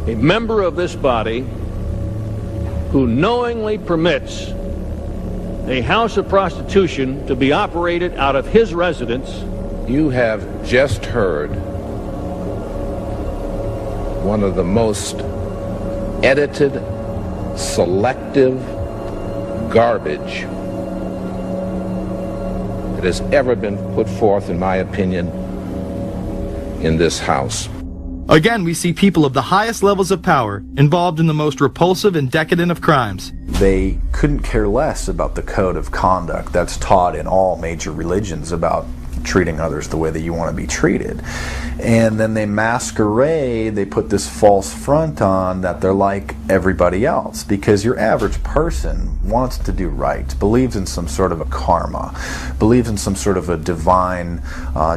a member of this body who knowingly permits a house of prostitution to be operated out of his residence? You have just heard one of the most edited, selective garbage that has ever been put forth, in my opinion, in this House. Again, we see people of the highest levels of power involved in the most repulsive and decadent of crimes. They couldn't care less about the code of conduct that's taught in all major religions about treating others the way that you want to be treated. And then they masquerade, they put this false front on that they're like everybody else, because your average person wants to do right, believes in some sort of a karma, believes in some sort of a divine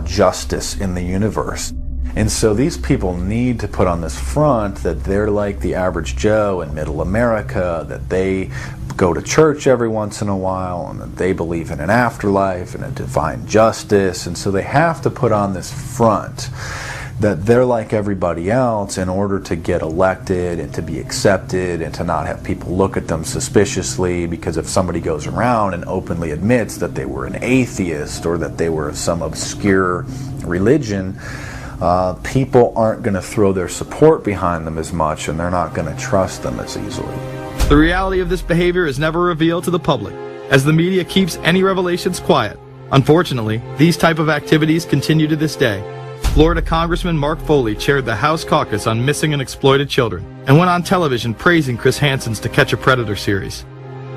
justice in the universe. And so these people need to put on this front that they're like the average Joe in middle America, that they go to church every once in a while, and that they believe in an afterlife and a divine justice. And so they have to put on this front that they're like everybody else in order to get elected and to be accepted and to not have people look at them suspiciously, because if somebody goes around and openly admits that they were an atheist or that they were of some obscure religion, people aren't going to throw their support behind them as much, and they're not going to trust them as easily. The reality of this behavior is never revealed to the public, as the media keeps any revelations quiet. Unfortunately, these type of activities continue to this day. Florida Congressman Mark Foley chaired the House caucus on missing and exploited children and went on television praising Chris Hansen's To Catch a Predator series.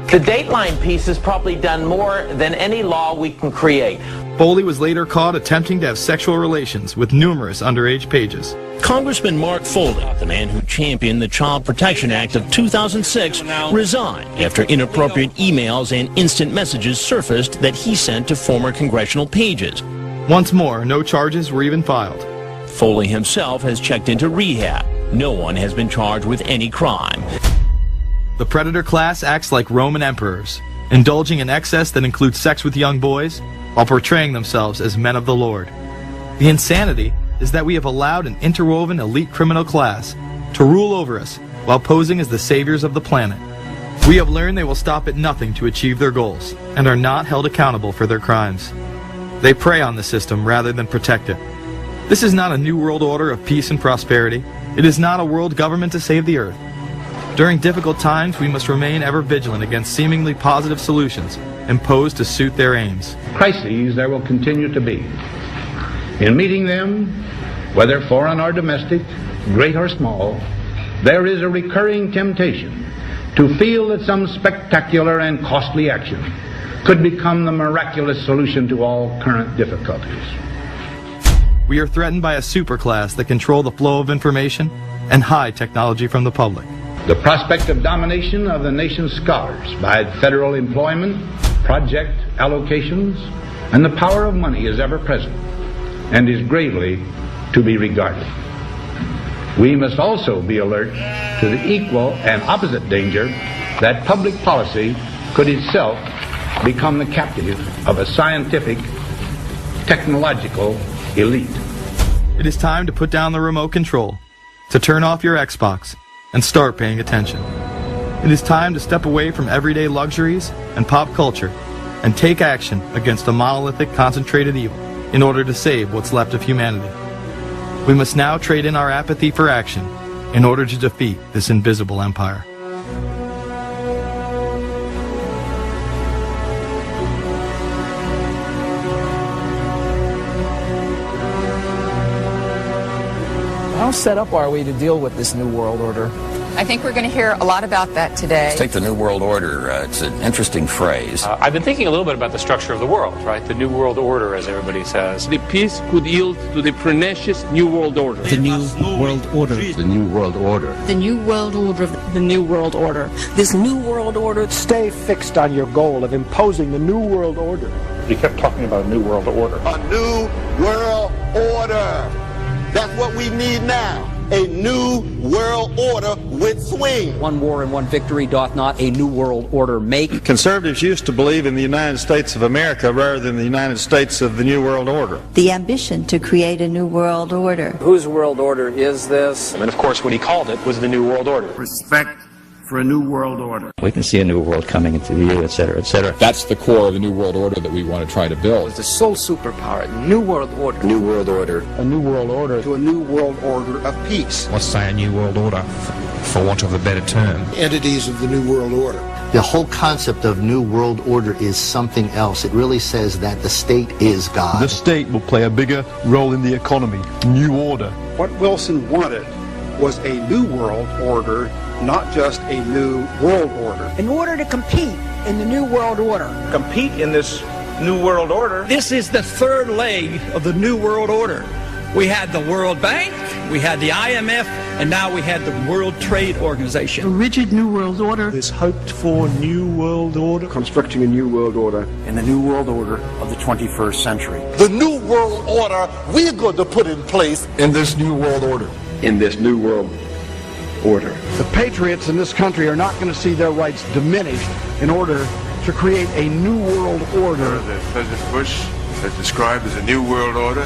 The Dateline piece has probably done more than any law we can create. Foley was later caught attempting to have sexual relations with numerous underage pages. Congressman Mark Foley, the man who championed the Child Protection Act of 2006, resigned after inappropriate emails and instant messages surfaced that he sent to former congressional pages. Once more, no charges were even filed. Foley himself has checked into rehab. No one has been charged with any crime. The predator class acts like Roman emperors, indulging in excess that includes sex with young boys while portraying themselves as men of the Lord. The insanity is that we have allowed an interwoven elite criminal class to rule over us while posing as the saviors of the planet. We have learned they will stop at nothing to achieve their goals and are not held accountable for their crimes. They prey on the system rather than protect it. This is not a new world order of peace and prosperity. It is not a world government to save the earth. During difficult times, we must remain ever vigilant against seemingly positive solutions imposed to suit their aims. Crises there will continue to be. In meeting them, whether foreign or domestic, great or small, there is a recurring temptation to feel that some spectacular and costly action could become the miraculous solution to all current difficulties. We are threatened by a superclass that control the flow of information and hide technology from the public. The prospect of domination of the nation's scholars by federal employment, project allocations, and the power of money is ever present and is gravely to be regarded. We must also be alert to the equal and opposite danger that public policy could itself become the captive of a scientific, technological elite. It is time to put down the remote control, to turn off your Xbox, and start paying attention. It is time to step away from everyday luxuries and pop culture and take action against a monolithic, concentrated evil in order to save what's left of humanity. We must now trade in our apathy for action in order to defeat this invisible empire. How set up are we to deal with this new world order? I think we're going to hear a lot about that today. Let's take the New World Order. It's an interesting phrase. I've been thinking a little bit about the structure of the world, right? The New World Order, as everybody says. The peace could yield to the pernicious New World Order. The New World Order. The New World Order. The New World Order. The New World Order. This New World Order. Stay fixed on your goal of imposing the New World Order. You kept talking about a New World Order. A New World Order. That's what we need now. A new world order with swing. One war and one victory doth not a new world order make. Conservatives used to believe in the United States of America rather than the United States of the New World Order. The ambition to create a new world order. Whose world order is this? And of course, what he called it was the New World Order. Respect for a new world order. We can see a new world coming into view, etc., etc. That's the core of the New World Order that we want to try to build. It's the sole superpower, New World Order. New World Order. A new world order. To a new world order of peace. Let's say a new world order, for want of a better term. Entities of the new world order. The whole concept of New World Order is something else. It really says that the state is God. The state will play a bigger role in the economy. New order. What Wilson wanted was a new world order, not just a new world order. In order to compete in the New World Order. Compete in this New World Order. This is the third leg of the New World Order. We had the World Bank, we had the IMF, and now we had the World Trade Organization. A rigid New World Order. This hoped-for New World Order. Constructing a new world order. In the New World Order of the 21st century. The new world order we're going to put in place In this New World Order. In this new world order. The patriots in this country are not going to see their rights diminished in order to create a new world order. President Bush has described as a new world order,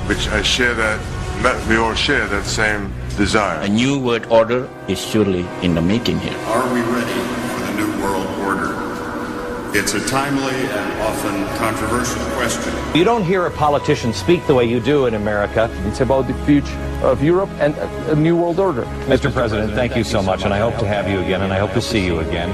which I share that, we all share that same desire. A new world order is surely in the making here. Are we ready for the new world order? It's a timely and often controversial question. You don't hear a politician speak the way you do in America. It's about the future of Europe and a new world order. Mr. President, thank you so much, and I hope to have you again, and I hope to see you again.